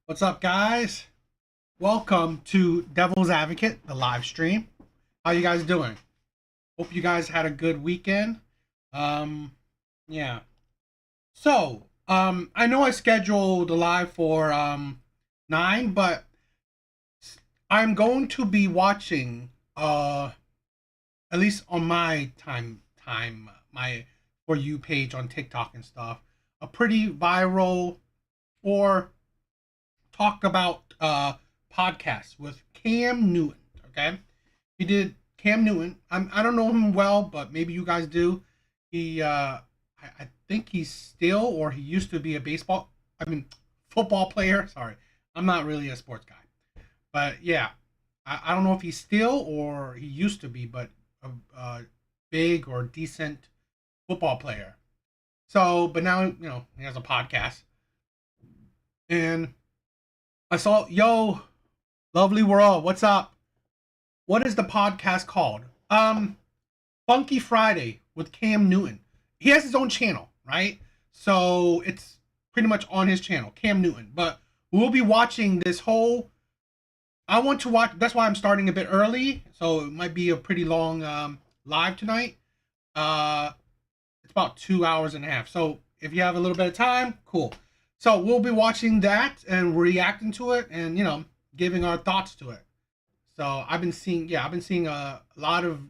What's up, guys? Welcome to Devil's Advocate, the live stream. How you guys doing? Hope you guys had a good weekend. Um, yeah. I know I scheduled a live for 9, but I'm going to be watching at least on my my For You page on TikTok and stuff, a pretty viral or talk about podcast with Cam Newton. Okay, he did Cam Newton. I don't know him well, but maybe you guys do. I think he's still, or he used to be, football player. Sorry, I'm not really a sports guy, but yeah, I don't know if he's still or he used to be, but a big or decent football player. So, but now he has a podcast, and I saw, yo, lovely world, what's up? What is the podcast called? Funky Friday with Cam Newton. He has his own channel, right? So it's pretty much on his channel, Cam Newton. But we'll be watching this whole. I want to watch. That's why I'm starting a bit early, so it might be a pretty long live tonight. It's about 2 hours and a half. So if you have a little bit of time, cool. So we'll be watching that and reacting to it, and giving our thoughts to it. So I've been seeing a lot of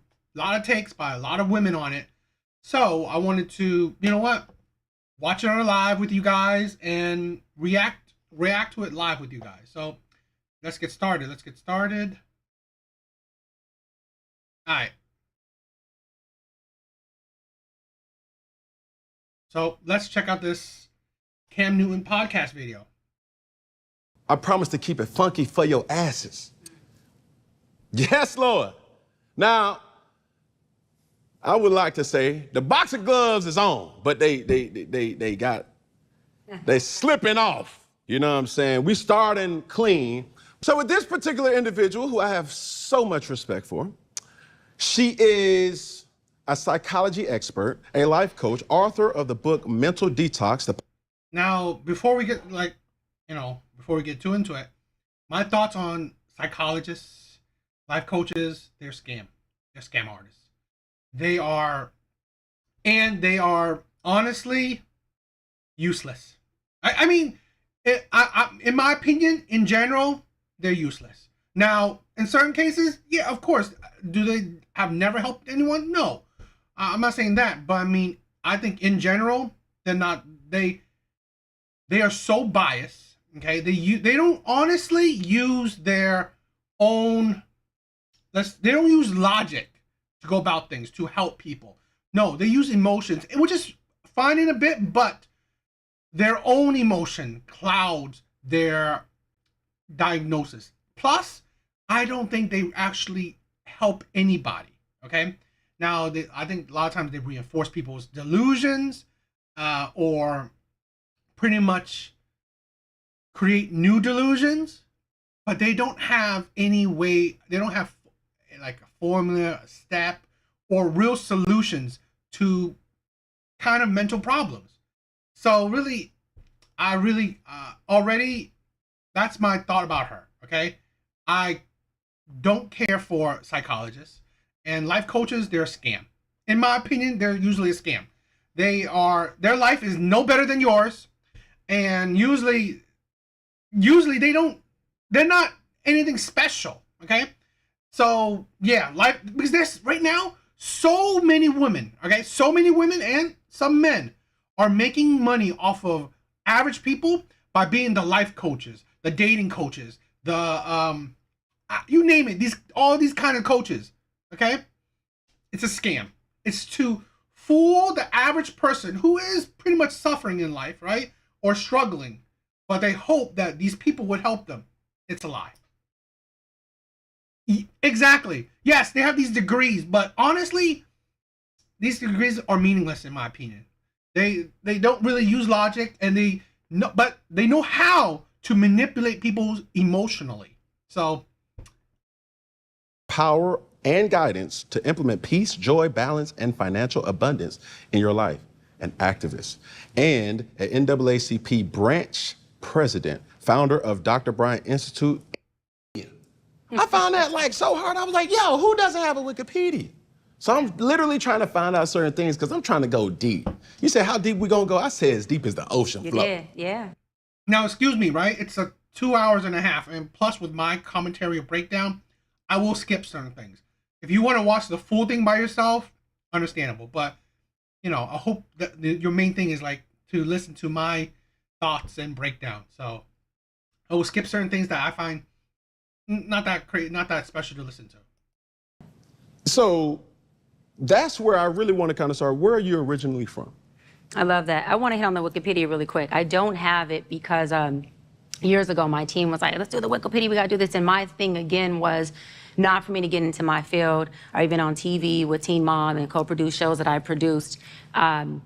takes by a lot of women on it. So I wanted to, watch it on a live with you guys and react to it live with you guys. So let's get started. All right. So let's check out this Cam Newton podcast video. I promise to keep it funky for your asses. Yes, Lord. Now, I would like to say the boxing gloves is on, but they slipping off. You know what I'm saying? We starting clean. So with this particular individual, who I have so much respect for, she is a psychology expert, a life coach, author of the book Mental Detox. Now, before we get too into it, my thoughts on psychologists, life coaches, they're scam artists. They are honestly useless. In my opinion, in general, they're useless. Now, in certain cases, yeah, of course, do they have never helped anyone? No, I'm not saying that, but I think in general, they're not. They are so biased. Okay, they don't honestly use their own. They don't use logic to go about things to help people. No, they use emotions, which is fine in a bit, but their own emotion clouds their diagnosis. Plus, I don't think they actually help anybody. Okay, now I think a lot of times they reinforce people's delusions, or pretty much create new delusions, but they don't have any way. They don't have like a formula, a step, or real solutions to kind of mental problems. So really, already, that's my thought about her. Okay, I don't care for psychologists and life coaches. They're a scam. In my opinion, they're usually a scam. Their life is no better than yours, and usually they're not anything special. Okay, so yeah, because there's right now so many women, and some men are making money off of average people by being the life coaches, the dating coaches, the you name it, all these kind of coaches. Okay, it's a scam. It's to fool the average person who is pretty much suffering in life, right, or struggling, but they hope that these people would help them. It's a lie. Exactly. Yes, they have these degrees, but honestly, these degrees are meaningless in my opinion. They don't really use logic, and but they know how to manipulate people emotionally. So, Power and guidance to implement peace, joy, balance, and financial abundance in your life. An activist and an NAACP branch president, founder of Dr. Bryant Institute. I found that like so hard. I was like, yo, who doesn't have a Wikipedia? So I'm literally trying to find out certain things because I'm trying to go deep. You said, how deep we gonna go? I said, as deep as the ocean floor. You did, yeah. Now, excuse me, right? It's a 2 hours and a half, and plus with my commentary or breakdown, I will skip certain things. If you want to watch the full thing by yourself, understandable. But, you know, I hope that your main thing is like to listen to my thoughts and breakdown. So I will skip certain things that I find not that crazy, not that special to listen to. So that's where I really want to kind of start. Where are you originally from? I love that. I want to hit on the Wikipedia really quick. I don't have it because years ago my team was like, let's do the Wikipedia, we got to do this. And my thing again was not for me to get into my field or even on TV with Teen Mom and co-produce shows that I produced to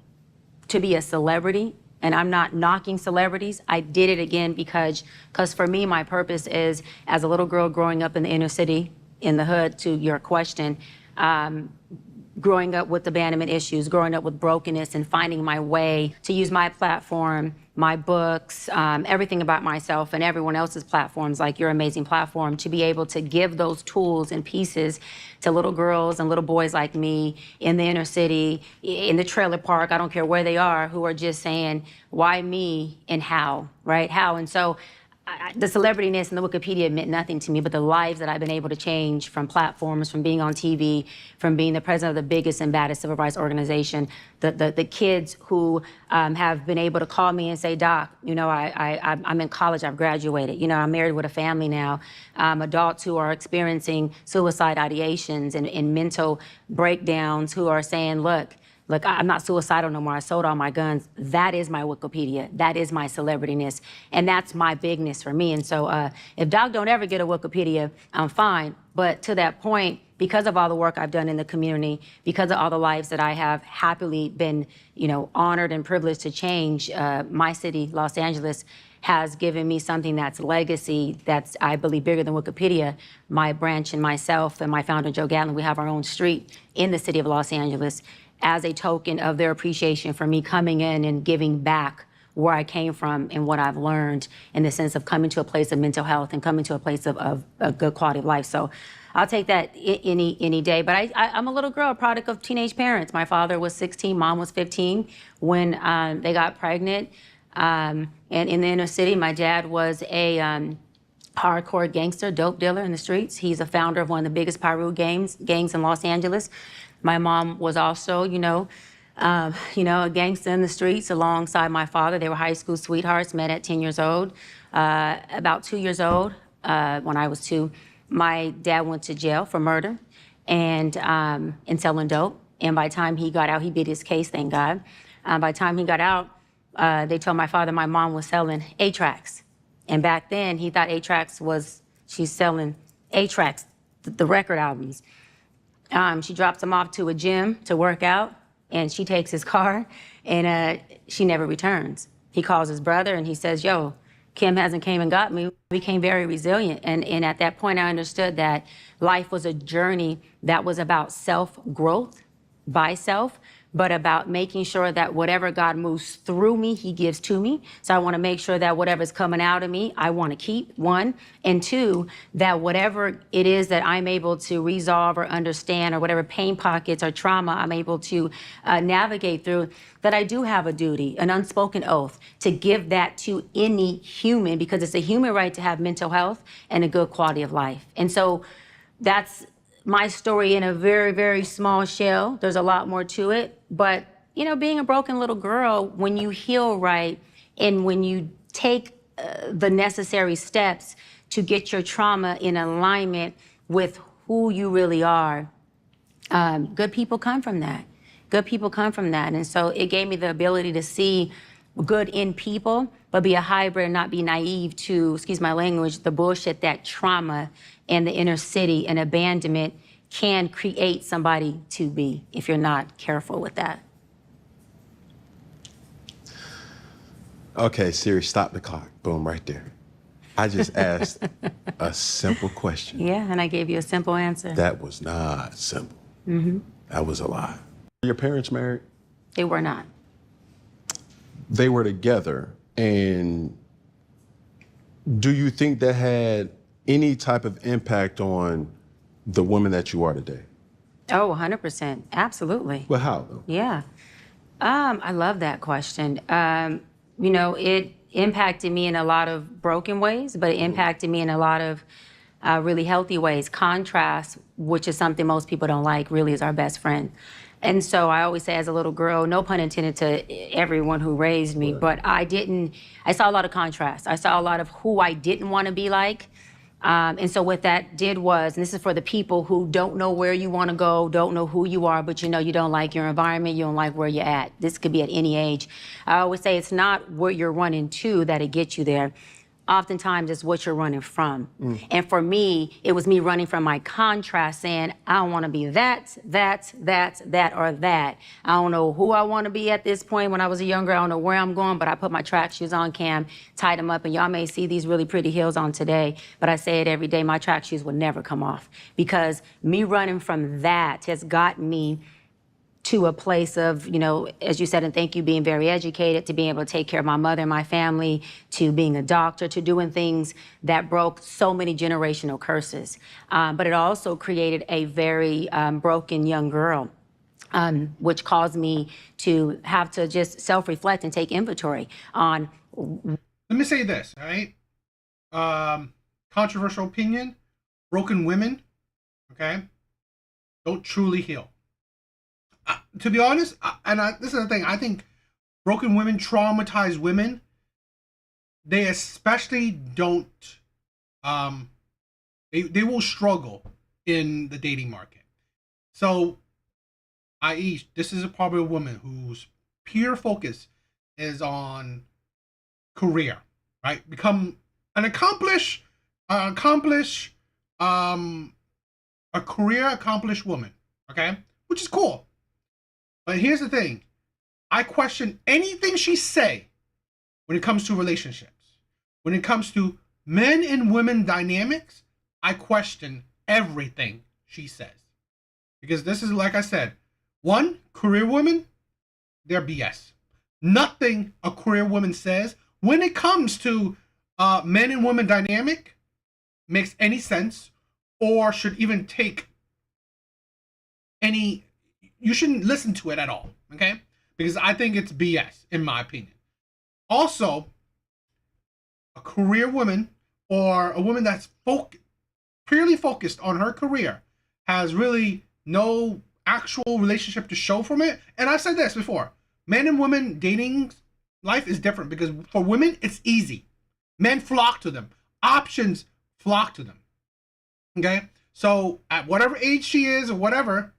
be a celebrity. And I'm not knocking celebrities. I did it again because for me, my purpose is, as a little girl growing up in the inner city, in the hood, to your question, growing up with abandonment issues, growing up with brokenness, and finding my way to use my platform, my books, everything about myself and everyone else's platforms, like your amazing platform, to be able to give those tools and pieces to little girls and little boys like me in the inner city, in the trailer park, I don't care where they are, who are just saying, why me and how, right? How? And so the celebrityness and the Wikipedia meant nothing to me, but the lives that I've been able to change from platforms, from being on TV, from being the president of the biggest and baddest civil rights organization, the kids who have been able to call me and say, Doc, you know, I'm in college, I've graduated, you know, I'm married with a family now, adults who are experiencing suicide ideations and mental breakdowns who are saying, look, I'm not suicidal no more. I sold all my guns. That is my Wikipedia. That is my celebrityness. And that's my bigness for me. And so if Doc don't ever get a Wikipedia, I'm fine. But to that point, because of all the work I've done in the community, because of all the lives that I have happily been, you know, honored and privileged to change, my city, Los Angeles, has given me something that's legacy, that's, I believe, bigger than Wikipedia. My branch and myself and my founder, Joe Gatlin, we have our own street in the city of Los Angeles, as a token of their appreciation for me coming in and giving back where I came from and what I've learned in the sense of coming to a place of mental health and coming to a place of a good quality of life. So I'll take that any day. But I'm a little girl, a product of teenage parents. My father was 16, mom was 15 when they got pregnant. And in the inner city, my dad was a hardcore gangster, dope dealer in the streets. He's a founder of one of the biggest Piru gangs in Los Angeles. My mom was also, a gangster in the streets alongside my father. They were high school sweethearts, met at 10 years old. About 2 years old, when I was 2, my dad went to jail for murder and selling dope. And by the time he got out, he beat his case, thank God. By the time he got out, they told my father my mom was selling A-Tracks. And back then, he thought A-Tracks she's selling A-Tracks, the record albums. She drops him off to a gym to work out, and she takes his car, and she never returns. He calls his brother, and he says, yo, Kim hasn't came and got me. I became very resilient, and at that point, I understood that life was a journey that was about self-growth by self, but about making sure that whatever God moves through me, he gives to me. So I want to make sure that whatever's coming out of me, I want to keep, 1. And 2, that whatever it is that I'm able to resolve or understand, or whatever pain pockets or trauma I'm able to navigate through, that I do have a duty, an unspoken oath, to give that to any human, because it's a human right to have mental health and a good quality of life. And so that's my story in a very, very small shell. There's a lot more to it. But, being a broken little girl, when you heal right and when you take the necessary steps to get your trauma in alignment with who you really are, good people come from that. Good people come from that. And so it gave me the ability to see good in people, but be a hybrid and not be naive to, excuse my language, the bullshit that trauma and the inner city and abandonment can create somebody to be if you're not careful with that. Okay, Siri, stop the clock. Boom, right there. I just asked a simple question. Yeah, and I gave you a simple answer. That was not simple. Mm-hmm. That was a lie. Your parents married? They were not. They were together, and Do you think that had any type of impact on the woman that you are today? Oh, 100%. Absolutely. Well, how though? Yeah. I love that question. It impacted me in a lot of broken ways, but it impacted me in a lot of really healthy ways. Contrast, which is something most people don't like, really is our best friend. And so I always say as a little girl, no pun intended to everyone who raised me, but I saw a lot of contrast. I saw a lot of who I didn't want to be like. And so what that did was, and this is for the people who don't know where you want to go, don't know who you are, but you know you don't like your environment, you don't like where you're at. This could be at any age. I always say it's not where you're running to that'll get you there. Oftentimes it's what you're running from. And for me, it was me running from my contrast, saying, I don't want to be that, or that. I don't know who I want to be at this point. When I was younger, I don't know where I'm going, but I put my track shoes on, Cam, tied them up, and y'all may see these really pretty heels on today, but I say it every day, my track shoes will never come off, because me running from that has gotten me to a place of, as you said, and thank you, being very educated, to being able to take care of my mother and my family, to being a doctor, to doing things that broke so many generational curses. But it also created a very broken young girl, which caused me to have to just self-reflect and take inventory on. Let me say this, all right? Controversial opinion, broken women, okay, don't truly heal. To be honest, this is the thing, I think broken women, traumatized women, they especially don't, they will struggle in the dating market. So, i.e., this is probably a woman whose pure focus is on career, right? Become an a career accomplished woman, okay? Which is cool. But here's the thing. I question anything she say when it comes to relationships. When it comes to men and women dynamics, I question everything she says. Because this is, like I said, one, career women, they're BS. Nothing a career woman says when it comes to men and women dynamic makes any sense, or should even take any, you shouldn't listen to it at all, okay? Because I think it's BS, in my opinion. Also, a career woman, or a woman that's purely focused on her career, has really no actual relationship to show from it. And I've said this before, men and women dating life is different, because for women, it's easy. Men flock to them. Options flock to them. Okay? So at whatever age she is or whatever,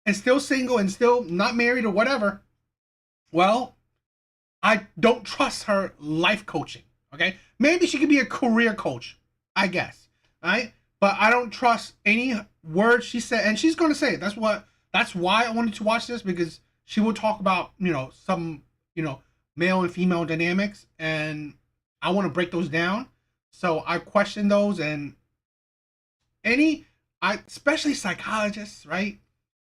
and still single and still not married or whatever, well, I don't trust her life coaching. Okay? Maybe she could be a career coach, I guess. Right? But I don't trust any word she said, and she's gonna say it. That's why I wanted to watch this, because she will talk about, some, male and female dynamics, and I want to break those down. So I question those, and especially psychologists, right?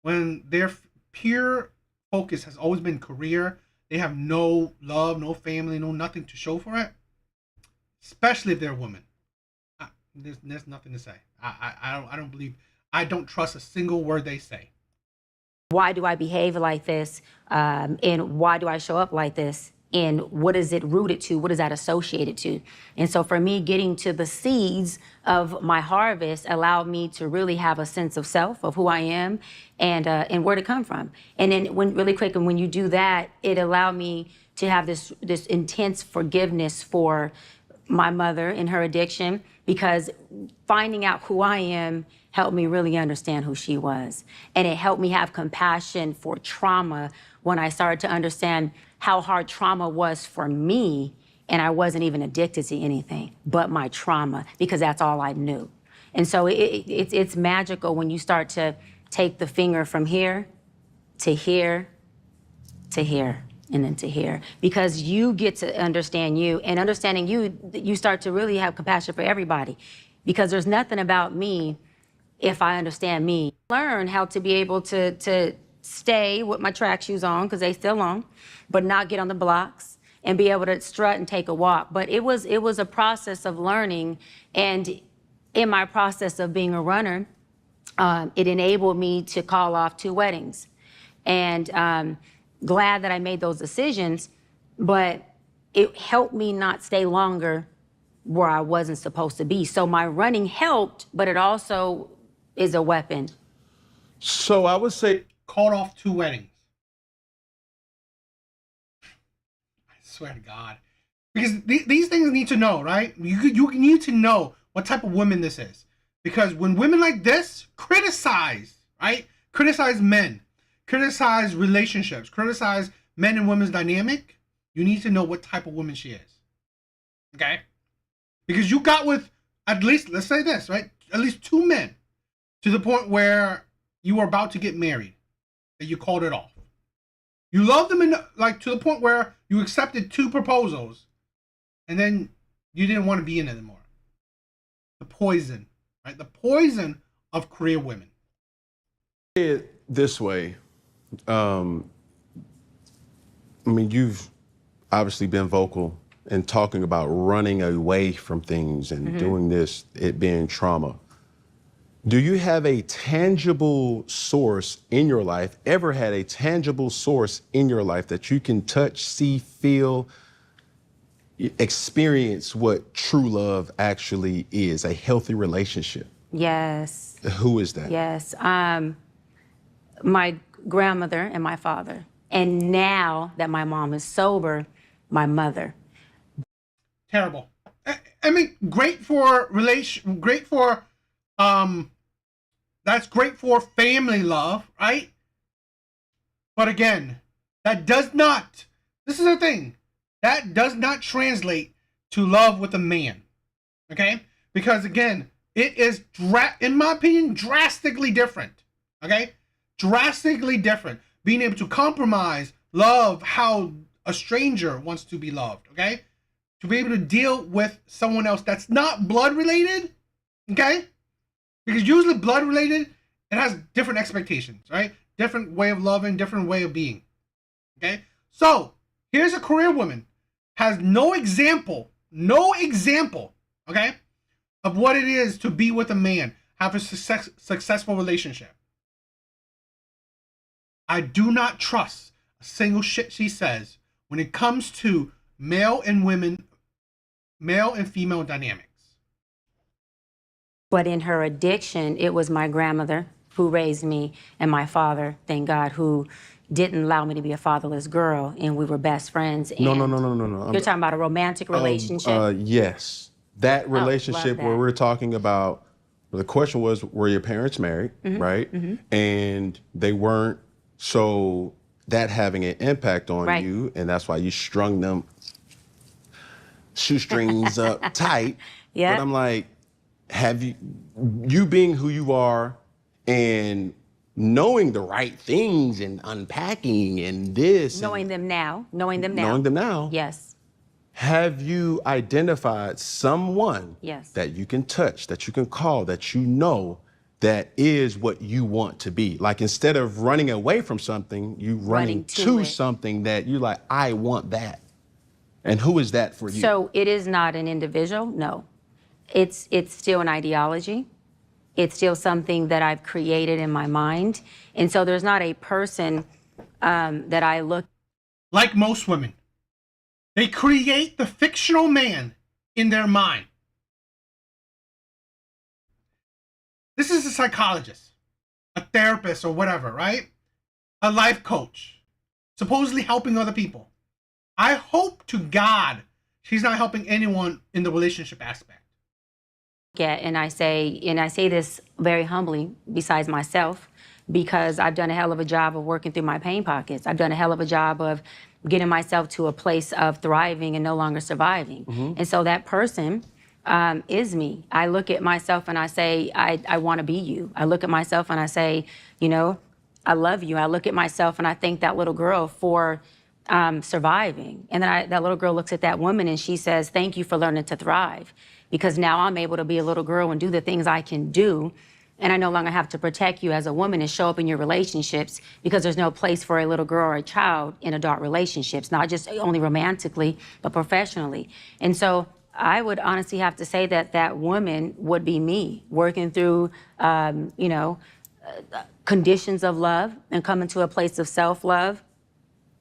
When their pure focus has always been career, they have no love, no family, no nothing to show for it. Especially if they're a woman, there's nothing to say. I don't trust a single word they say. Why do I behave like this? And why do I show up like this? And what is it rooted to? What is that associated to? And so for me, getting to the seeds of my harvest allowed me to really have a sense of self, of who I am, and where to come from. And then when you do that, it allowed me to have this intense forgiveness for my mother and her addiction, because finding out who I am helped me really understand who she was. And it helped me have compassion for trauma when I started to understand how hard trauma was for me, and I wasn't even addicted to anything but my trauma, because that's all I knew. And so it's magical when you start to take the finger from here to here to here, and then to here, because you get to understand you, and understanding you start to really have compassion for everybody, because there's nothing about me if I understand me. Learn how to be able to stay with my track shoes on, because they still on, but not get on the blocks, and be able to strut and take a walk. But it was a process of learning, and in my process of being a runner, it enabled me to call off 2 weddings, and glad that I made those decisions. But it helped me not stay longer where I wasn't supposed to be. So my running helped, but it also is a weapon. So I would say, Called off 2 weddings. I swear to God. Because these things need to know, right? You need to know what type of woman this is. Because when women like this criticize, right? Criticize men, criticize relationships, criticize men and women's dynamic, you need to know what type of woman she is. Okay? Because you got with at least, let's say this, right? At least 2 men to the point where you were about to get married and you called it off. You loved them to the point where you accepted 2 proposals and then you didn't want to be in it anymore. The poison, right? The poison of career women. it this way. I mean, you've obviously been vocal in talking about running away from things and doing this, it being trauma. Do you have a tangible source in your life, ever had a tangible source in your life that you can touch, see, feel, experience what true love actually is, a healthy relationship? Yes. Who is that? Yes. My grandmother and my father. And now that my mom is sober, my mother. Terrible. I mean, great for that's great for family love, right? But again, that does not, this is the thing, that does not translate to love with a man, okay? Because again, it is, in my opinion, drastically different, okay? Drastically different. Being able to compromise, love how a stranger wants to be loved, okay? To be able to deal with someone else that's not blood related, okay? Because usually blood related, it has different expectations, right? Different way of loving, different way of being, okay? So here's a career woman, has no example, okay, of what it is to be with a man, have a successful relationship. I do not trust a single shit she says when it comes to male and female dynamics. But in her addiction, it was my grandmother who raised me and my father, thank God, who didn't allow me to be a fatherless girl, and we were best friends. No. You're talking about a romantic relationship? Yes. That relationship love where that. we're talking about, the question was, were your parents married, right? And they weren't, so that having an impact on Right. you, and that's why you strung them shoestrings up tight. Yeah. But I'm like, have you being who you are and knowing the right things and unpacking and this. Knowing them now. Knowing them now. Yes. Have you identified someone Yes. that you can touch, that you can call, that you know that is what you want to be? Like, instead of running away from something, you running to it. something that you're like, I want that. And who is that for you? So it is not an individual, no. It's still an ideology. It's still something that I've created in my mind. And so there's not a person that I look. Like most women, they create the fictional man in their mind. This is a psychologist, a therapist or whatever, right? A life coach, supposedly helping other people. I hope to God she's not helping anyone in the relationship aspect. And I say this very humbly, besides myself, because I've done a hell of a job of working through my pain pockets. I've done a hell of a job of getting myself to a place of thriving and no longer surviving. And so that person is me. I look at myself and I say, I want to be you. I look at myself and I say, you know, I love you. I look at myself and I thank that little girl for surviving. And then that little girl looks at that woman and she says, thank you for learning to thrive. Because now I'm able to be a little girl and do the things I can do and I no longer have to protect you as a woman and show up in your relationships because there's no place for a little girl or a child in adult relationships, not just only romantically, but professionally. And so I would honestly have to say that that woman would be me, working through, conditions of love and coming to a place of self-love.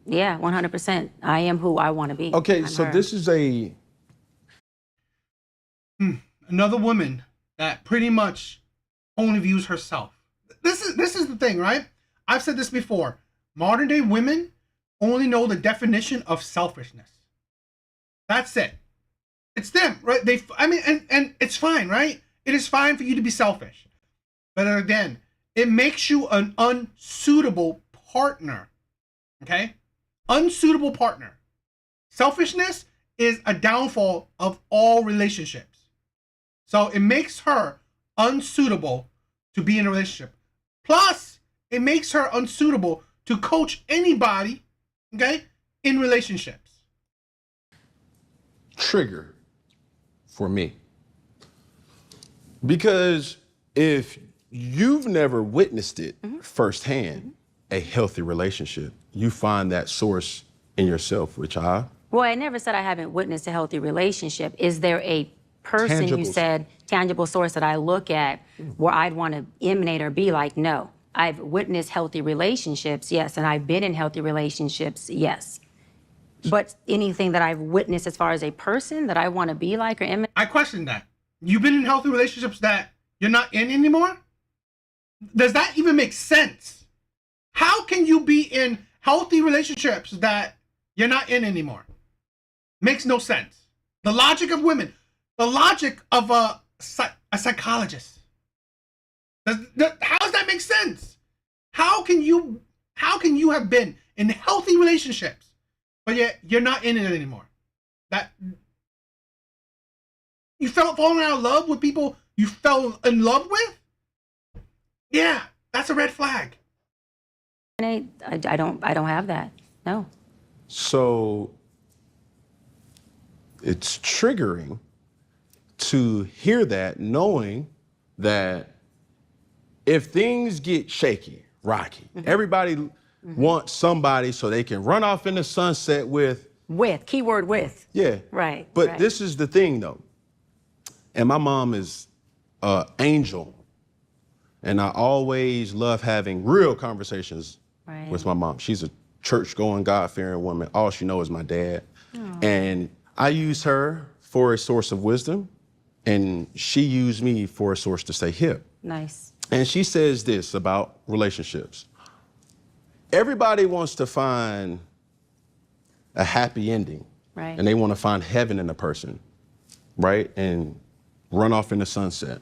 Yeah, 100%. I am who I want to be. Okay, I'm so her. this is Another woman that pretty much only views herself. This is the thing, right? I've said this before. Modern day women only know the definition of selfishness. That's it. It's them, right? And it's fine, right? It is fine for you to be selfish. But again, it makes you an unsuitable partner. Okay? Unsuitable partner. Selfishness is a downfall of all relationships. So it makes her unsuitable to be in a relationship. Plus, it makes her unsuitable to coach anybody, okay, in relationships. trigger for me. Because if you've never witnessed it firsthand, a healthy relationship, you find that source in yourself, which Well, I never said I haven't witnessed a healthy relationship. Is there a person you Tangible. said, tangible source that I look at where I'd want to emanate or be like? No. I've witnessed healthy relationships, yes, and I've been in healthy relationships, yes. But anything that I've witnessed as far as a person that I want to be like or emanate? I question that. You've been in healthy relationships that you're not in anymore? Does that even make sense? How can you be in healthy relationships that you're not in anymore? Makes no sense. The logic of women, the logic of a psychologist. How does that make sense? How can you have been in healthy relationships, but yet you're not in it anymore? That you falling out of love with people you fell in love with? Yeah, that's a red flag. I don't have that. No. So it's triggering to hear that, knowing that if things get shaky, rocky, everybody wants somebody so they can run off in the sunset with. Keyword with. Yeah. Right. But right. this is the thing, though. And my mom is an angel. And I always love having real conversations Right. with my mom. She's a church-going, God-fearing woman. All she knows is my dad. And I use her for a source of wisdom, and she used me for a source to stay hip. Nice. And she says this about relationships. Everybody wants to find a happy ending. Right. And they want to find heaven in a person, right? And run off in the sunset.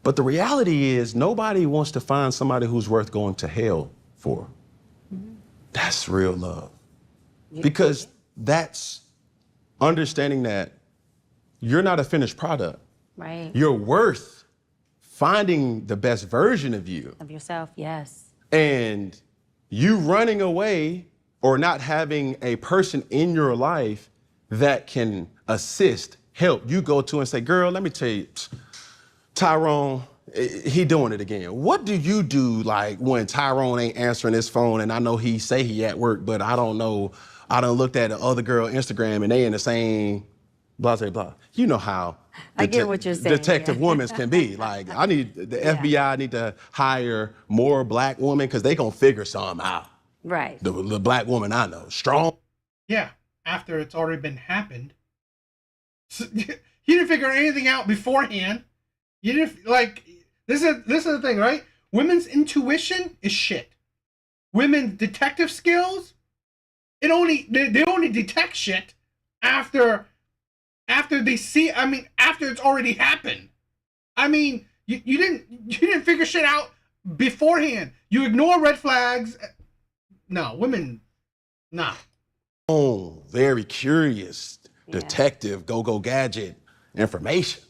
But the reality is nobody wants to find somebody who's worth going to hell for. That's real love. Because that's understanding that you're not a finished product. Right. You're worth finding the best version of you. Of yourself, yes. And you running away or not having a person in your life that can assist, help, you go to and say, girl, let me tell you, Tyrone, he doing it again. What do you do like when Tyrone ain't answering his phone and I know he say he at work, but I don't know, I done looked at the other girl Instagram and they in the same blah, blah, blah. You know how I get what you're saying, detective yeah. women can be. Like, I need, the Yeah. FBI need to hire more black women because they gonna figure something out. Right. The black woman I know, strong. Yeah, after it's already been happened. So, you didn't figure anything out beforehand. You didn't like. This is the thing, right? Women's intuition is shit. Women's detective skills, they only detect shit after they see. I mean, after it's already happened. I mean, you didn't figure shit out beforehand. You ignore red flags. No, women, nah. Oh, very curious, detective, go gadget information.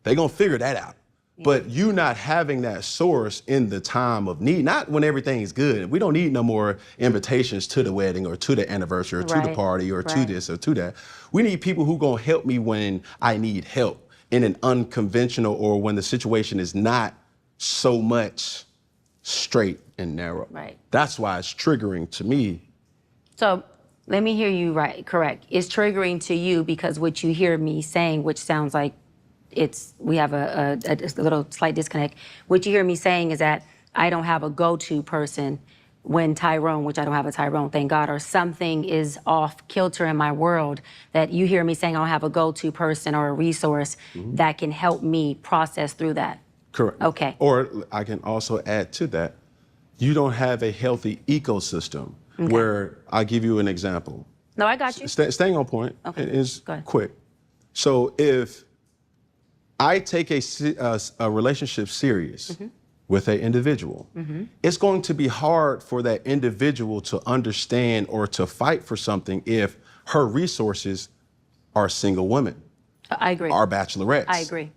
They gonna figure that out. But you not having that source in the time of need, not when everything's good. We don't need no more invitations to the wedding or to the anniversary or to the Right. party or to Right. this or to that. We need people who gonna help me when I need help in an unconventional or when the situation is not so much straight and narrow. Right. That's why it's triggering to me. So let me hear you correct. It's triggering to you because what you hear me saying, which sounds like we have a little slight disconnect. What you hear me saying is that I don't have a go-to person when Tyrone, which I don't have a Tyrone, thank God, or something is off kilter in my world, that you hear me saying I don't have a go-to person or a resource that can help me process through that. Correct. Okay. Or I can also add to that, you don't have a healthy ecosystem where, I'll give you an example. No, I got you. Staying on point is quick. So if I take a relationship serious with an individual, it's going to be hard for that individual to understand or to fight for something if her resources are single women. I agree. Are bachelorettes. I agree.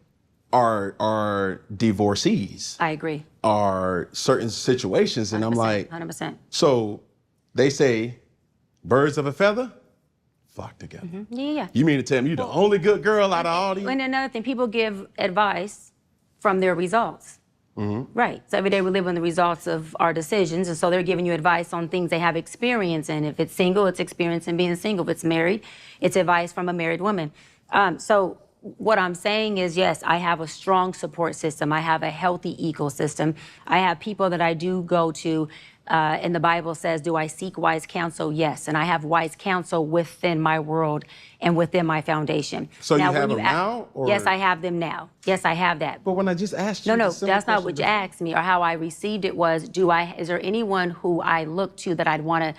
Are divorcees. I agree. Are certain situations. And I'm like, 100%. So they say birds of a feather flock together. Yeah. You mean to tell me you're the only good girl out of all these? And another thing, people give advice from their results. Right. So every day we live on the results of our decisions. And so they're giving you advice on things they have experience in. If it's single, it's experience in being single. If it's married, it's advice from a married woman. So what I'm saying is, yes, I have a strong support system. I have a healthy ecosystem. I have people that I do go to. And the Bible says, do I seek wise counsel? Yes. And I have wise counsel within my world and within my foundation. So now, you have them now? Or? Yes, I have them now. Yes, I have that. But when I just asked you, no, that's not what you asked me, or how I received it was, is there anyone who I look to that I'd want to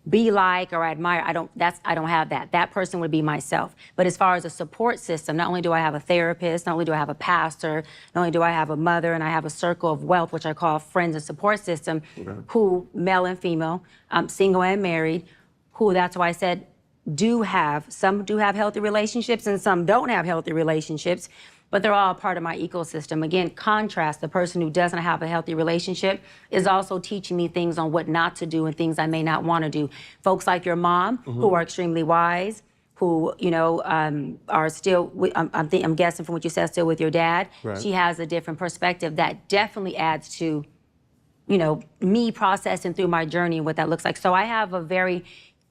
be like or admire? I don't have that. That person would be myself. But as far as a support system, not only do I have a therapist, not only do I have a pastor, not only do I have a mother, and I have a circle of wealth, which I call friends and support system, who, male and female, single and married, who, that's why I said, some do have healthy relationships and some don't have healthy relationships, but they're all part of my ecosystem. Again, contrast, the person who doesn't have a healthy relationship is also teaching me things on what not to do and things I may not want to do. Folks like your mom, who are extremely wise, who, are still, I'm guessing from what you said, still with your dad. Right. She has a different perspective that definitely adds to, me processing through my journey and what that looks like. So I have a very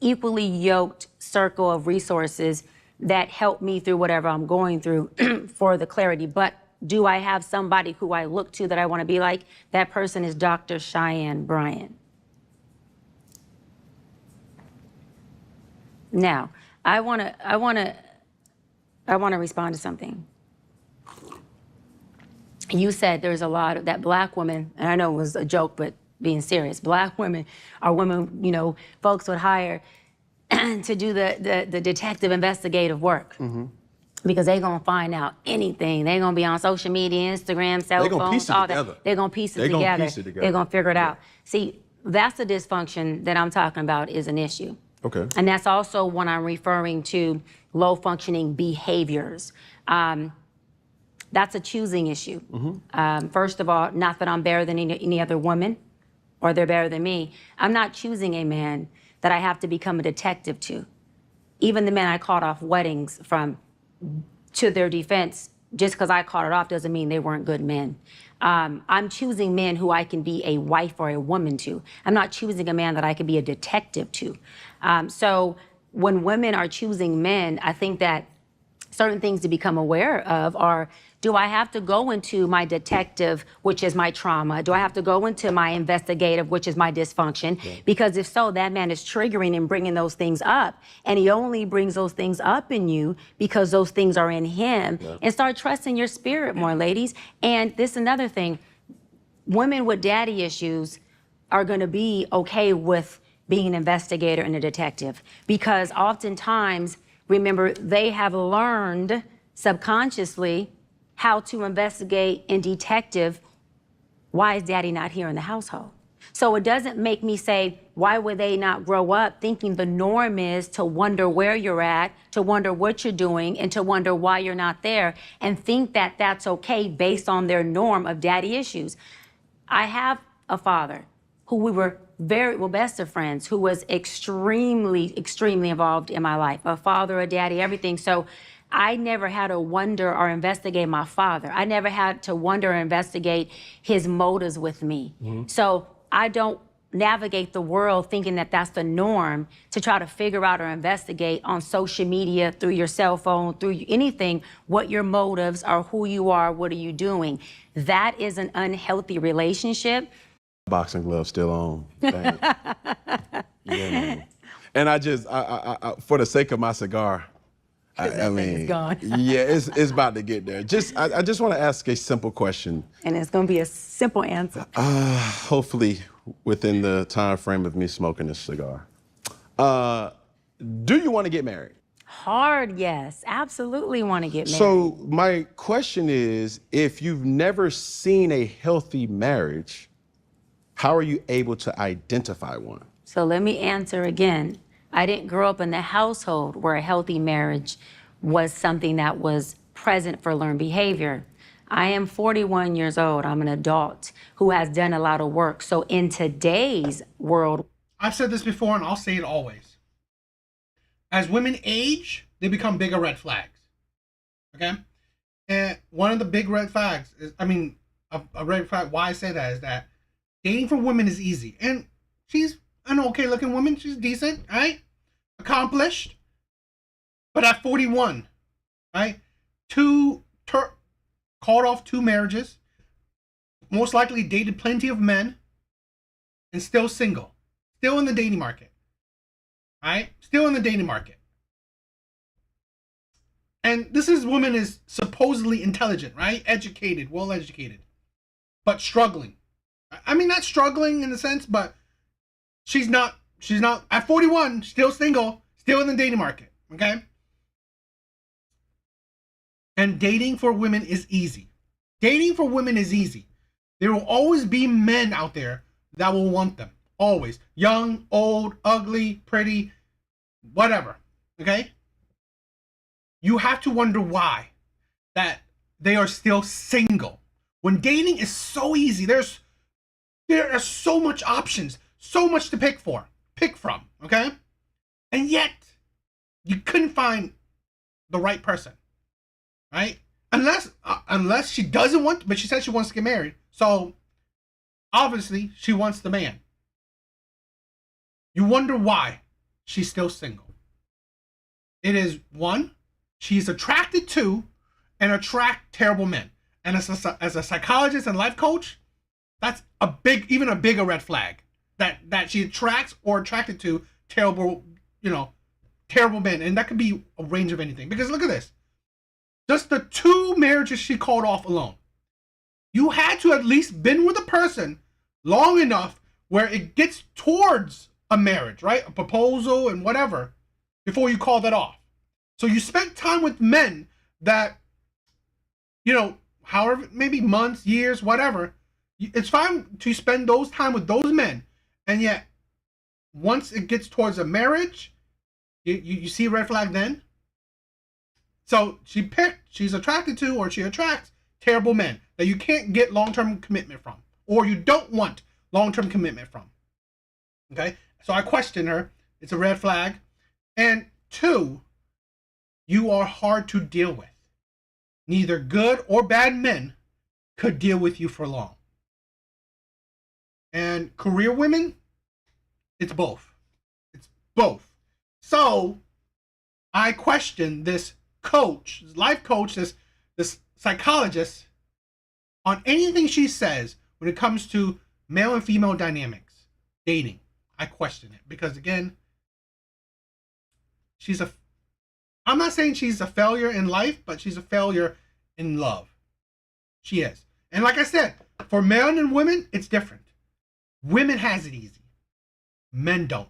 equally yoked circle of resources that help me through whatever I'm going through for the clarity. But do I have somebody who I look to that I want to be like? That person is Dr. Cheyenne Bryant. Now, I want to respond to something. You said there's a lot of that black women, and I know it was a joke, but being serious, black women are women, folks would hire to do the detective investigative work. Because they're going to find out anything. They're going to be on social media, Instagram, cell phones, all that. They're going to piece it together. They're going to figure it out. See, that's the dysfunction that I'm talking about is an issue. Okay. And that's also when I'm referring to low functioning behaviors. That's a choosing issue. First of all, not that I'm better than any other woman or they're better than me. I'm not choosing a man that I have to become a detective to. Even the men I caught off weddings from, to their defense, just because I caught it off doesn't mean they weren't good men. I'm choosing men who I can be a wife or a woman to. I'm not choosing a man that I can be a detective to. So when women are choosing men, I think that certain things to become aware of are, do I have to go into my detective, which is my trauma? Do I have to go into my investigative, which is my dysfunction? Yeah. Because if so, that man is triggering and bringing those things up. And he only brings those things up in you because those things are in him. Yeah. And start trusting your spirit more, ladies. And this is another thing. Women with daddy issues are going to be okay with being an investigator and a detective. Because oftentimes, remember, they have learned subconsciously how to investigate and detective, why is daddy not here in the household? So it doesn't make me say, why would they not grow up thinking the norm is to wonder where you're at, to wonder what you're doing, and to wonder why you're not there, and think that that's okay based on their norm of daddy issues. I have a father who we were best of friends, who was extremely, extremely involved in my life, a father, a daddy, everything. So I never had to wonder or investigate my father. I never had to wonder or investigate his motives with me. So I don't navigate the world thinking that that's the norm to try to figure out or investigate on social media, through your cell phone, through anything, what your motives are, who you are, what are you doing. That is an unhealthy relationship. Boxing glove still on. Dang. Yeah, man. And I for the sake of my cigar, I mean, is gone. yeah, it's about to get there. I just want to ask a simple question. And it's going to be a simple answer. Hopefully within the time frame of me smoking this cigar. Do you want to get married? Hard, yes. Absolutely want to get married. So my question is, if you've never seen a healthy marriage, how are you able to identify one? So let me answer again. I didn't grow up in the household where a healthy marriage was something that was present for learned behavior. I am 41 years old. I'm an adult who has done a lot of work. So in today's world, I've said this before and I'll say it always. As women age, they become bigger red flags. Okay? And one of the big red flags is, a red flag, why I say that is that dating for women is easy. And she's an okay looking woman. She's decent, right? Accomplished. But at 41, right? Called off 2 marriages, most likely dated plenty of men, and still single. Still in the dating market. Right? Still in the dating market. And this woman is supposedly intelligent, right? Educated, well educated, but struggling. I mean, not struggling in a sense, but she's not at 41, still single, still in the dating market, okay? And dating for women is easy. Dating for women is easy. There will always be men out there that will want them. Always. Young, old, ugly, pretty, whatever, okay? You have to wonder why that they are still single. When dating is so easy, there are so much options, so much to pick from, okay? And yet, you couldn't find the right person, right? Unless she doesn't want, but she said she wants to get married. So, obviously, she wants the man. You wonder why she's still single. It is, one, she's attracted to and attract terrible men. And as a psychologist and life coach, that's even a bigger red flag. That she attracts or attracted to terrible men. And that could be a range of anything. Because look at this. Just the 2 marriages she called off alone. You had to at least been with a person long enough where it gets towards a marriage, right? A proposal and whatever, before you call that off. So you spent time with men that, however, maybe months, years, whatever. It's fine to spend those time with those men. And yet, once it gets towards a marriage, you see a red flag then? So she's attracted to, or she attracts terrible men that you can't get long-term commitment from, or you don't want long-term commitment from. Okay? So I question her. It's a red flag. And 2, you are hard to deal with. Neither good or bad men could deal with you for long. And career women, it's both. It's both. So I question this coach, this life coach, this psychologist on anything she says when it comes to male and female dynamics, dating. I question it because, again, I'm not saying she's a failure in life, but she's a failure in love. She is. And like I said, for men and women, it's different. Women has it easy. Men don't.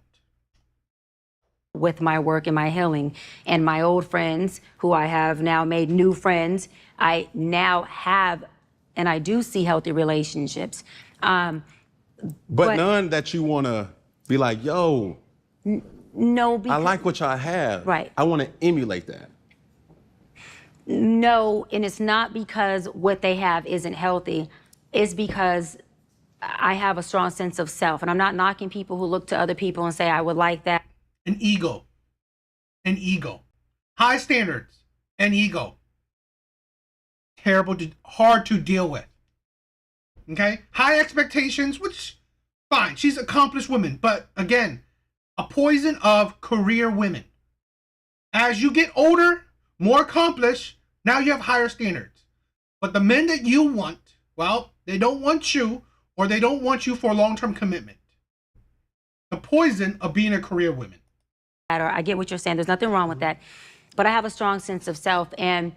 With my work and my healing and my old friends who I have now made new friends, I now have, and I do see healthy relationships. But none that you want to be like, yo, no, because, I like what y'all have. Right. I want to emulate that. No, and it's not because what they have isn't healthy. It's because I have a strong sense of self. And I'm not knocking people who look to other people and say, I would like that. An ego. High standards and ego. Terrible, hard to deal with. Okay? High expectations, which, fine, she's an accomplished woman. But again, a poison of career women. As you get older, more accomplished, now you have higher standards. But the men that you want, well, they don't want you, or they don't want you for a long-term commitment. The poison of being a career woman. I get what you're saying. There's nothing wrong with that. But I have a strong sense of self, and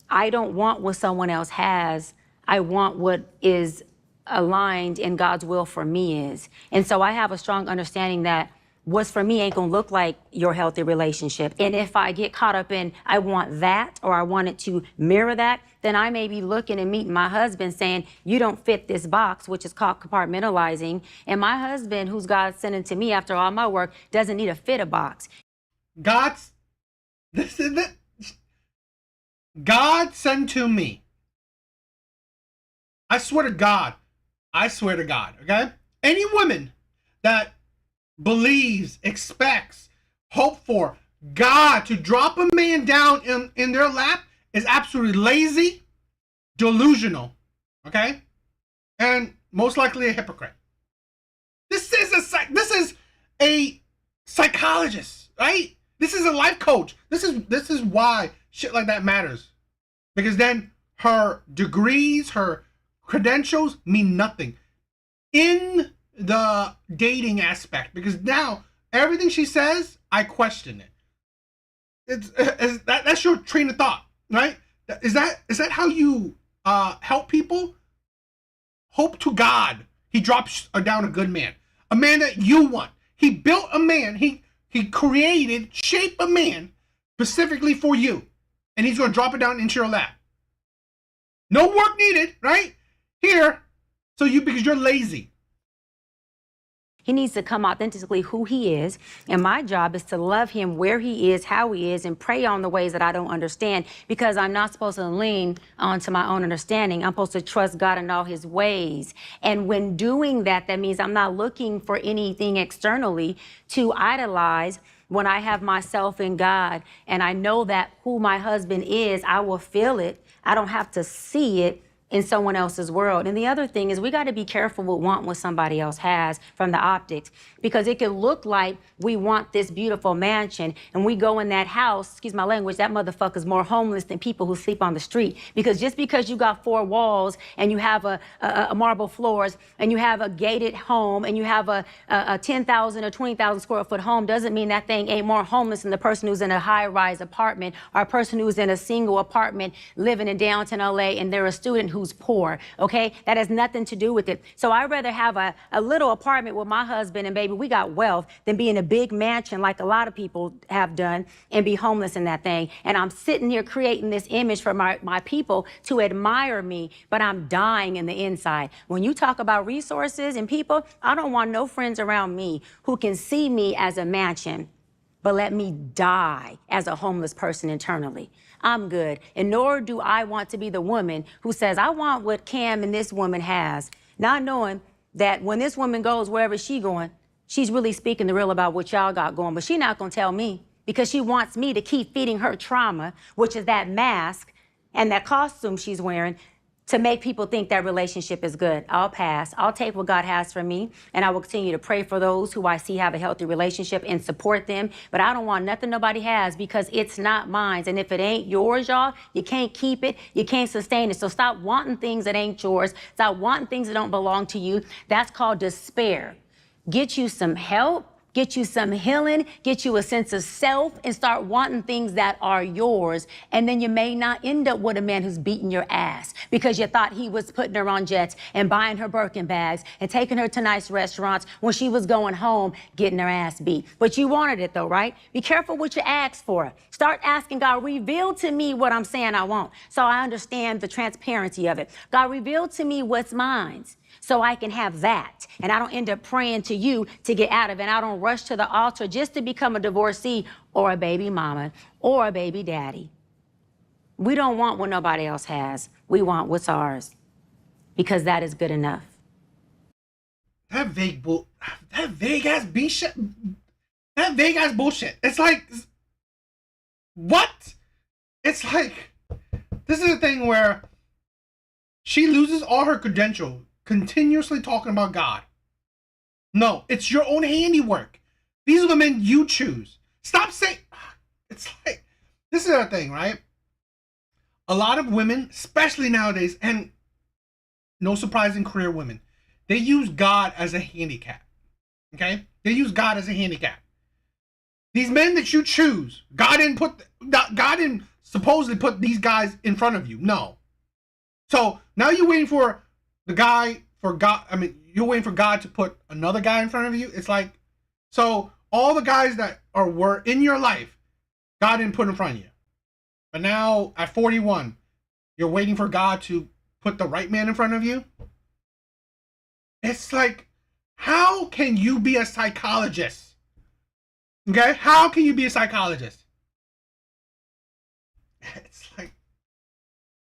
I don't want what someone else has. I want what is aligned in God's will for me is. And so I have a strong understanding that what's for me ain't gonna look like your healthy relationship. And if I get caught up in, I want that, or I want it to mirror that, then I may be looking and meeting my husband saying, you don't fit this box, which is called compartmentalizing. And my husband, who's God sending to me after all my work, doesn't need to fit a box. This is it. God sent to me. I swear to God, okay? Any woman that believes, expects, hope for God to drop a man down in their lap is absolutely lazy, delusional, okay? And most likely a hypocrite. This is a psychologist, right? This is a life coach. This is why shit like that matters. Because then her degrees, her credentials mean nothing in the dating aspect. Because now everything she says, I question it. That's your train of thought, right? Is that how you help people? Hope to God he drops down a good man, a man that you want. He built a man. He created, shaped a man specifically for you, and he's going to drop it down into your lap. No work needed, right? Here, because you're lazy. He needs to come authentically who he is. And my job is to love him where he is, how he is, and pray on the ways that I don't understand, because I'm not supposed to lean onto my own understanding. I'm supposed to trust God in all his ways. And when doing that, that means I'm not looking for anything externally to idolize. When I have myself in God and I know that who my husband is, I will feel it. I don't have to see it in someone else's world. And the other thing is we got to be careful with wanting what somebody else has from the optics, because it could look like we want this beautiful mansion and we go in that house, excuse my language, that motherfucker's more homeless than people who sleep on the street. Because just because you got 4 walls and you have a marble floors and you have a gated home and you have a 10,000 or 20,000 square foot home doesn't mean that thing ain't more homeless than the person who's in a high-rise apartment, or a person who's in a single apartment living in downtown LA and they're a student who's poor, okay? That has nothing to do with it. So I'd rather have a little apartment with my husband and baby, we got wealth, than be in a big mansion like a lot of people have done and be homeless in that thing. And I'm sitting here creating this image for my people to admire me, but I'm dying in the inside. When you talk about resources and people, I don't want no friends around me who can see me as a mansion, but let me die as a homeless person internally. I'm good. And nor do I want to be the woman who says, I want what Cam and this woman has, not knowing that when this woman goes wherever she's going, she's really speaking the real about what y'all got going. But she's not going to tell me, because she wants me to keep feeding her trauma, which is that mask and that costume she's wearing, to make people think that relationship is good. I'll pass. I'll take what God has for me, and I will continue to pray for those who I see have a healthy relationship and support them. But I don't want nothing nobody has, because it's not mine. And if it ain't yours, y'all, you can't keep it. You can't sustain it. So stop wanting things that ain't yours. Stop wanting things that don't belong to you. That's called despair. Get you some help. Get you some healing, get you a sense of self, and start wanting things that are yours. And then you may not end up with a man who's beating your ass because you thought he was putting her on jets and buying her Birkin bags and taking her to nice restaurants when she was going home getting her ass beat. But you wanted it though, right? Be careful what you ask for. Start asking God, reveal to me what I'm saying I want, so I understand the transparency of it. God, reveal to me what's mine, so I can have that. And I don't end up praying to you to get out of it. And I don't rush to the altar just to become a divorcee or a baby mama or a baby daddy. We don't want what nobody else has. We want what's ours, because that is good enough. That vague ass bullshit. That vague ass bullshit. It's like, what? it's like, this is a thing where she loses all her credential continuously talking about God. No, it's your own handiwork. These are the men you choose. Stop saying, it's like, this is the thing, right? A lot of women, especially nowadays, and no surprise in career women, they use God as a handicap. Okay? They use God as a handicap. These men that you choose, God didn't supposedly put these guys in front of you. No. So now you're waiting for you're waiting for God to put another guy in front of you. It's like, so all the guys that were in your life, God didn't put in front of you. But now at 41, you're waiting for God to put the right man in front of you. It's like, how can you be a psychologist? Okay? How can you be a psychologist? It's like,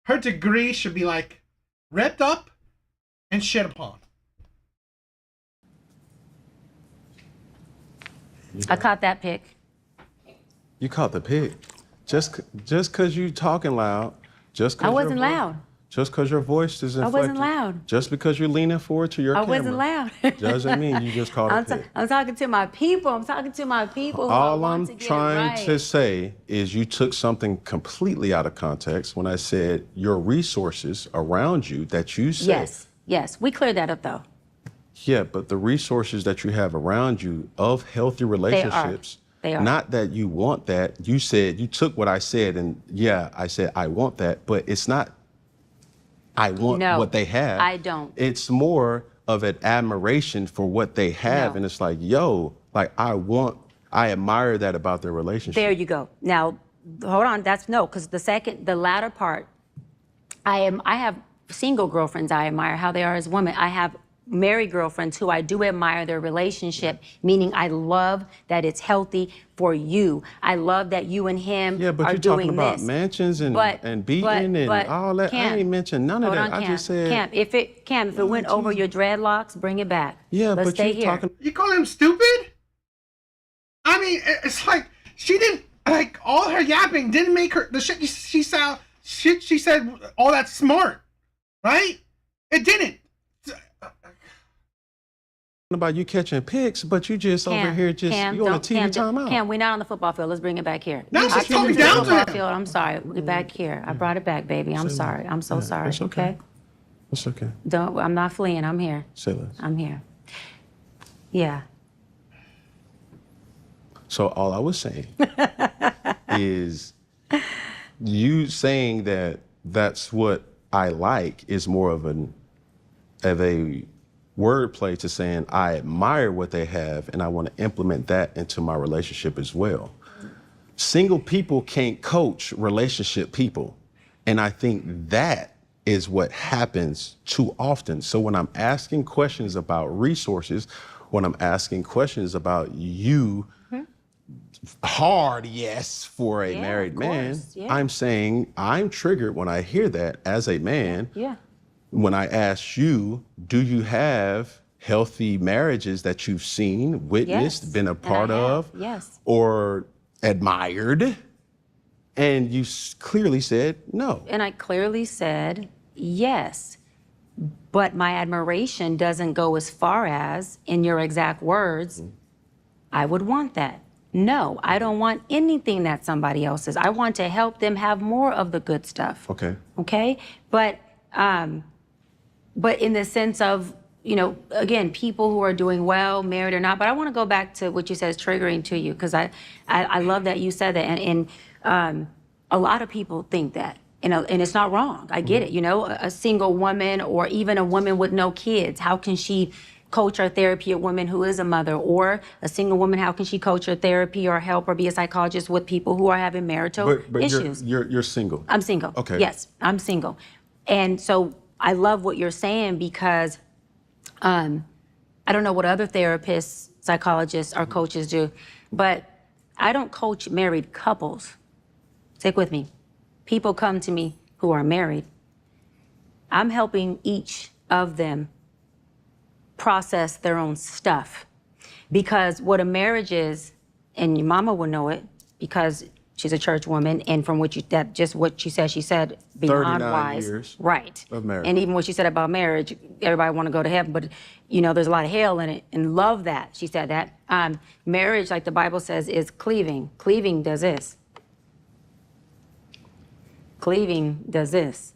her degree should be like ripped up and shit upon. I caught that pic. You caught the pig. Just because you talking loud, I wasn't loud. Just because your voice is inflected. I wasn't loud. Just because you're leaning forward to your camera. I wasn't loud. Doesn't mean you just caught a pig. I'm talking to my people. All I'm trying to say is you took something completely out of context when I said your resources around you that you said. Yes. We cleared that up though. Yeah, but the resources that you have around you of healthy relationships. They are. Not that you want that. You said, you took what I said and yeah, I said I want that, but it's not I want what they have. I don't. It's more of an admiration for what they have. And it's like, yo, like I admire that about their relationship. There you go. Now, hold on, because the latter part, I have single girlfriends I admire how they are as women. I have married girlfriends who I do admire their relationship, meaning I love that it's healthy for you. I love that you and him are doing this. Yeah, but you're talking about mansions and beating and all that. Cam, I ain't mentioned none of that. I just said. Cam, if it went over your dreadlocks, bring it back. Yeah, Let's but stay you're here. talking. You call him stupid? I mean, it's like she didn't, like, all her yapping didn't make her, the shit she said all that smart, right? It didn't. About you catching pics, but you just over here you on a TV timeout. Cam, we're not on the football field. Let's bring it back here. No, she's talking down to him. I'm sorry. We're back here. I brought it back, baby. I'm sorry. I'm so sorry. It's okay. It's okay. I'm not fleeing. I'm here. Say less. I'm here. Yeah. So all I was saying is you saying that that's what I like is more of a wordplay to saying I admire what they have and I want to implement that into my relationship as well. Single people can't coach relationship people. And I think that is what happens too often. So when I'm asking questions about resources, when I'm asking questions about you, hard yes for a married man, I'm saying I'm triggered when I hear that as a man. Yeah. When I ask you, do you have healthy marriages that you've seen, witnessed, been a part of, or admired? And you clearly said no. And I clearly said yes. But my admiration doesn't go as far as, in your exact words, I would want that. No, I don't want anything that somebody else is. I want to help them have more of the good stuff. Okay. Okay? But in the sense of, again, people who are doing well, married or not. But I want to go back to what you said is triggering to you, because I love that you said that. And a lot of people think that, and it's not wrong. I get it. A single woman or even a woman with no kids, how can she coach or therapy a woman who is a mother? Or a single woman, how can she coach or therapy or help or be a psychologist with people who are having marital issues? You're single. I'm single. Okay. Yes, I'm single. And so I love what you're saying, because I don't know what other therapists, psychologists, or coaches do, but I don't coach married couples. Stick with me. People come to me who are married. I'm helping each of them process their own stuff. Because what a marriage is, and your mama will know it, because She's a church woman, and from what you said, she said beyond 39 wise, years right? of marriage. And even what she said about marriage, everybody want to go to heaven, but there's a lot of hell in it, and love that she said that. Marriage, like the Bible says, is cleaving. Cleaving does this. Cleaving does this.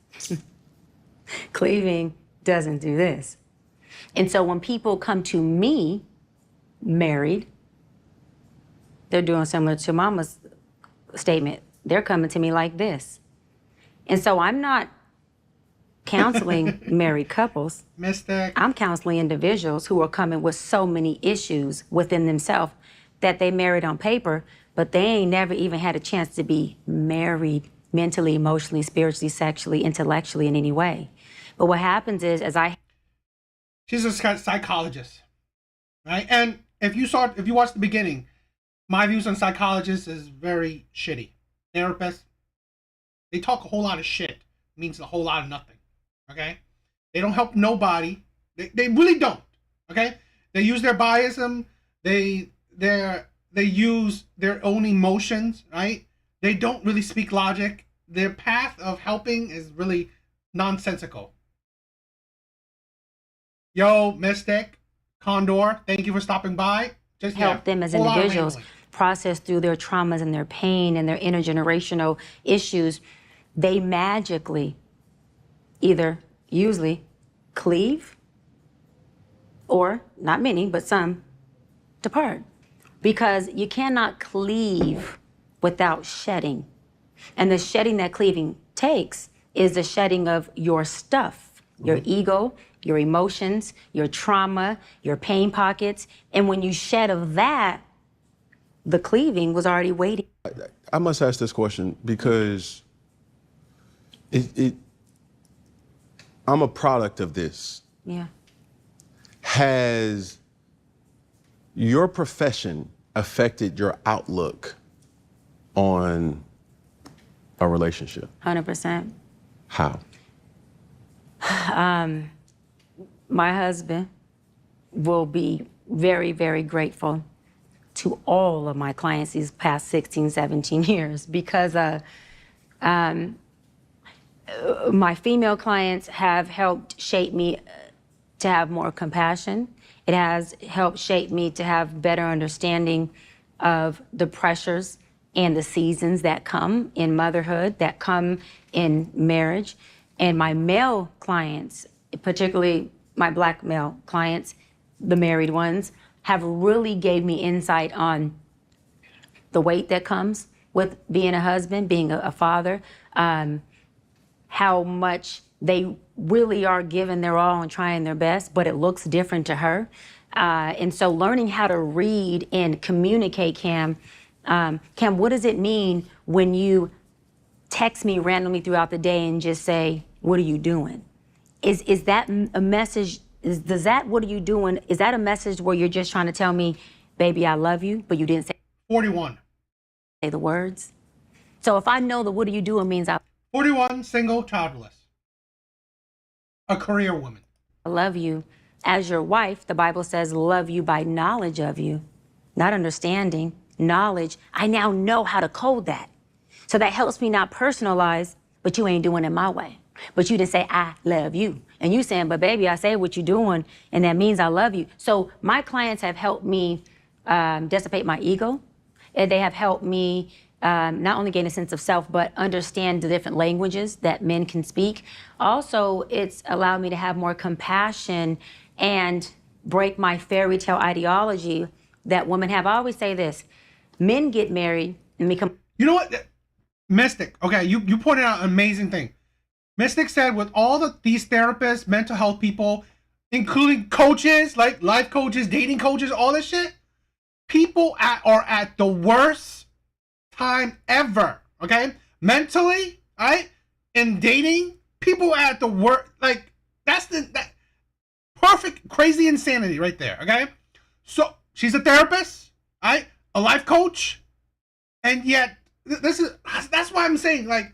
Cleaving doesn't do this. And so when people come to me married, they're doing similar to Mama's statement. They're coming to me like this. And so I'm not counseling married couples. Mystic. I'm counseling individuals who are coming with so many issues within themselves that they married on paper, but they ain't never even had a chance to be married mentally, emotionally, spiritually, sexually, intellectually in any way. But what happens is, She's a psychologist, right? And if you watch the beginning, my views on psychologists is very shitty. Therapists, they talk a whole lot of shit, means a whole lot of nothing, okay? They don't help nobody. They really don't, okay? They use their biasm. They use their own emotions, right? They don't really speak logic. Their path of helping is really nonsensical. Yo, Mystic, Condor, thank you for stopping by. Just help them as individuals process through their traumas and their pain and their intergenerational issues, they magically usually cleave, or not many, but some depart. Because you cannot cleave without shedding. And the shedding that cleaving takes is the shedding of your stuff, your ego, your emotions, your trauma, your pain pockets. And when you shed of that, the cleaving was already waiting. I must ask this question because I'm a product of this. Yeah. Has your profession affected your outlook on a relationship? 100%. How? My husband will be very, very grateful to all of my clients these past 16, 17 years because my female clients have helped shape me to have more compassion. It has helped shape me to have better understanding of the pressures and the seasons that come in motherhood, that come in marriage. And my male clients, particularly my Black male clients, the married ones, have really gave me insight on the weight that comes with being a husband, being a father, how much they really are giving their all and trying their best, but it looks different to her. And so learning how to read and communicate, Cam, what does it mean when you text me randomly throughout the day and just say, what are you doing? Is that a message? What are you doing? Is that a message where you're just trying to tell me, baby, I love you, but you didn't say 41. Say the words? So if I know the what are you doing means 41, single, childless. A career woman. I love you. As your wife, the Bible says, love you by knowledge of you, not understanding, knowledge. I now know how to code that. So that helps me not personalize, but you ain't doing it my way. But you didn't say, I love you. And you saying, but baby, I say what you're doing, and that means I love you. So my clients have helped me dissipate my ego. And they have helped me not only gain a sense of self, but understand the different languages that men can speak. Also, it's allowed me to have more compassion and break my fairy tale ideology that women have. I always say this, men get married and become... You know what? Mystic, okay, you pointed out an amazing thing. Mystic said with all these therapists, mental health people, including coaches, like life coaches, dating coaches, all this shit, people are at the worst time ever, okay? Mentally, right? In dating, people are at the worst, like, that perfect, crazy insanity right there, okay? So, she's a therapist, right? A life coach, and yet, that's why I'm saying, like,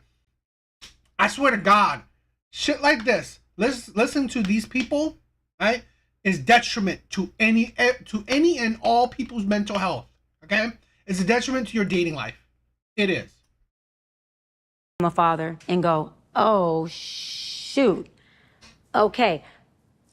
I swear to God, shit like this, listen to these people, right, is detriment to any and all people's mental health, okay? It's a detriment to your dating life. It is. I'm a father and go, oh, shoot. Okay,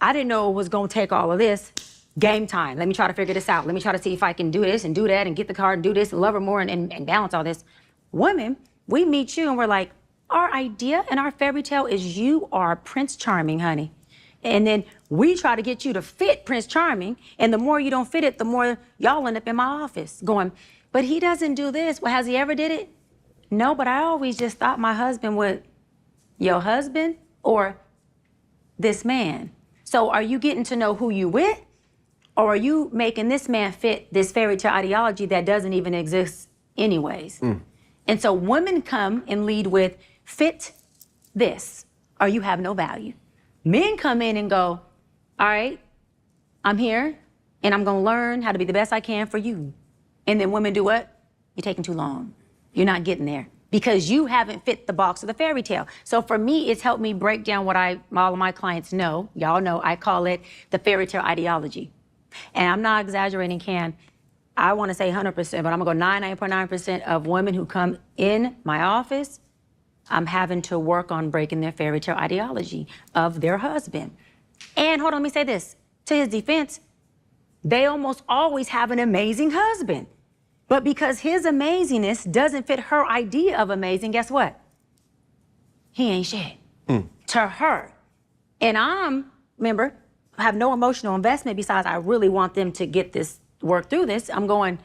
I didn't know it was going to take all of this. Game time. Let me try to figure this out. Let me try to see if I can do this and do that and get the card and do this and love her more and balance all this. Women, we meet you and we're like, our idea and our fairy tale is you are Prince Charming, honey. And then we try to get you to fit Prince Charming. And the more you don't fit it, the more y'all end up in my office going, but he doesn't do this. Well, has he ever did it? No, but I always just thought my husband would. Your husband or this man? So are you getting to know who you with? Or are you making this man fit this fairy tale ideology that doesn't even exist anyways? And so women come and lead with fit this, or you have no value. Men come in and go, all right, I'm here and I'm gonna learn how to be the best I can for you. And then women do what? You're taking too long. You're not getting there because you haven't fit the box of the fairy tale. So for me, it's helped me break down what all of my clients know. Y'all know I call it the fairy tale ideology. And I'm not exaggerating, Can. I want to say 100%, but I'm going to go 99.9% of women who come in my office, I'm having to work on breaking their fairy tale ideology of their husband. And hold on, let me say this. To his defense, they almost always have an amazing husband. But because his amazingness doesn't fit her idea of amazing, guess what? He ain't shit to her. And remember, have no emotional investment besides I really want them to get this, work through this. I'm going,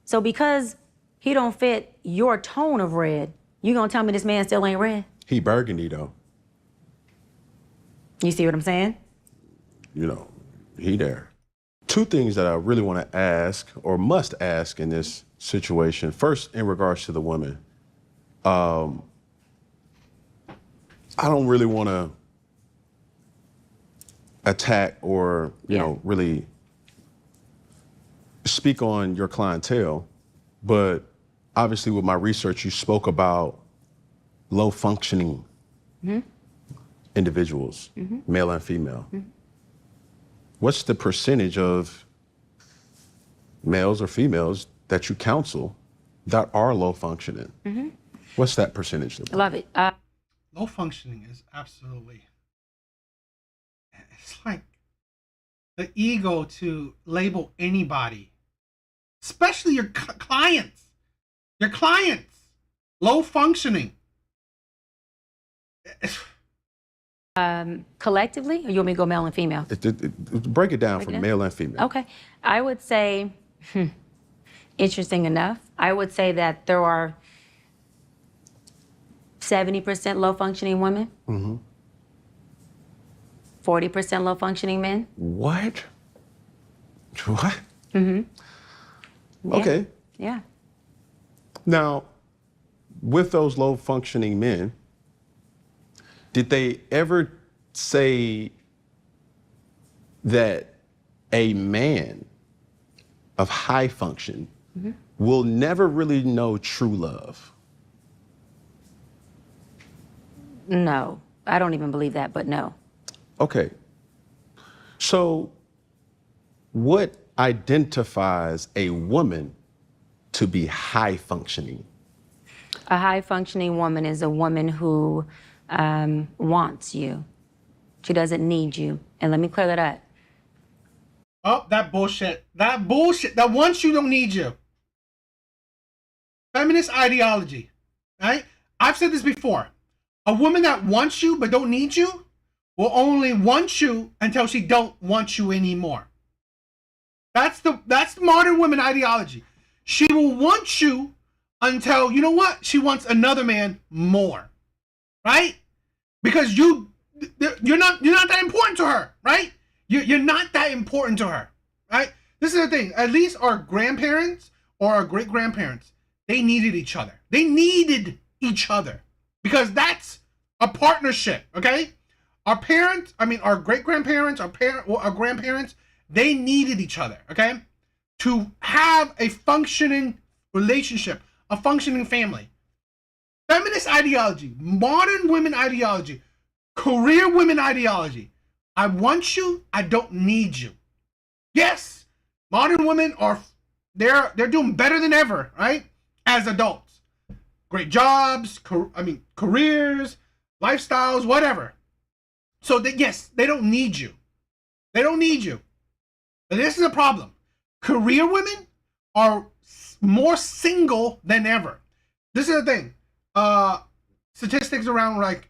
so because he don't fit your tone of red, you gonna tell me this man still ain't red? He burgundy though. You see what I'm saying? You know, he there. Two things that I really want to ask or must ask in this situation. First, in regards to the woman, I don't really want to attack or, you know, really speak on your clientele, but obviously with my research, you spoke about low functioning individuals, male and female. What's the percentage of males or females that you counsel that are low functioning? What's that percentage? I love it. Low functioning is absolutely, it's like the ego to label anybody, especially your clients. Your clients, low functioning. Collectively, or you want me to go male and female? Break it down from male and female. Okay. I would say, interesting enough, I would say that there are 70% low functioning women, 40% low functioning men. What? What? Okay. Yeah. Now, with those low functioning men, did they ever say that a man of high function will never really know true love? No, I don't even believe that, but no. Okay. So, what identifies a woman to be high functioning? A high functioning woman is a woman who wants you. She doesn't need you. And let me clear that up. Oh, that bullshit. That bullshit. That wants you, don't need you. Feminist ideology, right? I've said this before. A woman that wants you but don't need you will only want you until she don't want you anymore. That's the modern woman ideology. She will want you until, you know what? She wants another man more, right? Because you're not that important to her, right? You're not that important to her, right? This is the thing. At least our grandparents or our great grandparents, they needed each other. They needed each other because that's a partnership, okay? Our parents, our great grandparents, our grandparents, they needed each other, okay? To have a functioning relationship, a functioning family. Feminist ideology, modern women ideology, career women ideology. I want you, I don't need you. Yes, modern women they're doing better than ever, right? As adults. great jobs, careers, lifestyles, whatever. So that, yes, they don't need you. They don't need you. But this is a problem. Career women are more single than ever. This is the thing. Statistics around like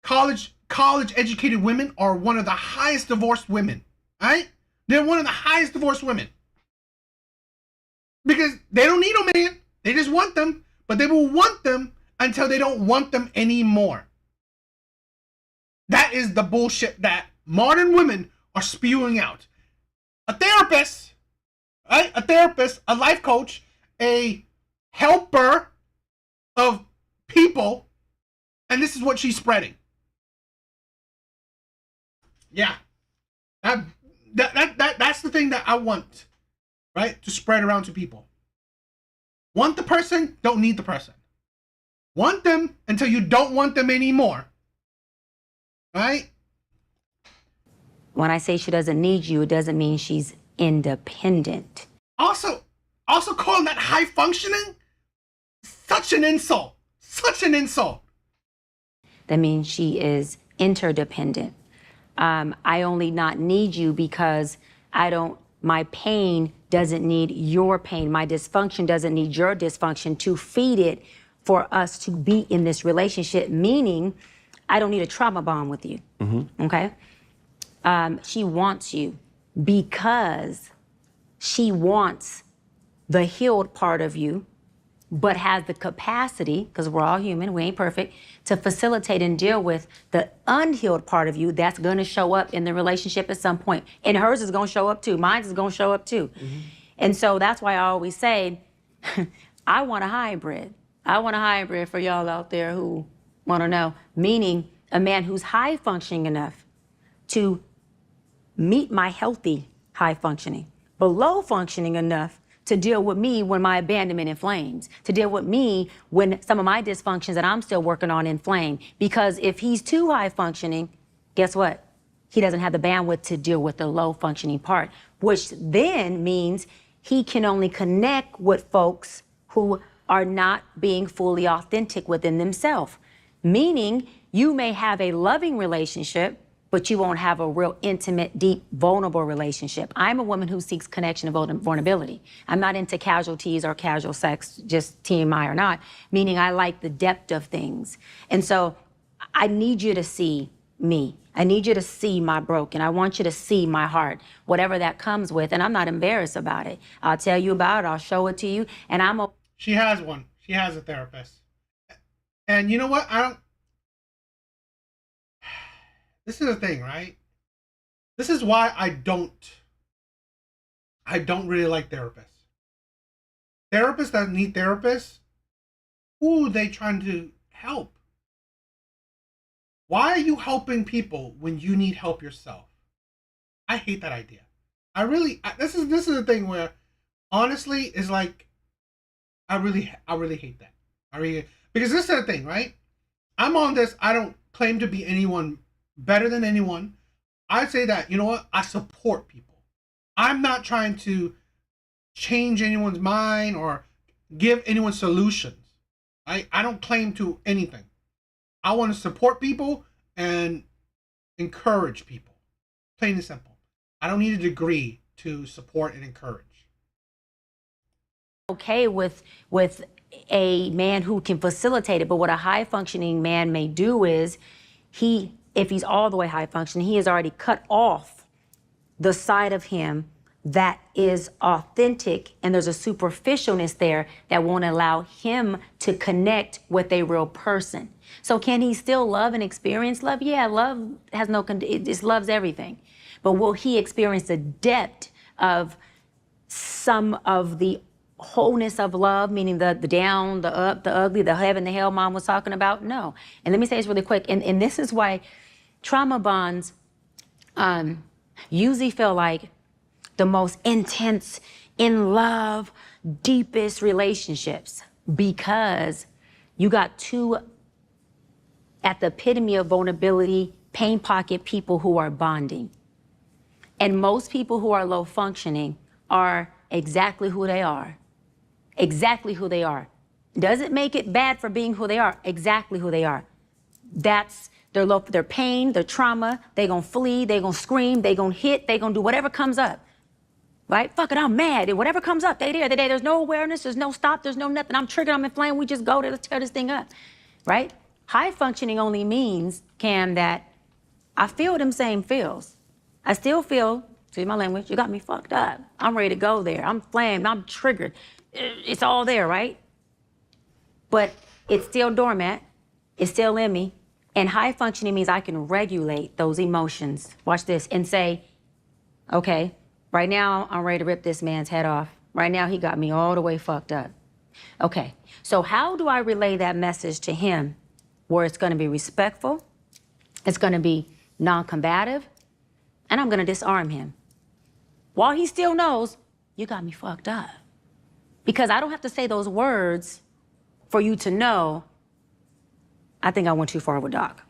college educated women are one of the highest divorced women. Right? They're one of the highest divorced women. Because they don't need a man. They just want them. But they will want them until they don't want them anymore. That is the bullshit that modern women are spewing out. A therapist, right? A therapist, a life coach, a helper of people, and this is what she's spreading. Yeah. That's the thing that I want, right? To spread around to people. Want the person, don't need the person. Want them until you don't want them anymore. Right? When I say she doesn't need you, it doesn't mean she's independent. Also calling that high functioning, such an insult. Such an insult. That means she is interdependent. I only not need you because my pain doesn't need your pain. My dysfunction doesn't need your dysfunction to feed it for us to be in this relationship, meaning I don't need a trauma bond with you, okay? She wants you because she wants the healed part of you, but has the capacity, because we're all human, we ain't perfect, to facilitate and deal with the unhealed part of you that's gonna show up in the relationship at some point. And hers is gonna show up too, mine is gonna show up too. And so that's why I always say, I want a hybrid. I want a hybrid for y'all out there who wanna know, meaning a man who's high functioning enough to meet my healthy high functioning, but low functioning enough to deal with me when my abandonment inflames, to deal with me when some of my dysfunctions that I'm still working on inflame. Because if he's too high functioning, guess what? He doesn't have the bandwidth to deal with the low functioning part, which then means he can only connect with folks who are not being fully authentic within themselves. Meaning you may have a loving relationship, but you won't have a real intimate, deep, vulnerable relationship. I'm a woman who seeks connection and vulnerability. I'm not into casualties or casual sex, just TMI or not, meaning I like the depth of things. And so I need you to see me. I need you to see my broken. I want you to see my heart, whatever that comes with, and I'm not embarrassed about it. I'll tell you about it, I'll show it to you, and She has one. She has a therapist. And you know what? This is the thing, right? This is why I don't really like therapists. Therapists that need therapists, who are they trying to help? Why are you helping people when you need help yourself? I hate that idea. This is the thing where, honestly, is like, I really hate that. Because this is the thing, right? I'm on this. I don't claim to be anyone better than anyone. I say that, you know what? I support people. I'm not trying to change anyone's mind or give anyone solutions. I don't claim to anything. I want to support people and encourage people. Plain and simple. I don't need a degree to support and encourage. okay with a man who can facilitate it, but what a high functioning man may do is if he's all the way high functioning, he has already cut off the side of him that is authentic, and there's a superficialness there that won't allow him to connect with a real person. So can he still love and experience love? Yeah, love has it just loves everything. But will he experience the depth of some of the wholeness of love, meaning the down, the up, the ugly, the heaven, the hell mom was talking about? No. And let me say this really quick, and this is why trauma bonds usually feel like the most intense, in love, deepest relationships, because you got two at the epitome of vulnerability, pain pocket people who are bonding. And most people who are low functioning are exactly who they are. Exactly who they are. Doesn't make it bad for being who they are, exactly who they are. That's their pain, their trauma. They gonna flee, they gonna scream, they gonna hit, they gonna do whatever comes up. Right? Fuck it, I'm mad. Whatever comes up, they there. There's no awareness, there's no stop, there's no nothing. I'm triggered, I'm inflamed, we just go there, let's tear this thing up. Right? High functioning only means, Cam, that I feel them same feels. I still feel, excuse my language, you got me fucked up. I'm ready to go there. I'm flamed, I'm triggered. It's all there, right? But it's still dormant, it's still in me. And high functioning means I can regulate those emotions. Watch this, and say, okay, right now I'm ready to rip this man's head off. Right now he got me all the way fucked up. Okay, so how do I relay that message to him where it's gonna be respectful, it's gonna be non-combative, and I'm gonna disarm him? While he still knows, you got me fucked up. Because I don't have to say those words for you to know, I think I went too far with Doc.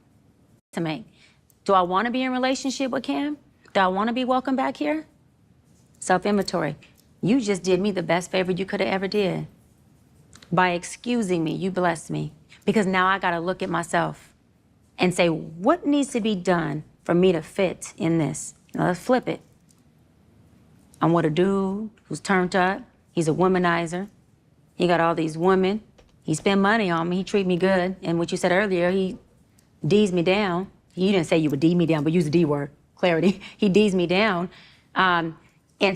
To me, do I want to be in a relationship with Cam? Do I want to be welcome back here? Self-inventory. You just did me the best favor you could have ever did. By excusing me, you blessed me. Because now I got to look at myself and say, what needs to be done for me to fit in this? Now let's flip it. I'm with a dude who's turned up. He's a womanizer. He got all these women. He spend money on me, he treat me good. And what you said earlier, he D's me down. You didn't say you would D me down, but use the D word, clarity. He D's me down. And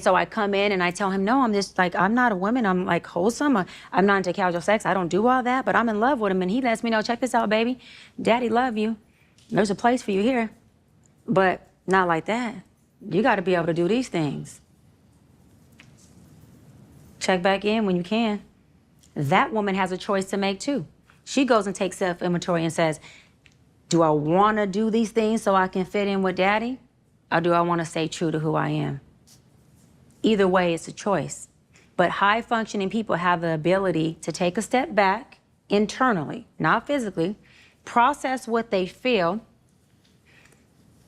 so I come in and I tell him, no, I'm just like, I'm not a woman, I'm like wholesome. I'm not into casual sex, I don't do all that, but I'm in love with him. And he lets me know, check this out, baby. Daddy love you. There's a place for you here, but not like that. You gotta be able to do these things. Check back in when you can. That woman has a choice to make too. She goes and takes self-inventory and says, do I wanna do these things so I can fit in with daddy? Or do I wanna stay true to who I am? Either way, it's a choice. But high functioning people have the ability to take a step back internally, not physically, process what they feel,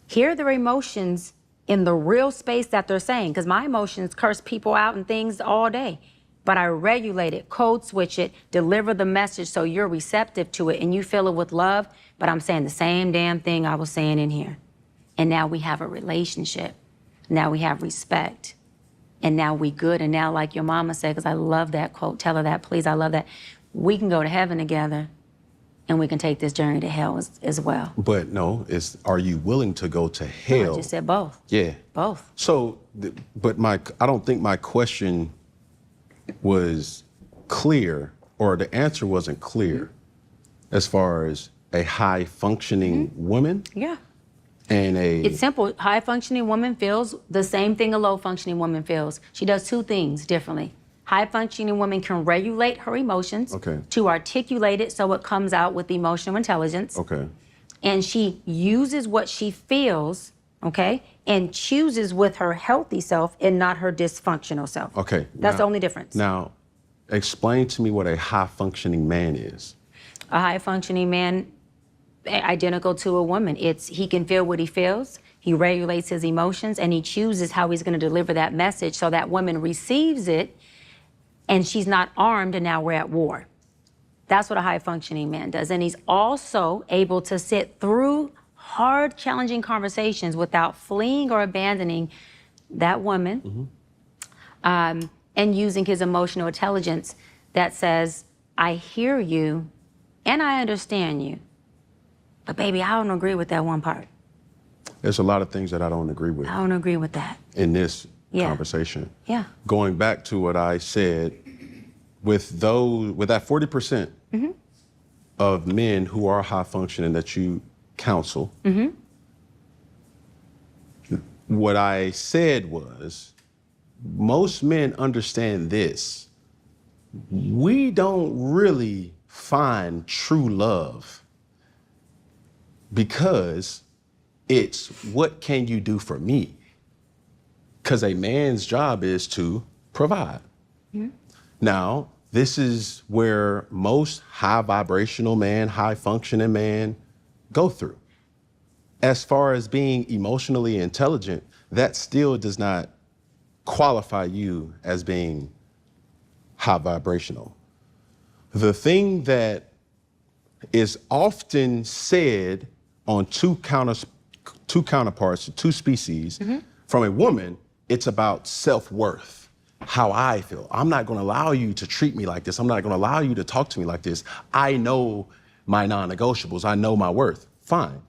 hear their emotions in the real space that they're saying, because my emotions curse people out and things all day. But I regulate it, code switch it, deliver the message so you're receptive to it and you feel it with love, but I'm saying the same damn thing I was saying in here. And now we have a relationship. Now we have respect. And now we good. And now, like your mama said, because I love that quote, tell her that, please, I love that. We can go to heaven together and we can take this journey to hell as well. But no, are you willing to go to hell? No, I just said both. Yeah. Both. So, but I don't think my question was clear, or the answer wasn't clear as far as a high functioning woman. Yeah. And it's simple. High functioning woman feels the same thing a low functioning woman feels. She does two things differently. High functioning woman can regulate her emotions to articulate it so it comes out with emotional intelligence. Okay. And she uses what she feels, and chooses with her healthy self and not her dysfunctional self. Okay. That's the only difference. Now, explain to me what a high functioning man is. A high functioning man, identical to a woman. He can feel what he feels, he regulates his emotions, and he chooses how he's gonna deliver that message so that woman receives it and she's not armed and now we're at war. That's what a high functioning man does. And he's also able to sit through hard, challenging conversations without fleeing or abandoning that woman, and using his emotional intelligence that says, I hear you and I understand you, but baby, I don't agree with that one part. There's a lot of things that I don't agree with. I don't agree with that. In this conversation. Yeah. Going back to what I said, with that 40% of men who are high functioning that you counsel, what I said was, most men understand this. We don't really find true love because it's what can you do for me? Because a man's job is to provide. Now, this is where most high vibrational man, high functioning man go through. As far as being emotionally intelligent, that still does not qualify you as being high vibrational. the thing that is often said on two counterparts, two species, from a woman, it's about self-worth, how I feel. I'm not gonna allow you to treat me like this. I'm not gonna allow you to talk to me like this. I know my non-negotiables. I know my worth. Fine.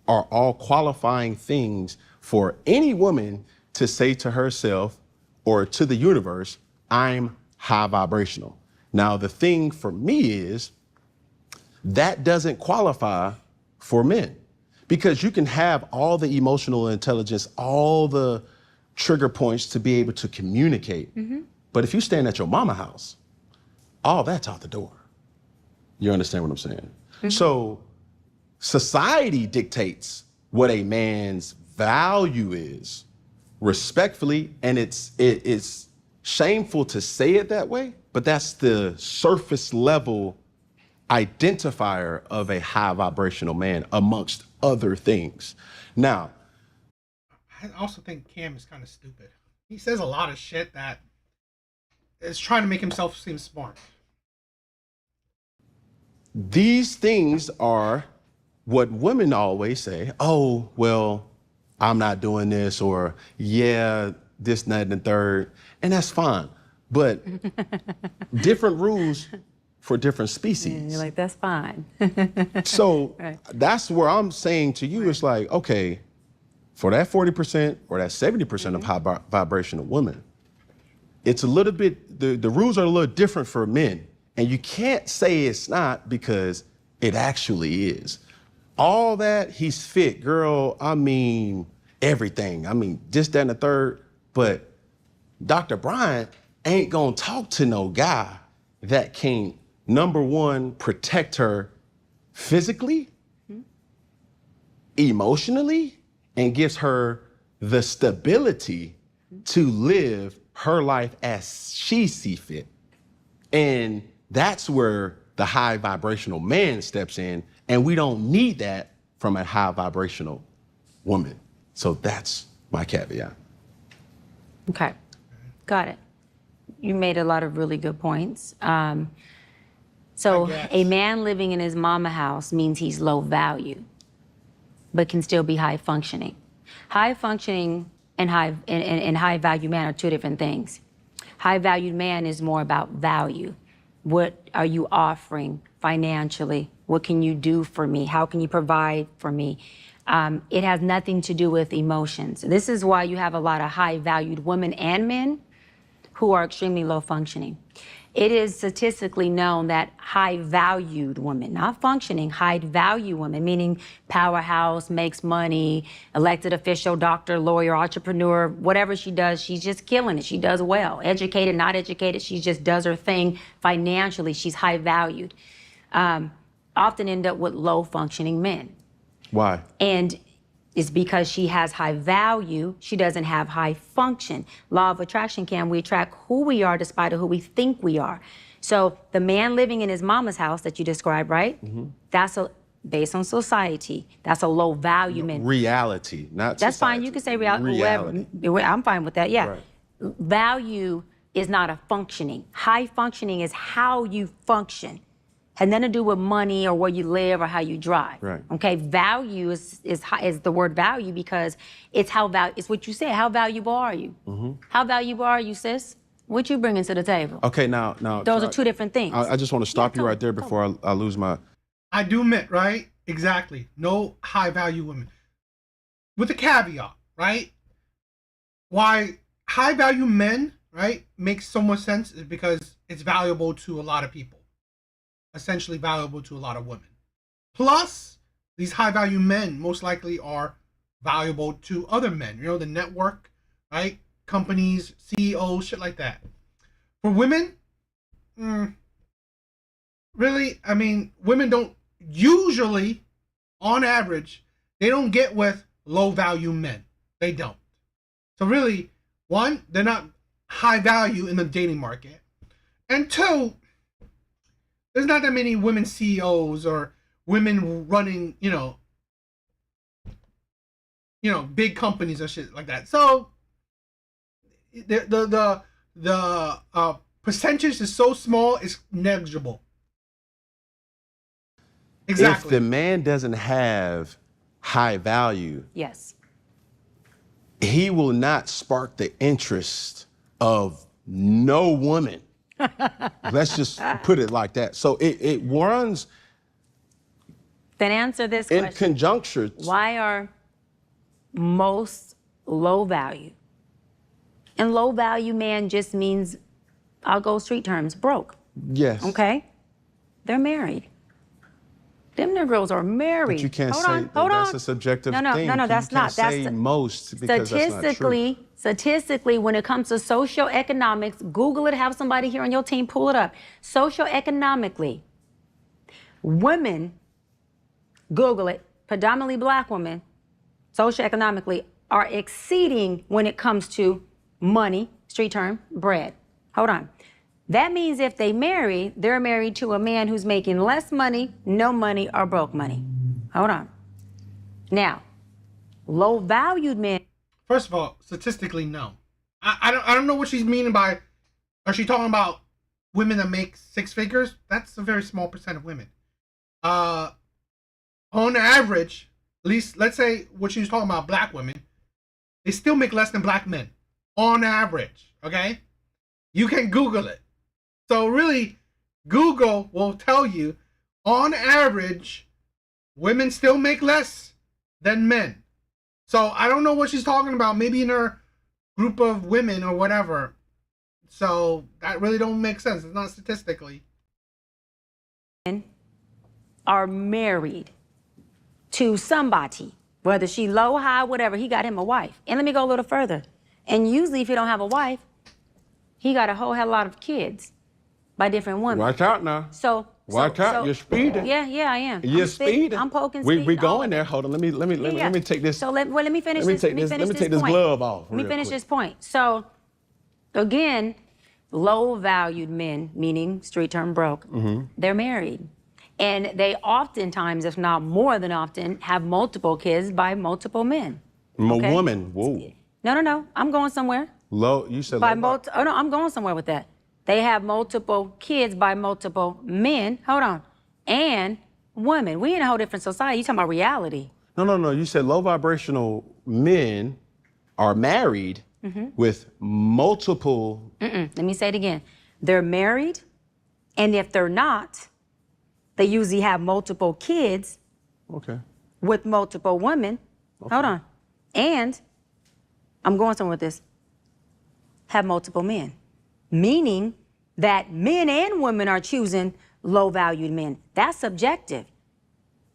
Are all qualifying things for any woman to say to herself or to the universe, I'm high vibrational. Now, the thing for me is that doesn't qualify for men, because you can have all the emotional intelligence, all the trigger points to be able to communicate. But if you stand at your mama house, all that's out the door. You understand what I'm saying? So society dictates what a man's value is, respectfully, and it's shameful to say it that way, but that's the surface level identifier of a high vibrational man, amongst other things. Now, I also think Cam is kind of stupid. He says a lot of shit that is trying to make himself seem smart. these things are what women always say, oh, well, I'm not doing this, or yeah, this, that, and the third, and that's fine. But different rules for different species. You're like, that's fine. So Right. that's where I'm saying to you, it's like, okay, for that 40% or that 70% of high vibrational women, it's a little bit, the rules are a little different for men. And you can't say it's not, because it actually is. All that, he's fit, girl, I mean, everything. I mean, this, that, and the third. But Dr. Bryant ain't gonna talk to no guy that can, number one, protect her physically, emotionally, and gives her the stability to live her life as she see fit. And that's where the high vibrational man steps in, and we don't need that from a high vibrational woman. So that's my caveat. Okay, got it. You made a lot of really good points. So I guess. a man living in his mama house means he's low value, but can still be high functioning. High functioning and high value man are two different things. High valued man is more about value. What are you offering financially? What can you do for me? How can you provide for me? It has nothing to do with emotions. This is why you have a lot of high valued women and men who are extremely low functioning. It is statistically known that high valued women, not functioning, high value women, meaning powerhouse, makes money, elected official, doctor, lawyer, entrepreneur, whatever she does, she's just killing it. She does well. Educated, not educated, she just does her thing financially. She's high valued. Often end up with low functioning men. Why? And it's because she has high value, she doesn't have high function. Law of attraction, Cam, we attract who we are despite of who we think we are. So the man living in his mama's house that you described, right? That's based on society, that's a low value man. Reality, not That's society. fine, you can say Reality. whatever. I'm fine with that, yeah. Right. Value is not a functioning. High functioning is how you function. Had nothing to do with money or where you live or how you drive. Right. Okay. Value is the word value because it's it's what you said. How valuable are you? How valuable are you, sis? What you bringing to the table? Okay, now. Those are two different things. I just want to stop Yeah, you right there go. before I lose my. I do admit, right? Exactly. No high value women. With a caveat, right? Why high value men, right, makes so much sense is because it's valuable to a lot of people. Essentially valuable to a lot of women. Plus, these high value men most likely are valuable to other men. You know, the network, right? Companies, CEOs, shit like that. For women, really, I mean, women don't usually, on average, they don't get with low value men. They don't. So really, one, they're not high value in the dating market. And two, there's not that many women CEOs or women running, big companies or shit like that. So the percentage is so small, it's negligible. Exactly. If the man doesn't have high value, Yes. he will not spark the interest of no woman. Let's just put it like that. So it runs Then answer this in question. conjuncture. Why are most low value? And low value man just means, I'll go street terms, broke. Yes. Okay? They're married. Them girls are married. But you can't hold say on, hold that's on. a subjective no, thing. that's you not. Can't say most because that's not true. Statistically, when it comes to socioeconomics, Google it, have somebody here on your team pull it up. Socioeconomically, women, Google it, predominantly black women, socioeconomically, are exceeding when it comes to money, street term, bread. Hold on. That means if they marry, they're married to a man who's making less money, no money, or broke money. Hold on. Now, low valued men. First of all, statistically, no. I don't know what she's meaning by. Are she talking about women that make six figures? That's a very small percent of women. On average, at least let's say what she was talking about, black women, they still make less than black men. On average, okay? You can Google it. So really, Google will tell you, on average, women still make less than men. So I don't know what she's talking about. Maybe in her group of women or whatever. So that really don't make sense. It's not statistically. Are married to somebody, whether she low, high, whatever. He got him a wife. And let me go a little further. And usually if you don't have a wife, he got a whole hell lot of kids by different women. Watch out now. Watch out, you're speeding. Yeah, I am. You're speeding. I'm poking We speed. going there. Hold on. Let me take this. So let me finish Let me this. take this. Let me take this point. glove off. Let me real finish quick. this point. So again, low valued men, meaning street term broke, they're married. And they oftentimes, if not more than often, have multiple kids by multiple men. Okay? Woman. Whoa. No. I'm going somewhere. Low. You said By low. oh no, I'm going somewhere with that. They have multiple kids by multiple men. Hold on. And women. We in a whole different society. You talking about reality. No. You said low vibrational men are married with multiple. Let me say it again. They're married, and if they're not, they usually have multiple kids Okay. with multiple women. Hold on. And I'm going somewhere with this. Have multiple men. Meaning that men and women are choosing low-valued men. That's subjective.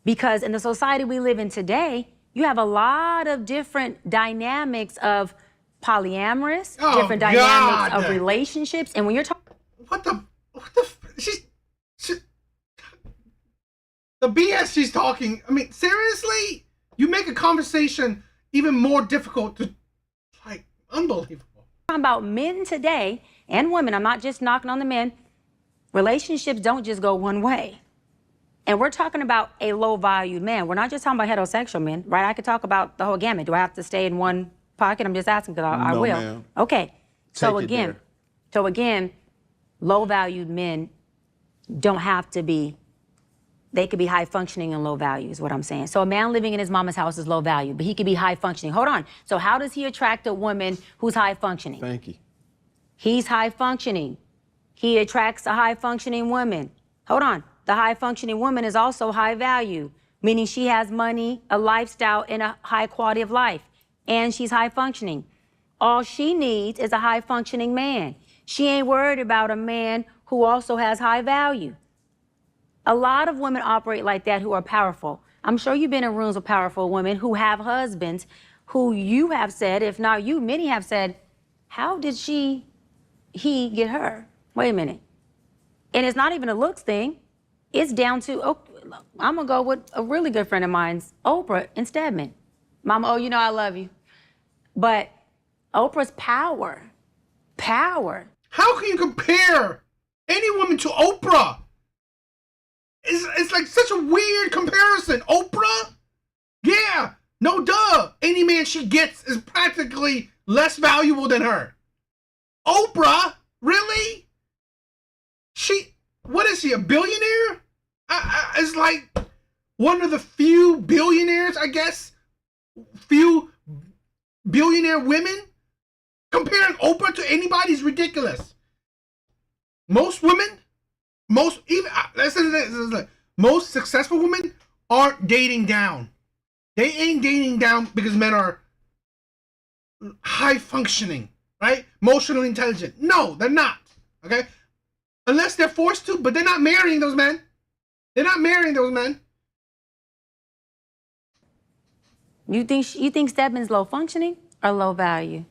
Because in the society we live in today, you have a lot of different dynamics of polyamorous, different dynamics of relationships. And when you're talking... The BS she's talking, I mean, seriously? You make a conversation even more difficult to, like, unbelievable. About men today and women, I'm not just knocking on the men, relationships don't just go one way. And we're talking about a low-valued man. We're not just talking about heterosexual men, right? I could talk about the whole gamut. Do I have to stay in one pocket? I'm just asking because I will. Ma'am. Okay. So Take it again, low-valued men don't have to be, they could be high functioning and low value is what I'm saying. So a man living in his mama's house is low value, but he could be high functioning. Hold on. So how does he attract a woman who's high functioning? Thank you. He's high functioning. He attracts a high functioning woman. Hold on. The high functioning woman is also high value, meaning she has money, a lifestyle, and a high quality of life. And she's high functioning. All she needs is a high functioning man. She ain't worried about a man who also has high value. A lot of women operate like that who are powerful. I'm sure you've been in rooms with powerful women who have husbands who you have said, if not you, many have said, how did he get her? Wait a minute. And it's not even a looks thing. It's down to, I'm gonna go with a really good friend of mine's, Oprah in Stedman. Mama, you know I love you. But Oprah's power. How can you compare any woman to Oprah? It's like such a weird comparison. Oprah? Yeah, no duh. Any man she gets is practically less valuable than her. Oprah? Really? what is she, a billionaire? It's like one of the few billionaires, I guess. Few billionaire women. Comparing Oprah to anybody is ridiculous. Most women, most successful women aren't dating down. They ain't dating down because men are high functioning, right? Emotionally intelligent. No, they're not. Okay? Unless they're forced to, but they're not marrying those men. They're not marrying those men. You think Stedman's low functioning or low value?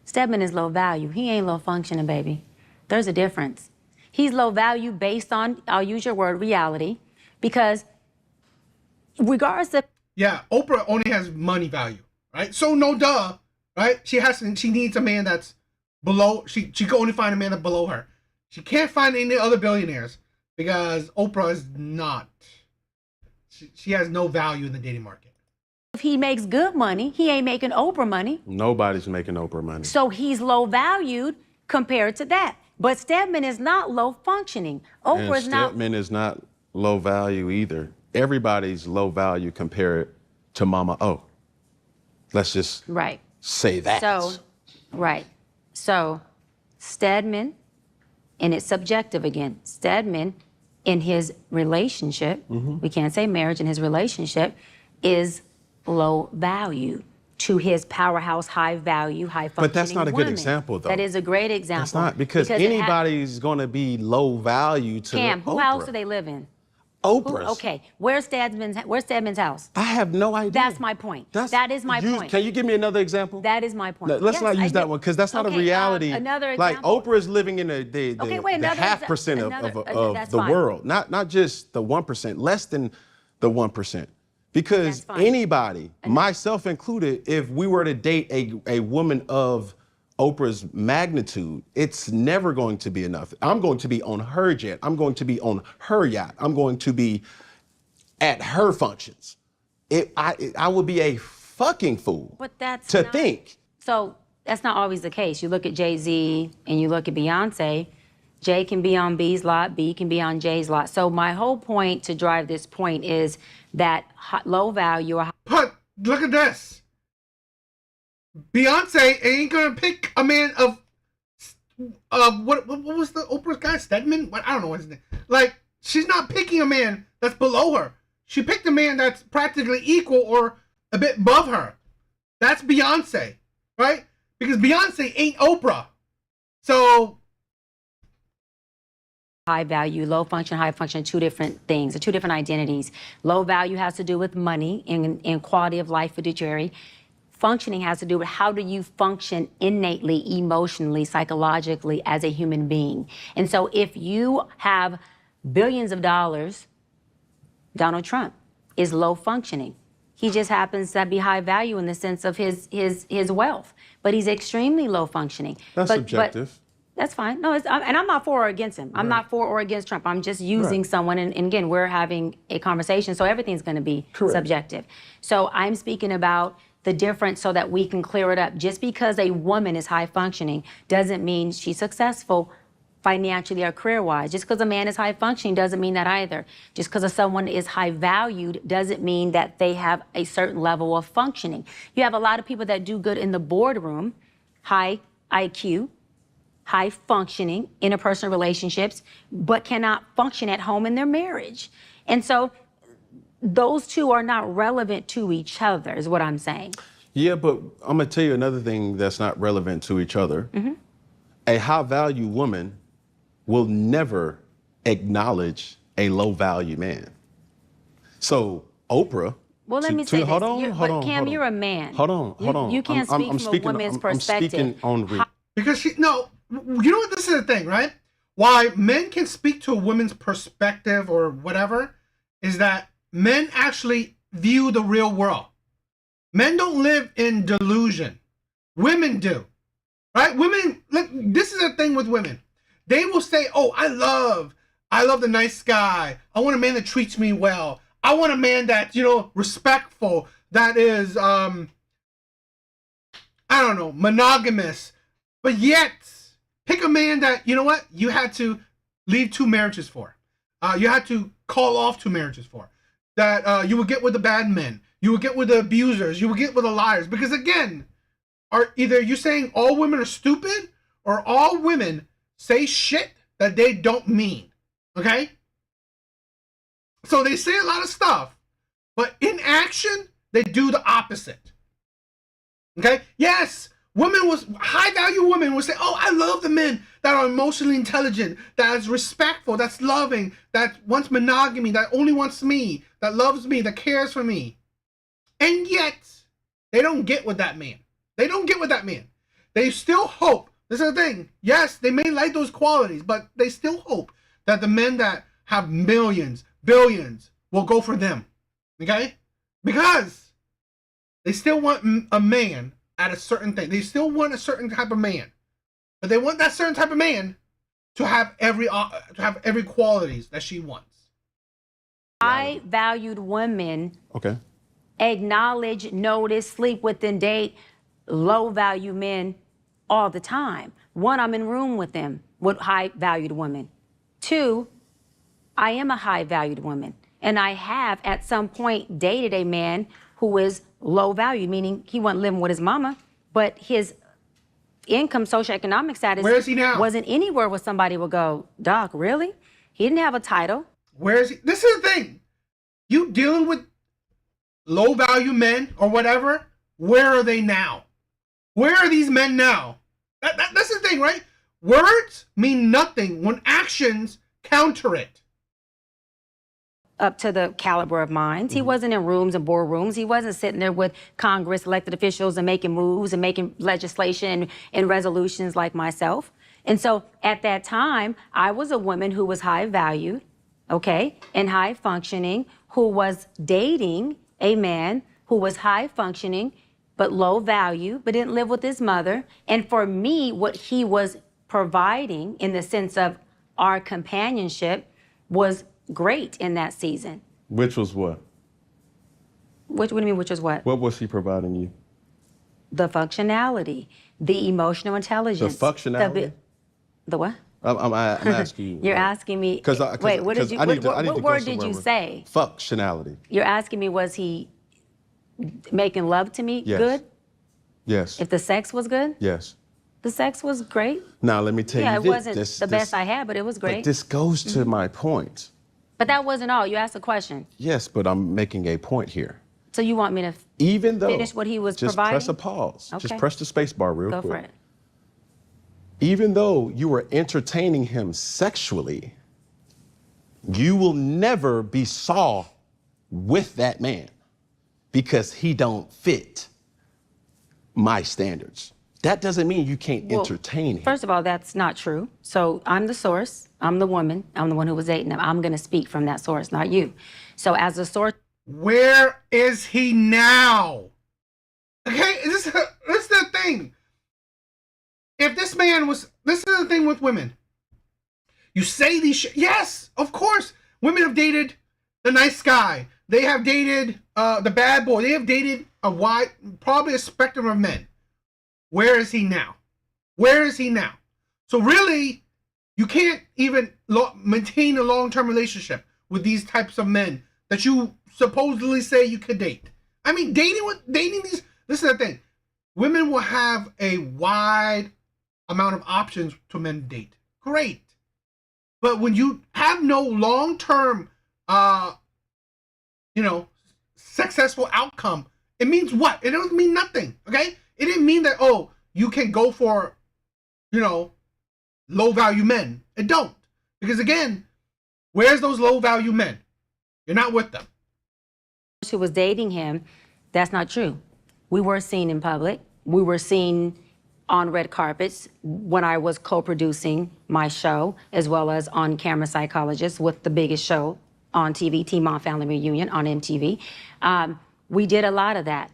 Stedman is low value. He ain't low functioning, baby. There's a difference. He's low value based on, I'll use your word, reality, because regardless of... Yeah, Oprah only has money value, right? So no duh, right? She needs a man that's below, she can only find a man that's below her. She can't find any other billionaires because Oprah is not, she has no value in the dating market. If he makes good money, he ain't making Oprah money. Nobody's making Oprah money. So he's low valued compared to that. But Stedman is not low functioning. Oprah's not. Stedman is not low value either. Everybody's low value compared to Mama O. Let's just say that. So Stedman, and it's subjective again, Stedman in his relationship, we can't say marriage, in his relationship, is low value to his powerhouse, high value, high functioning But that's not a good woman. example, though. That is a great example. That's not, because anybody's going to be low value to Cam, Oprah. who house do they live in? Oprah's. Okay, where's Stedman's house? I have no idea. That's my point. That is my point. Can you give me another example? That is my point. No, let's not use that one, because that's not a reality. Another example. Like, Oprah is living in the half percent of the world, not just the 1%, less than the 1%. Because anybody, myself included, if we were to date a woman of Oprah's magnitude, it's never going to be enough. I'm going to be on her jet. I'm going to be on her yacht. I'm going to be at her functions. I would be a fucking fool to think. So that's not always the case. You look at Jay-Z and you look at Beyonce. Jay can be on B's lot, B can be on Jay's lot. So my whole point to drive this point is that low value. But look at this. Beyonce ain't gonna pick a man of what was the Oprah's guy, Stedman? What, I don't know what his name. Like, she's not picking a man that's below her. She picked a man that's practically equal or a bit above her. That's Beyonce, right? Because Beyonce ain't Oprah. So high value, low function, high function, two different things, two different identities. Low value has to do with money and quality of life, fiduciary. Functioning has to do with how do you function innately, emotionally, psychologically as a human being. And so if you have billions of dollars, Donald Trump is low functioning. He just happens to be high value in the sense of his wealth, but he's extremely low functioning. That's subjective. That's fine. No, and I'm not for or against him. I'm not for or against Trump. I'm just using someone, and again, we're having a conversation, so everything's going to be subjective. So I'm speaking about the difference so that we can clear it up. Just because a woman is high functioning doesn't mean she's successful financially or career-wise. Just because a man is high functioning doesn't mean that either. Just because someone is high valued doesn't mean that they have a certain level of functioning. You have a lot of people that do good in the boardroom, high IQ, high functioning, interpersonal relationships, but cannot function at home in their marriage. And so those two are not relevant to each other, is what I'm saying. Yeah, but I'm gonna tell you another thing that's not relevant to each other. A high value woman will never acknowledge a low value man. So Oprah. Well, let me say this. Hold on. Cam, you're a man. Hold on. You can't speak from a woman's perspective. I'm speaking on. Because you know what, this is the thing, right? Why men can speak to a woman's perspective or whatever is that men actually view the real world. Men don't live in delusion. Women do, right? Women, look, this is the thing with women. They will say, oh, I love the nice guy. I want a man that treats me well. I want a man that's, respectful, that is, I don't know, monogamous. But yet, pick a man that, you know what, you had to leave 2 marriages for. you had to call off 2 marriages for. That you would get with the bad men, you would get with the abusers, you would get with the liars. Because again, are either you saying all women are stupid or all women say shit that they don't mean. Okay? So they say a lot of stuff, but in action, they do the opposite. Okay? Yes, high value women will say, oh, I love the men that are emotionally intelligent, that is respectful, that's loving, that wants monogamy, that only wants me, that loves me, that cares for me. And yet, they don't get with that man. They don't get with that man. They still hope. This is the thing. Yes, they may like those qualities, but they still hope that the men that have millions, billions will go for them. Okay? Because they still want a man at a certain thing. They still want a certain type of man. But they want that certain type of man to have every qualities that she wants. I valued women. Okay. Acknowledge, notice, sleep with and date low value men all the time. 1, I'm in room with them, with high valued women. 2, I am a high valued woman. And I have at some point dated a man who is low value, meaning he wasn't living with his mama, but his income, socioeconomic status Where is he now? wasn't anywhere where somebody would go, Doc, really? He didn't have a title. Where is he? This is the thing. You dealing with low value men or whatever, where are they now? Where are these men now? That's the thing, right? Words mean nothing when actions counter it. Up to the caliber of minds. He wasn't in rooms and boardrooms. He wasn't sitting there with Congress, elected officials, and making moves and making legislation and resolutions like myself. And so at that time, I was a woman who was high valued, okay, and high functioning, who was dating a man who was high functioning, but low value, but didn't live with his mother. And for me, what he was providing in the sense of our companionship was great in that season. Which was what? What do you mean, which was what? What was he providing you? The functionality, the emotional intelligence. The functionality? The what? I'm asking you. You're asking me. Wait, what did you? What word did you say? Functionality. You're asking me, was he making love to me Yes. good? Yes. If the sex was good? Yes. The sex was great. Now let me tell you Yeah, this. it wasn't the best I had, but it was great. But this goes to my point. But that wasn't all. You asked a question. Yes, but I'm making a point here. So you want me to Even though finish what he was just providing? press a pause. Okay. Just press the space bar real Go quick. for it. Even though you were entertaining him sexually, you will never be saw with that man because he don't fit my standards. That doesn't mean you can't entertain him. First of all, that's not true. So I'm the source. I'm the woman. I'm the one who was dating him. I'm going to speak from that source, not you. So as a source. Where is he now? Okay, this is the thing. If this man was, this is the thing with women. You say these yes, of course. Women have dated the nice guy. They have dated the bad boy. They have dated probably a spectrum of men. Where is he now? Where is he now? So really, you can't even maintain a long-term relationship with these types of men that you supposedly say you could date. I mean, dating these, this is the thing. Women will have a wide amount of options to men to date. Great. But when you have no long-term, successful outcome, it means what? It doesn't mean nothing, okay? It didn't mean that, oh, you can go for, low-value men. It don't. Because again, where's those low-value men? You're not with them. Who was dating him, that's not true. We were seen in public. We were seen on red carpets when I was co-producing my show, as well as on Camera Psychologist with the biggest show on TV, Teen Mom Family Reunion on MTV. We did a lot of that.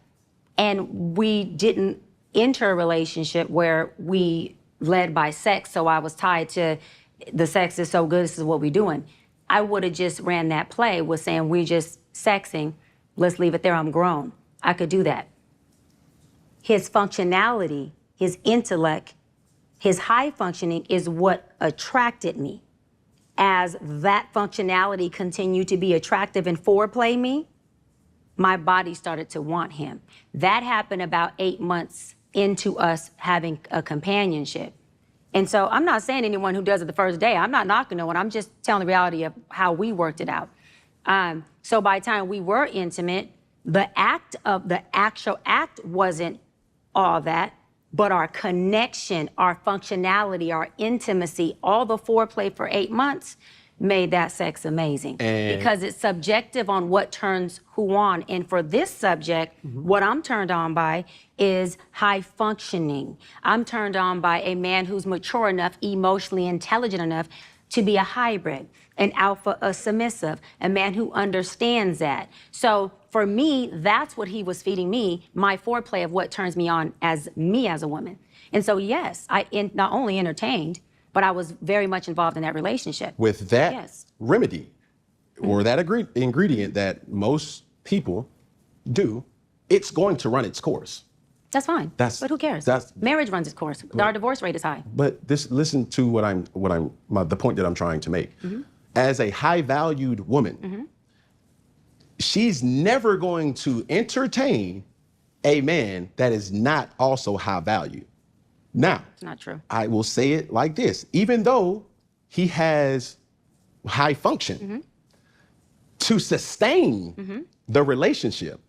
And we didn't enter a relationship where we led by sex, so I was tied to the sex is so good, this is what we're doing. I would have just ran that play with saying we're just sexing, let's leave it there, I'm grown. I could do that. His functionality, his intellect, his high functioning is what attracted me as that functionality continued to be attractive and foreplay me, my body started to want him. That happened about 8 months into us having a companionship. And so I'm not saying anyone who does it the first day, I'm not knocking no one, I'm just telling the reality of how we worked it out. So by the time we were intimate, the actual act wasn't all that, but our connection, our functionality, our intimacy, all the foreplay for 8 months made that sex amazing. Because it's subjective on what turns who on. And for this subject, what I'm turned on by is high functioning. I'm turned on by a man who's mature enough, emotionally intelligent enough to be a hybrid, an alpha, a submissive, a man who understands that. So for me, that's what he was feeding me, my foreplay of what turns me on as a woman. And so yes, I not only entertained, but I was very much involved in that relationship. With that remedy or that ingredient that most people do, it's going to run its course. That's fine. But who cares? Marriage runs its course. Our divorce rate is high. But listen to the point that I'm trying to make. As a high-valued woman, she's never going to entertain a man that is not also high value. Now, it's not true. I will say it like this. Even though he has high function, to sustain the relationship,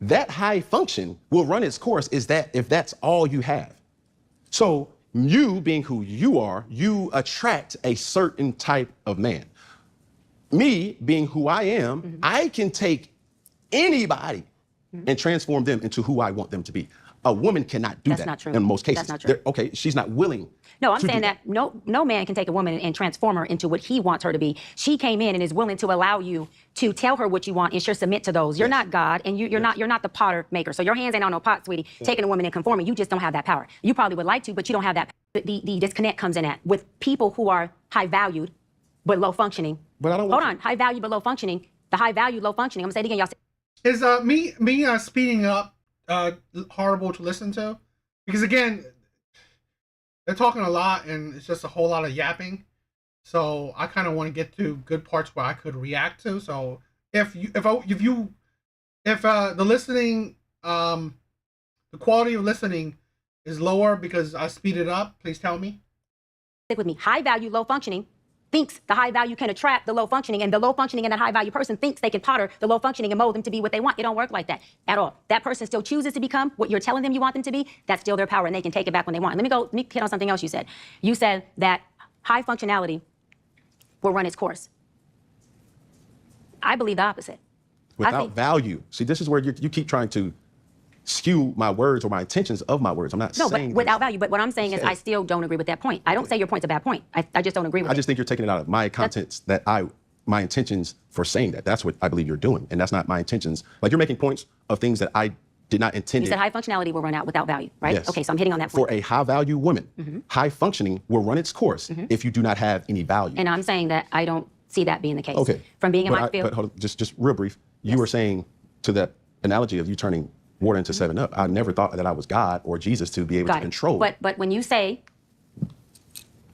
that high function will run its course if that's all you have. So you being who you are, you attract a certain type of man. Me being who I am, I can take anybody and transform them into who I want them to be. A woman cannot do that. That's not true. In most cases. That's not true. Okay, she's not willing. No, I'm saying that no man can take a woman and transform her into what he wants her to be. She came in and is willing to allow you to tell her what you want and she'll submit to those. You're not God, and you're not the potter maker. So your hands ain't on no pot, sweetie. Taking a woman and conforming, you just don't have that power. You probably would like to, but you don't have that. The disconnect comes in with people who are high valued but low functioning. But I don't Hold on, high value but low functioning. The high value, low functioning. I'm gonna say it again, y'all. Is me speeding up horrible to listen to? Because again, they're talking a lot and it's just a whole lot of yapping. So I kind of want to get to good parts where I could react to. So if the listening, the quality of listening is lower because I speed it up, please tell me. Stick with me. High value, low functioning thinks the high value can attract the low functioning, and the low functioning and that high value person thinks they can potter the low functioning and mold them to be what they want. It don't work like that at all. That person still chooses to become what you're telling them you want them to be. That's still their power, and they can take it back when they want. Let me hit on something else you said. You said that high functionality will run its course. I believe the opposite. Without value. See, this is where you keep trying to skew my words or my intentions of my words. I'm not saying but without value. But what I'm saying is I still don't agree with that point. I don't say your point's a bad point. I just don't agree with it. I just think you're taking it out of my contents my intentions for saying that. That's what I believe you're doing. And that's not my intentions. Like, you're making points of things that I did not intend. You said high functionality will run out without value, right? Yes. Okay, so I'm hitting on that point. For a high value woman, high functioning will run its course if you do not have any value. And I'm saying that I don't see that being the case. Okay. From being in my field. But hold on, just real brief. You were saying to that analogy of you turning water into 7-Up. I never thought that I was God or Jesus to be able to control. But when you say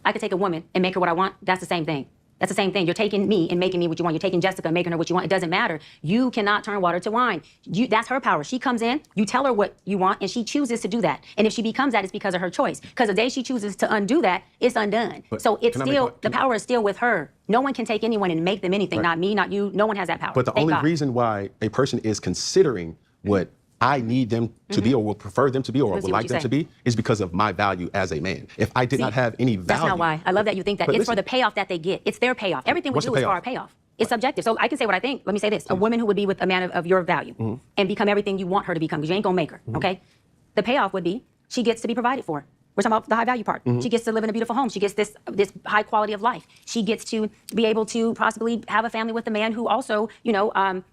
I could take a woman and make her what I want, that's the same thing. That's the same thing. You're taking me and making me what you want. You're taking Jessica and making her what you want. It doesn't matter. You cannot turn water to wine. That's her power. She comes in, you tell her what you want, and she chooses to do that. And if she becomes that, it's because of her choice. Because the day she chooses to undo that, it's undone. But so it's still, the power is still with her. No one can take anyone and make them anything. Not me, not you. No one has that power. But the only reason why a person is considering what I need them to be or will prefer them to be or would like them to be is because of my value as a man. If I did not have any value. That's not why. I love that you think that. It's for the payoff that they get. It's their payoff. Everything we do is for our payoff. It's subjective. So I can say what I think. Let me say this. A woman who would be with a man of your value and become everything you want her to become, because you ain't gonna make her, okay? The payoff would be she gets to be provided for. We're talking about the high value part. She gets to live in a beautiful home. She gets this high quality of life. She gets to be able to possibly have a family with a man who also,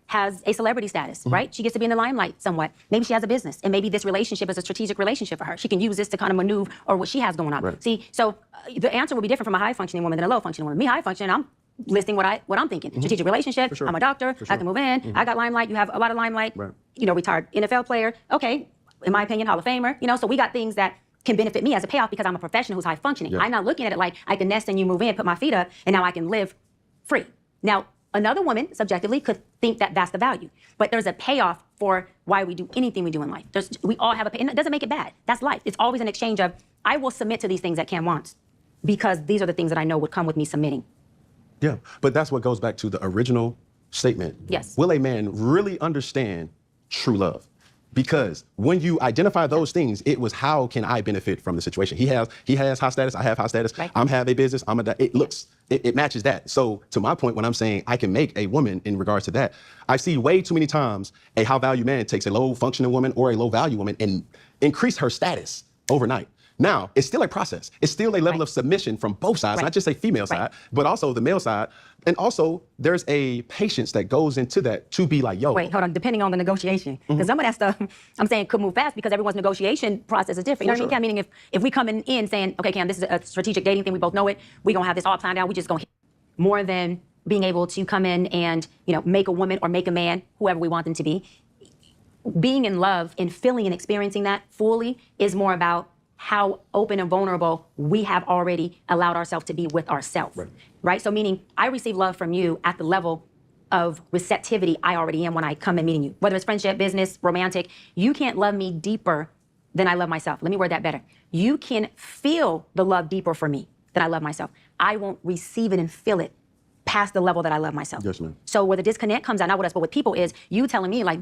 has a celebrity status, right? She gets to be in the limelight somewhat. Maybe she has a business, and maybe this relationship is a strategic relationship for her. She can use this to kind of maneuver or what she has going on. Right. See, so the answer will be different from a high functioning woman than a low functioning woman. Me, high functioning, I'm listing what I'm thinking. Strategic relationship. Sure. I'm a doctor. I can move in. I got limelight. You have a lot of limelight. Right. Retired NFL player. Okay, in my opinion, Hall of Famer. So we got things that can benefit me as a payoff because I'm a professional who's high functioning. I'm not looking at it like I can nest in you, move in, put my feet up, and now I can live free. Now, another woman, subjectively, could think that that's the value. But there's a payoff for why we do anything we do in life. We all have a pay, and it doesn't make it bad. That's life. It's always an exchange of, I will submit to these things that Cam wants because these are the things that I know would come with me submitting. Yeah, but that's what goes back to the original statement. Yes. Will a man really understand true love? Because when you identify those things, it was how can I benefit from the situation? He has high status, I have high status, right. I'm have a business, it matches that. So to my point, when I'm saying I can make a woman in regards to that, I see way too many times a high value man takes a low functioning woman or a low value woman and increase her status overnight. Now, it's still a process. It's still a level of submission from both sides, not just a female side, but also the male side. And also, there's a patience that goes into that to be like, yo. Wait, hold on, depending on the negotiation. Because some of that stuff, I'm saying, could move fast because everyone's negotiation process is different. You know what I mean, Cam? Meaning if we come in saying, okay, Cam, this is a strategic dating thing, we both know it, we're going to have this all planned out, we just going to more than being able to come in and, make a woman or make a man, whoever we want them to be. Being in love and feeling and experiencing that fully is more about how open and vulnerable we have already allowed ourselves to be with ourselves, right? So meaning I receive love from you at the level of receptivity I already am when I come and meeting you. Whether it's friendship, business, romantic, you can't love me deeper than I love myself. Let me word that better. You can feel the love deeper for me than I love myself. I won't receive it and feel it past the level that I love myself. Yes, ma'am. So where the disconnect comes out, not with us, but with people, is you telling me like,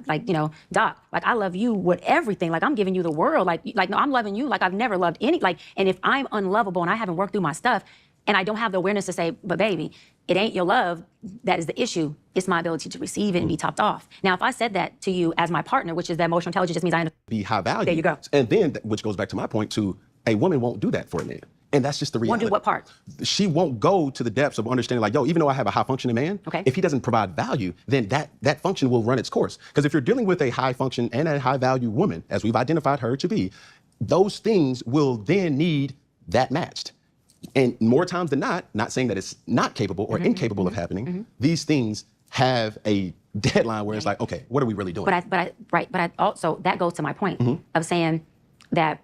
Doc, like I love you with everything. Like I'm giving you the world. Like no, I'm loving you like I've never loved any. And if I'm unlovable and I haven't worked through my stuff, and I don't have the awareness to say, but baby, it ain't your love that is the issue. It's my ability to receive it and be topped off. Now, if I said that to you as my partner, which is that emotional intelligence, just means I be high value. There you go. And then, which goes back to my point too, a woman won't do that for a man. And that's just the reality. Won't do what part? She won't go to the depths of understanding like, yo, even though I have a high functioning man, if he doesn't provide value, then that function will run its course. Because if you're dealing with a high function and a high value woman, as we've identified her to be, those things will then need that matched. And more times than not saying that it's not capable or incapable of happening, these things have a deadline where it's like, okay, what are we really doing? But I also, that goes to my point of saying that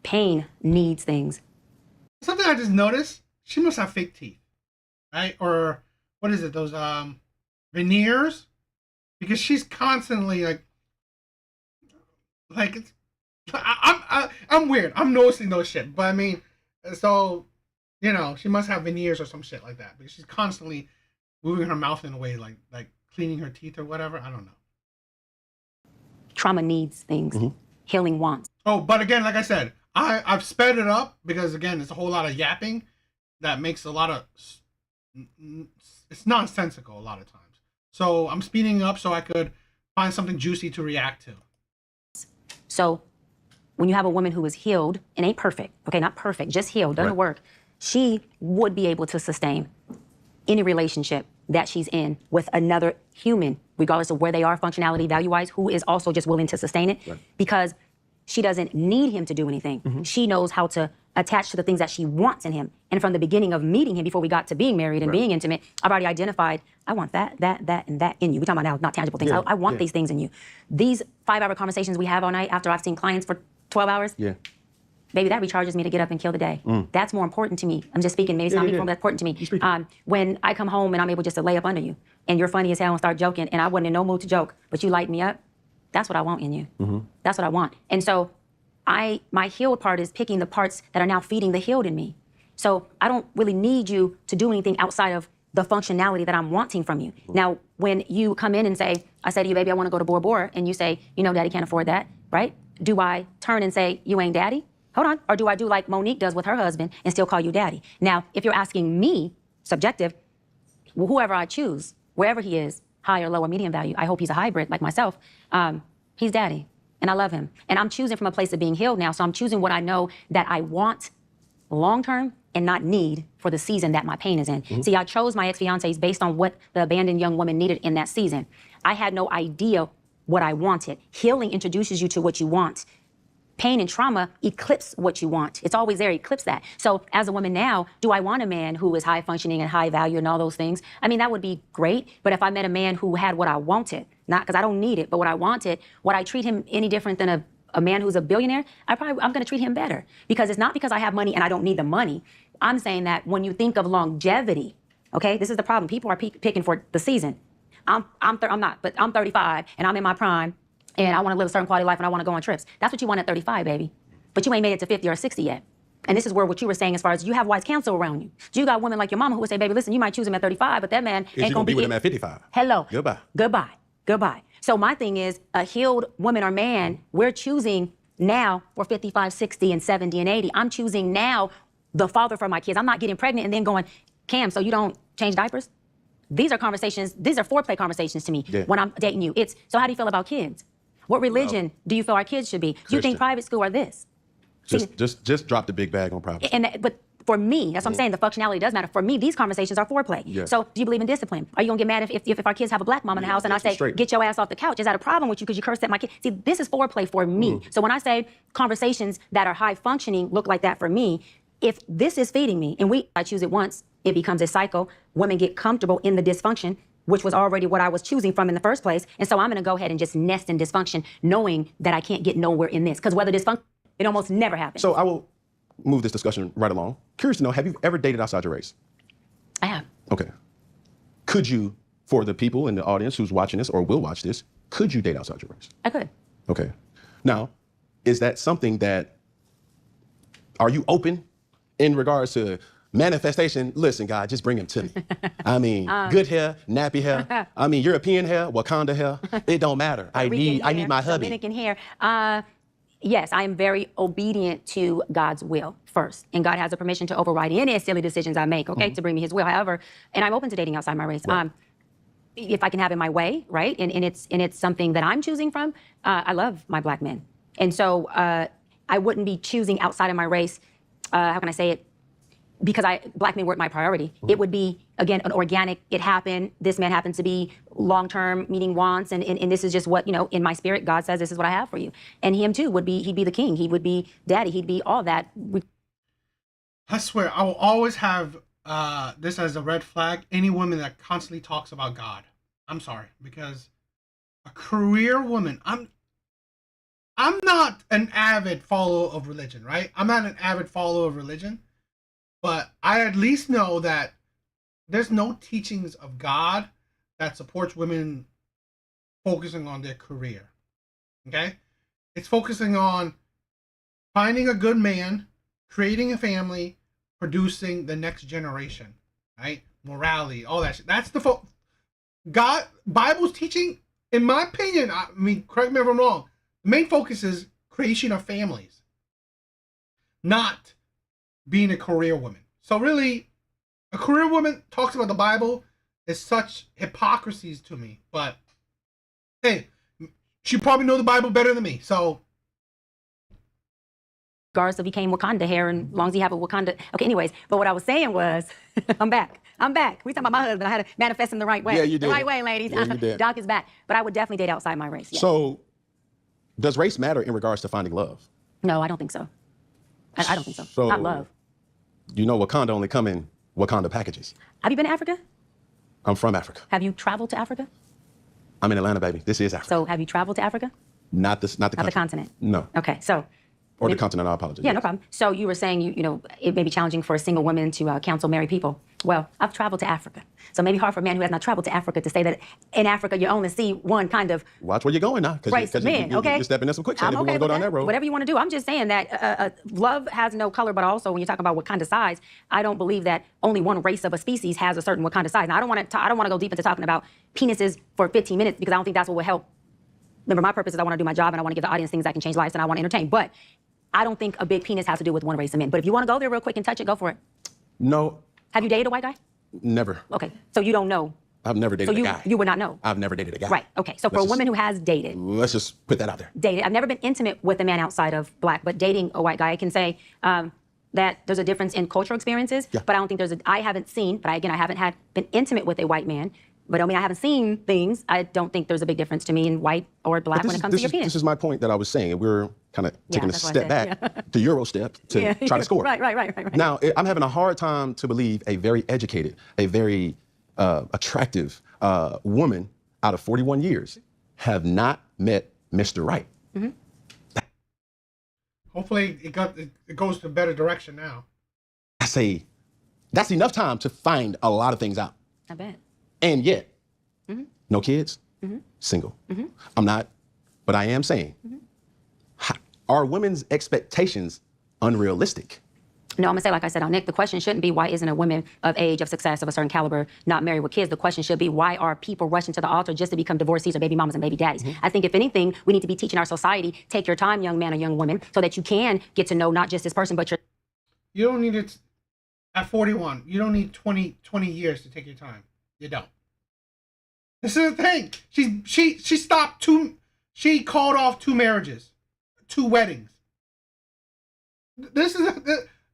pain needs things. Something I just noticed, she must have fake teeth, right? Or what is it, those veneers? Because she's constantly it's, I'm weird. I'm noticing those shit. But I mean, so, she must have veneers or some shit like that. Because she's constantly moving her mouth in a way like cleaning her teeth or whatever. I don't know. Trauma needs things. Healing wants. Oh, but again, like I said, I've sped it up because, again, it's a whole lot of yapping that makes a lot of... It's nonsensical a lot of times. So I'm speeding up so I could find something juicy to react to. So when you have a woman who is healed and ain't perfect, okay, not perfect, just healed, doesn't work, she would be able to sustain any relationship that she's in with another human, regardless of where they are functionality, value-wise, who is also just willing to sustain it. Because she doesn't need him to do anything. She knows how to attach to the things that she wants in him. And from the beginning of meeting him, before we got to being married and being intimate, I've already identified, I want that, and that in you. We're talking about now, not tangible things. I want these things in you. These 5-hour conversations we have all night after I've seen clients for 12 hours, baby, that recharges me to get up and kill the day. That's more important to me. I'm just speaking, maybe it's not me, but that's important to me. When I come home and I'm able just to lay up under you, and you're funny as hell and start joking, and I wasn't in no mood to joke, but you light me up, that's what I want in you. That's what I want. And so my healed part is picking the parts that are now feeding the healed in me. So I don't really need you to do anything outside of the functionality that I'm wanting from you. Now, when you come in and say, I say to you, baby, I want to go to Bora Bora, and you say, daddy can't afford that, right? Do I turn and say, you ain't daddy? Hold on. Or do I do like Monique does with her husband and still call you daddy? Now, if you're asking me, subjective, whoever I choose, wherever he is, high or low or medium value, I hope he's a hybrid like myself, he's daddy, and I love him. And I'm choosing from a place of being healed now, so I'm choosing what I know that I want long-term and not need for the season that my pain is in. See, I chose my ex-fiancés based on what the abandoned young woman needed in that season. I had no idea what I wanted. Healing introduces you to what you want. Pain and trauma eclipse what you want. It's always there, eclipse that. So as a woman now, do I want a man who is high functioning and high value and all those things? I mean, that would be great. But if I met a man who had what I wanted, not because I don't need it, but what I wanted, would I treat him any different than a man who's a billionaire, I'm going to treat him better, because it's not because I have money and I don't need the money. I'm saying that when you think of longevity, okay, this is the problem. People are picking for the season. I'm not, but I'm 35 and I'm in my prime and I want to live a certain quality of life and I want to go on trips. That's what you want at 35, baby. But you ain't made it to 50 or 60 yet. And this is where what you were saying as far as you have wise counsel around you. You got women like your mama who would say, baby, listen, you might choose him at 35, but that man ain't going to be with him at 55. Hello. Goodbye. Goodbye. Goodbye. So my thing is, a healed woman or man, we're choosing now for 55, 60, and 70, and 80. I'm choosing now the father for my kids. I'm not getting pregnant and then going, Cam, so you don't change diapers? These are conversations, these are foreplay conversations to me when I'm dating you. It's, so how do you feel about kids? What religion do you feel our kids should be? Do you think private school or this? Just drop the big bag on private school. But for me, that's what I'm saying, the functionality does matter. For me, these conversations are foreplay. Yes. So do you believe in discipline? Are you gonna get mad if our kids have a black mom in the house and I say, get your ass off the couch? Is that a problem with you because you cursed at my kid? See, this is foreplay for me. So when I say conversations that are high functioning look like that for me, if this is feeding me, and I choose it once, it becomes a cycle. Women get comfortable in the dysfunction, which was already what I was choosing from in the first place. And so I'm gonna go ahead and just nest in dysfunction, knowing that I can't get nowhere in this. Because whether dysfunction, it almost never happens. So I will move this discussion right along. Curious to know, have you ever dated outside your race? I have. Okay. Could you, for the people in the audience who's watching this or will watch this, could you date outside your race? I could. Okay. Now, is that something that, are you open in regards to manifestation? Listen, God, just bring him to me. I mean, good hair, nappy hair. I mean, European hair, Wakanda hair. It don't matter. I need my hubby. Dominican hair. Yes, I am very obedient to God's will first. And God has the permission to override any silly decisions I make, okay, to bring me his will. However, and I'm open to dating outside my race. Right. If I can have it my way, right? And it's something that I'm choosing from, I love my black men. And so I wouldn't be choosing outside of my race, how can I say it? Because black men weren't my priority. It would be, again, an organic, it happened, this man happens to be long-term meeting wants, and this is just what, in my spirit, God says this is what I have for you. And him too he'd be the king, he would be daddy, he'd be all that. I swear, I will always have this as a red flag, any woman that constantly talks about God. I'm sorry, because a career woman, I'm not an avid follower of religion, right? I'm not an avid follower of religion. But I at least know that there's no teachings of God that supports women focusing on their career, okay? It's focusing on finding a good man, creating a family, producing the next generation, right? Morality, all that shit. That's the Bible's teaching, in my opinion, I mean, correct me if I'm wrong, the main focus is creation of families, not being a career woman. So really, a career woman talks about the Bible is such hypocrisies to me. But hey, she probably know the Bible better than me. So regardless if he came Wakanda hair, and as long as he have a Wakanda. Okay, anyways, but what I was saying was, I'm back. We talking about my husband. I had to manifest him the right way. Yeah, you did. The right way, ladies. Yeah, you did. Doc is back. But I would definitely date outside my race. Yes. So, does race matter in regards to finding love? No, I don't think so. I don't think so. So, not love. You know Wakanda only come in Wakanda packages. Have you been to Africa? I'm from Africa. Have you traveled to Africa? I'm in Atlanta, baby. This is Africa. So have you traveled to Africa? Not the country. Not the continent? No. Okay, so. Or the continent, I apologize. Yeah, no problem. So you were saying, it may be challenging for a single woman to counsel married people. Well, I've traveled to Africa. So maybe hard for a man who has not traveled to Africa to say that in Africa you only see one kind of Watch where you're going now. Because you're stepping in some quicksand if you want to go down that road. Whatever you want to do. I'm just saying that love has no color, but also when you talk about what kind of size, I don't believe that only one race of a species has a certain what kind of size. Now, I don't want to go deep into talking about penises for 15 minutes because I don't think that's what will help. Remember, my purpose is I want to do my job and I want to give the audience things that can change lives and I want to entertain. But I don't think a big penis has to do with one race of men. But if you want to go there real quick and touch it, go for it. No. Have you dated a white guy? Never. Okay, so you don't know. I've never dated a guy. You would not know. I've never dated a guy. Right, okay. So for a woman who has dated. Let's just put that out there. Dated. I've never been intimate with a man outside of black, but dating a white guy, I can say that there's a difference in cultural experiences, but I don't think I haven't seen, but I haven't been intimate with a white man. But I mean, I haven't seen things. I don't think there's a big difference to me in white or black when it comes to your penis. This is my point that I was saying. We're kind of taking a step back to Euro step to try to score. Right. Now, I'm having a hard time to believe a very educated, a very attractive woman out of 41 years have not met Mr. Right. Hopefully it goes to a better direction now. I say, that's enough time to find a lot of things out. I bet. And yet, no kids, single. I'm not, but I am saying, are women's expectations unrealistic? No, I'm gonna say, like I said on Nick, the question shouldn't be why isn't a woman of age, of success, of a certain caliber not married with kids? The question should be why are people rushing to the altar just to become divorcees or baby mamas and baby daddies? I think if anything, we need to be teaching our society, take your time, young man or young woman, so that you can get to know not just this person, but your... You don't need it at 41. You don't need 20 years to take your time. You don't. This is the thing. She stopped she called off 2 marriages, 2 weddings. This is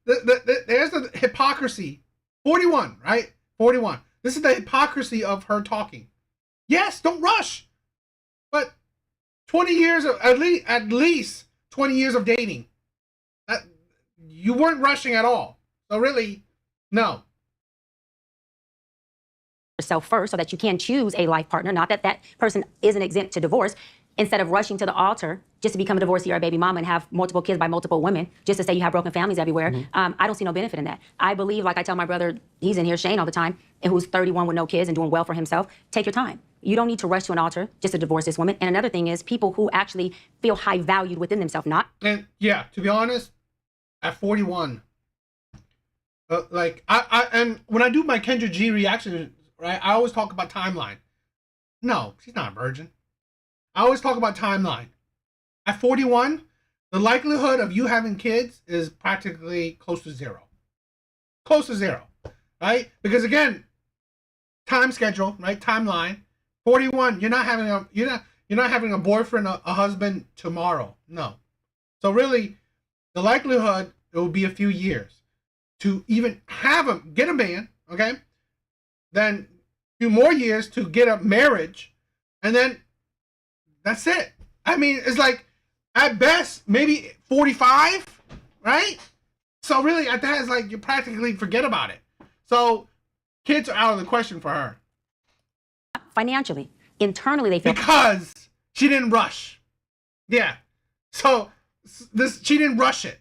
there's the hypocrisy. 41, right? 41. This is the hypocrisy of her talking. Yes, don't rush. But 20 years of at least 20 years of dating. You weren't rushing at all. So really, no. Yourself first so that you can choose a life partner, not that that person isn't exempt to divorce, instead of rushing to the altar just to become a divorcee or a baby mama and have multiple kids by multiple women, just to say you have broken families everywhere. I don't see no benefit in that. I believe, like I tell my brother, he's in here, Shane, all the time, and who's 31 with no kids and doing well for himself, take your time. You don't need to rush to an altar just to divorce this woman. And another thing is people who actually feel high valued within themselves, not... And yeah, to be honest, at 41, and when I do my Kendra G reaction, right, I always talk about timeline. No, she's not a virgin. I always talk about timeline. At 41, the likelihood of you having kids is practically close to 0. Close to 0, right? Because again, time schedule, right? Timeline. 41, you're not having a boyfriend, a husband tomorrow. No. So really, the likelihood it will be a few years to even get a man, okay? Then a few more years to get a marriage, and then that's it. I mean, it's like, at best, maybe 45, right? So really, at that, it's like you practically forget about it. So kids are out of the question for her. Financially, internally, they feel... Because she didn't rush. Yeah. So she didn't rush it.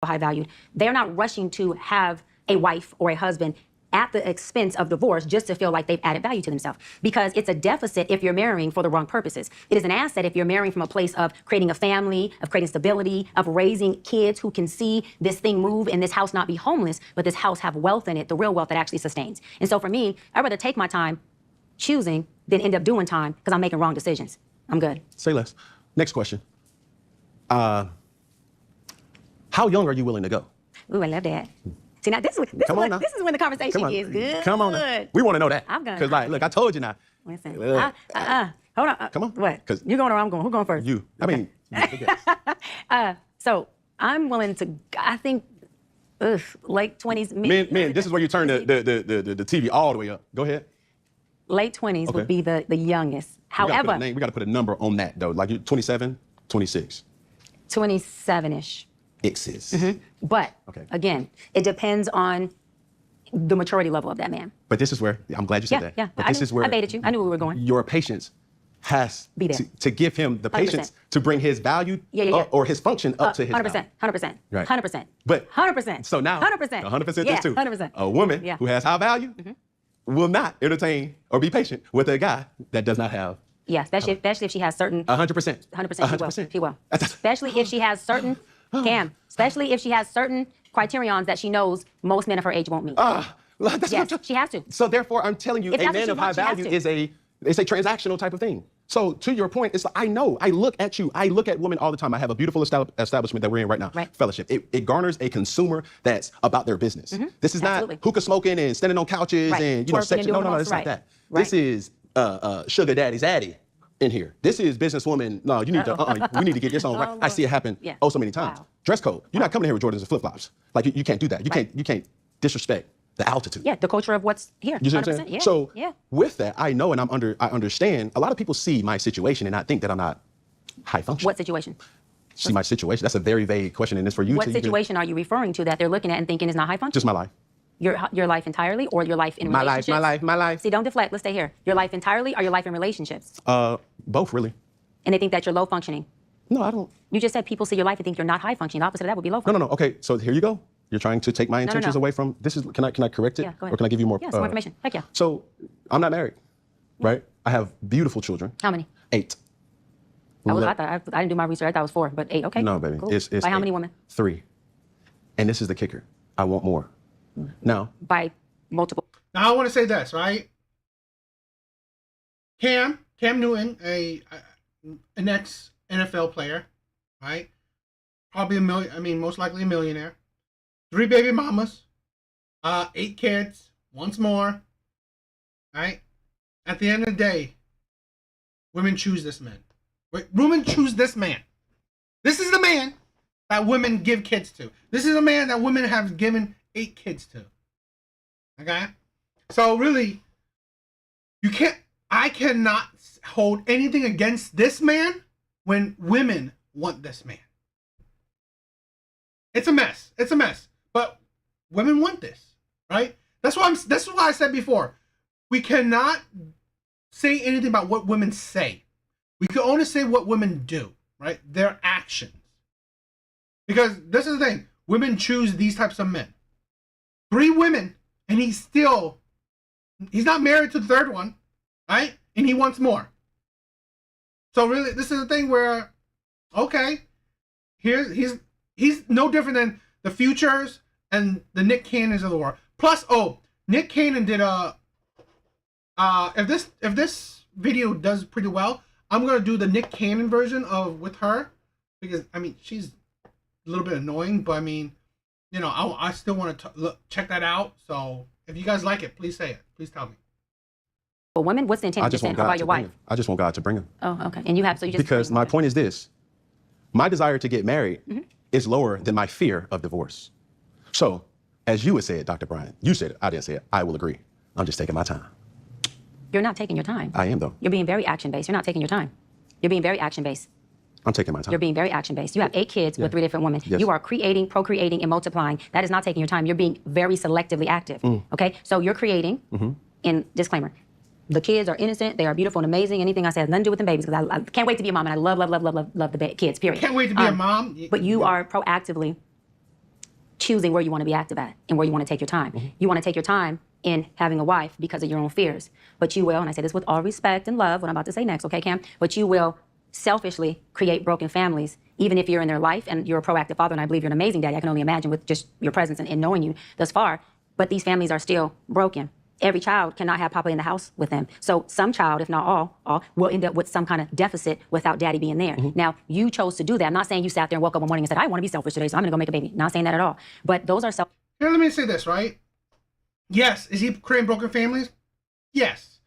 High valued. They're not rushing to have a wife or a husband at the expense of divorce just to feel like they've added value to themselves. Because it's a deficit if you're marrying for the wrong purposes. It is an asset if you're marrying from a place of creating a family, of creating stability, of raising kids who can see this thing move and this house not be homeless, but this house have wealth in it, the real wealth that actually sustains. And so for me, I'd rather take my time choosing than end up doing time because I'm making wrong decisions. I'm good. Say less. Next question. How young are you willing to go? Ooh, I love that. See, now this is when the conversation is good. Come on now. We want to know that. I'm gonna. Because, like, look, I told you now. Listen. Hold on. Come on. What? You going or I'm going? Who going first? You. I mean, so I'm willing to, I think, late 20s. Man, this is where you turn the TV all the way up. Go ahead. Late 20s would be the youngest. However, we got to put a number on that, though. Like, you're 27, 26. 27-ish. X's. But, again, it depends on the maturity level of that man. But this is where, I'm glad you said that. Yeah, But this is where I baited you. I knew we were going. Your patience has Be there. to give him the 100%. patience to bring his value or his function up to his 100%, value. 100%, Right. 100%. But 100%. So now, 100%. 100% Yeah, this too. 100%. A woman who has high value will not entertain or be patient with a guy that does not have. Yeah, especially if she has certain. 100%. 100%. She will. Especially if she has certain. Cam. Especially if she has certain criterions that she knows most men of her age won't meet. Yes, she has to. So therefore, I'm telling you, a man of high value is a transactional type of thing. So to your point, it's like, I know, I look at you, I look at women all the time. I have a beautiful establishment that we're in right now, Fellowship. It garners a consumer that's about their business. This is not hookah smoking and standing on couches and, sex. No, it's not that. This is sugar daddy's addy in here. This is businesswoman. No, you need to, we need to get this on right. I see it happen so many times. Dress code. You're not coming here with Jordans and flip-flops. Like, you can't do that. You can't disrespect the altitude. Yeah, the culture of what's here. You see what I'm saying? Yeah, so with that, I know and I understand. A lot of people see my situation and I think that I'm not high functioning. What situation? See my situation. That's a very vague question, and it's for you. What situation are you referring to that they're looking at and thinking is not high functioning? Just my life. Your life entirely, or your life in relationships? My life. See, don't deflect. Let's stay here. Your life entirely, or your life in relationships? Both, really. And they think that you're low functioning. No, I don't. You just said people see your life and think you're not high functioning. The opposite of that would be low No, functioning. no, no. Okay, so here you go. You're trying to take my intentions away from this. Is can I correct it? Yeah, go ahead. Or can I give you more? Yeah, some more information. Heck yeah. So I'm not married, right? I have beautiful children. How many? 8. I didn't do my research. I thought it was 4, but 8. Okay. No, baby. Cool. It's By how 8. many women? 3. And this is the kicker. I want more. Now. By multiple. Now I want to say this, right? Cam Newton, an ex NFL player, right? Probably a million. I mean, most likely a millionaire. 3 baby mamas, 8 kids, once more. Right? At the end of the day, women choose this man. Women choose this man. This is the man that women give kids to. This is a man that women have given 8 kids to. Okay? So really, I cannot hold anything against this man when women want this man. It's a mess. It's a mess. But women want this, right? That's why I said before. We cannot say anything about what women say. We can only say what women do, right? Their actions. Because this is the thing. Women choose these types of men. 3 women, and he's not married to the 3rd one, right? And he wants more. So really, this is the thing where, okay, he's no different than the Futures and the Nick Cannons of the world. Plus, Nick Cannon did if this video does pretty well, I'm gonna do the Nick Cannon version with her, because I mean she's a little bit annoying, but I mean, you know, I still want to check that out. So if you guys like it, please say it. Please tell me. But women, what's the intent of saying about your wife? I just want God to bring him. Oh, okay. And you just because my point is this: my desire to get married is lower than my fear of divorce. So, as you would say it, Dr. Brian, you said it. I didn't say it. I will agree. I'm just taking my time. You're not taking your time. I am, though. You're being very action-based. You're not taking your time. You're being very action-based. I'm taking my time. You're being very action-based. You have 8 kids with 3 different women. Yes. You are creating, procreating, and multiplying. That is not taking your time. You're being very selectively active. Okay? So you're creating, and disclaimer, the kids are innocent. They are beautiful and amazing. Anything I say has nothing to do with the babies, because I can't wait to be a mom, and I love the kids, period. Can't wait to be a mom. But you are proactively choosing where you want to be active at and where you want to take your time. You want to take your time in having a wife because of your own fears. But you will, and I say this with all respect and love, what I'm about to say next, okay, Cam? But you will selfishly create broken families, even if you're in their life and you're a proactive father, and I believe you're an amazing daddy. I can only imagine with just your presence and knowing you thus far. But these families are still broken. Every child cannot have Papa in the house with them. So some child, if not all will end up with some kind of deficit without daddy being there. Now, you chose to do that. I'm not saying you sat there and woke up one morning and said, I want to be selfish today, so I'm going to go make a baby. Not saying that at all. But those are Here, let me say this, right? Yes, is he creating broken families? Yes.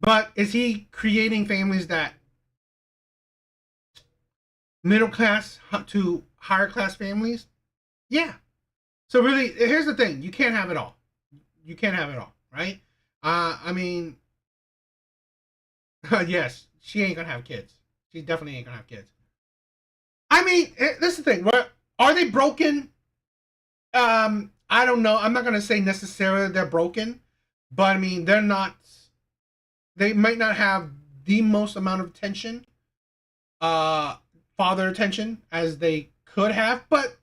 But is he creating families that middle class to higher class families? Yeah. So really, here's the thing. You can't have it all. You can't have it all, right? I mean, yes, she ain't gonna have kids. She definitely ain't gonna have kids. I mean, this is the thing. Are they broken? I don't know. I'm not gonna say necessarily they're broken, but I mean, they're not. They might not have the most amount of attention, father attention, as they could have. But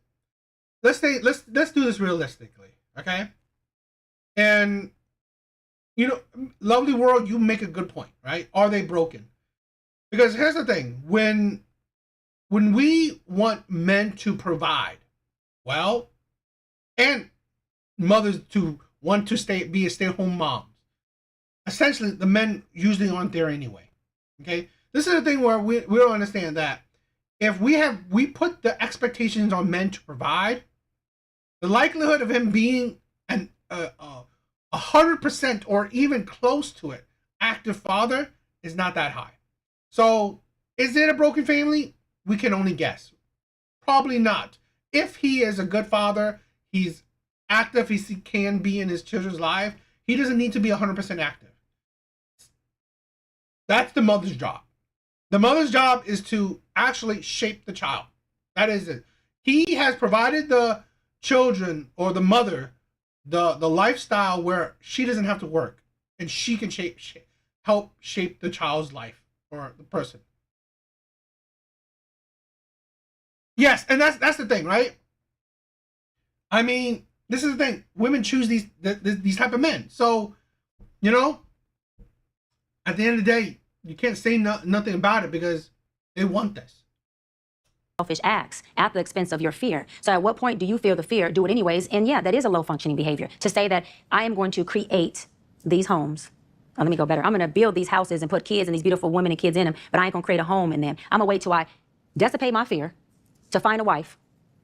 let's do this realistically, okay? And you know, lovely world, you make a good point, right? Are they broken? Because here's the thing: when we want men to provide, well, and mothers to want to be a stay-at-home moms, essentially the men usually aren't there anyway. Okay, this is the thing where we don't understand that if we put the expectations on men to provide, the likelihood of him being 100% or even close to it active father is not that high. So is it a broken family? We can only guess. Probably not. If he is a good father, he's active, he can be in his children's life, he doesn't need to be 100% active. That's the mother's job. The mother's job is to actually shape the child. That is it. He has provided the children or the mother the lifestyle where she doesn't have to work, and she can help shape the child's life or the person. Yes, and that's the thing, right? I mean, this is the thing. Women choose these type of men. So, you know, at the end of the day, you can't say nothing about it because they want this. Selfish acts at the expense of your fear. So at what point do you feel the fear? Do it anyways. And yeah, that is a low functioning behavior. To say that I am going to create these homes. Oh, let me go better. I'm going to build these houses and put kids and these beautiful women and kids in them, but I ain't going to create a home in them. I'm going to wait till I dissipate my fear to find a wife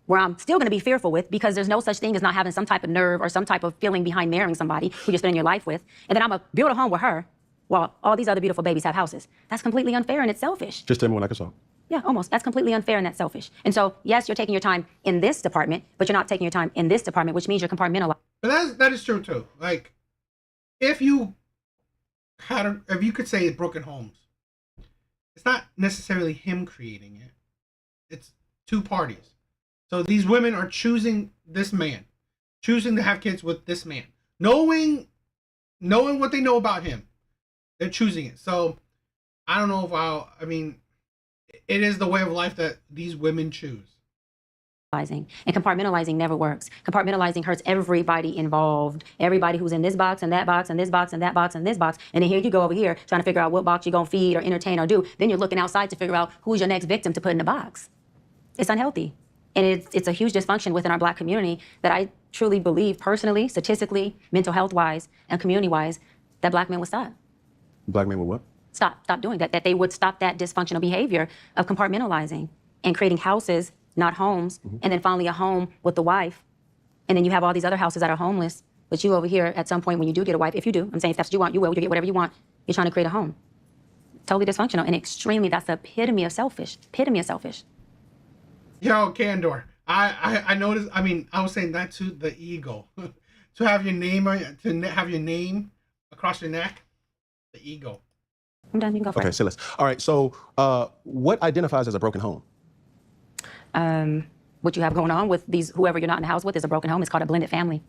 where I'm still going to be fearful with, because there's no such thing as not having some type of nerve or some type of feeling behind marrying somebody who you're spending your life with. And then I'm going to build a home with her while all these other beautiful babies have houses. That's completely unfair and it's selfish. Just tell me when I can solve. Yeah, almost. That's completely unfair and that's selfish. And so, yes, you're taking your time in this department, but you're not taking your time in this department, which means you're compartmentalized. But that is true too. Like, if you could say broken homes, it's not necessarily him creating it. It's two parties. So these women are choosing this man, choosing to have kids with this man, knowing what they know about him. They're choosing it. So I don't know I mean, it is the way of life that these women choose. And compartmentalizing never works. Compartmentalizing hurts everybody involved. Everybody who's in this box and that box and this box and that box and this box. And then here you go over here trying to figure out what box you're going to feed or entertain or do. Then you're looking outside to figure out who's your next victim to put in the box. It's unhealthy. And it's a huge dysfunction within our Black community that I truly believe personally, statistically, mental health wise, and community wise, that Black men would stop. Black men would what? Stop doing that. That they would stop that dysfunctional behavior of compartmentalizing and creating houses, not homes, and then finally a home with the wife. And then you have all these other houses that are homeless. But you over here, at some point when you do get a wife, if you do, I'm saying if that's what you want, you will, you get whatever you want. You're trying to create a home. Totally dysfunctional and extremely, that's the epitome of selfish. Epitome of selfish. Yo, Candor, I noticed, I mean, I was saying that to the ego. to have your name across your neck, the ego. I'm done, you can go for Okay, it. so all right, so what identifies as a broken home? What you have going on with these, whoever you're not in the house with is a broken home. It's called a blended family.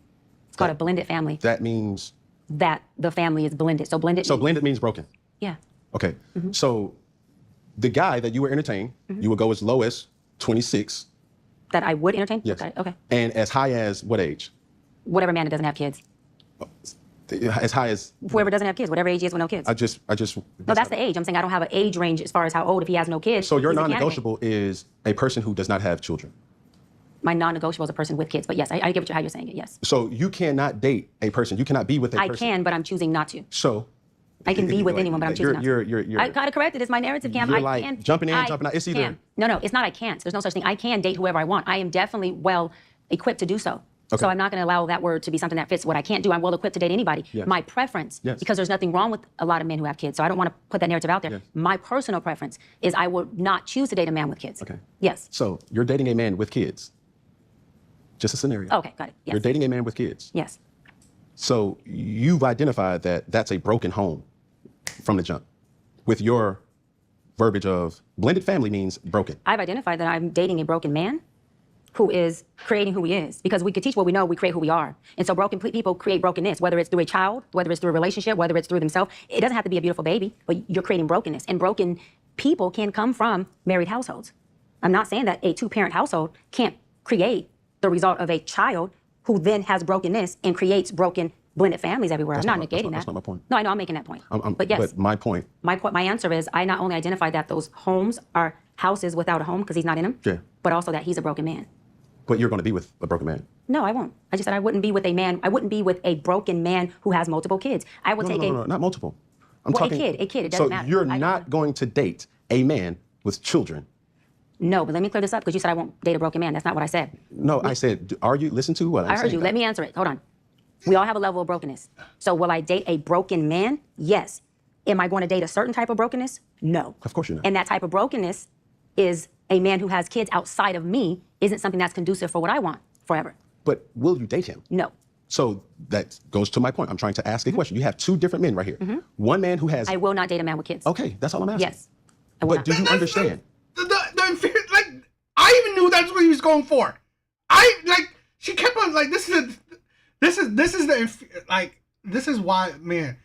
It's called a blended family. That means? That the family is blended. So blended. So blended means broken? Yeah. Okay, so the guy that you were entertaining, you would go as low as 26. That I would entertain? Yes. Okay. And as high as what age? Whatever man that doesn't have kids. As high as? Whoever doesn't have kids, whatever age he is with no kids. I just. No, that's the age. I'm saying I don't have an age range as far as how old if he has no kids. So your he's a non-negotiable is a person who does not have children? My non-negotiable is a person with kids, but yes, I get how you're saying it, yes. So you cannot date a person, you cannot be with a person. I can, but I'm choosing not to. So? I can be with anyone, but I'm choosing not to. You're I gotta correct it, it's my narrative, Cam. You're I like can, jumping in, I jumping out. It's either. can. No, it's not I can't. There's no such thing. I can date whoever I want. I am definitely well equipped to do so. Okay. So I'm not going to allow that word to be something that fits what I can't do. I'm well equipped to date anybody. Yes. My preference, Yes. because there's nothing wrong with a lot of men who have kids, so I don't want to put that narrative out there. Yes. My personal preference is I would not choose to date a man with kids. Okay. Yes. So you're dating a man with kids. Just a scenario. Okay, got it. Yes. You're dating a man with kids. Yes. So you've identified that that's a broken home from the jump with your verbiage of blended family means broken. I've identified that I'm dating a broken man who is creating who he is, because we could teach what we know, we create who we are. And so broken people create brokenness, whether it's through a child, whether it's through a relationship, whether it's through themselves. It doesn't have to be a beautiful baby, but you're creating brokenness. And broken people can come from married households. I'm not saying that a two-parent household can't create the result of a child who then has brokenness and creates broken blended families everywhere. I'm not negating that. That's not my point. No, I know I'm making that point. But yes, But my point. my answer is I not only identify that those homes are houses without a home because he's not in them, Yeah. but also that he's a broken man. But you're going to be with a broken man. No, I won't. I just said I wouldn't be with a man. I wouldn't be with a broken man who has multiple kids. I would take No, not multiple. I'm Well, talking. a kid, it doesn't so matter. you're I- not going to date a man with children. No, but let me clear this up because you said I won't date a broken man. That's not what I said. No, I said, are you, listen to what I'm I heard saying. you. Let me answer it. Hold on. We all have a level of brokenness. So will I date a broken man? Yes. Am I going to date a certain type of brokenness? No. Of course you're not. And that type of brokenness is a man who has kids outside of me isn't something that's conducive for what I want forever. But will you date him? No. So that goes to my point. I'm trying to ask a question. You have two different men right here. One man who has. I will not date a man with kids. Okay, that's all I'm asking. Yes. I will But not. do you understand? Like, I even knew that's what he was going for. She kept on, like, this is why, man,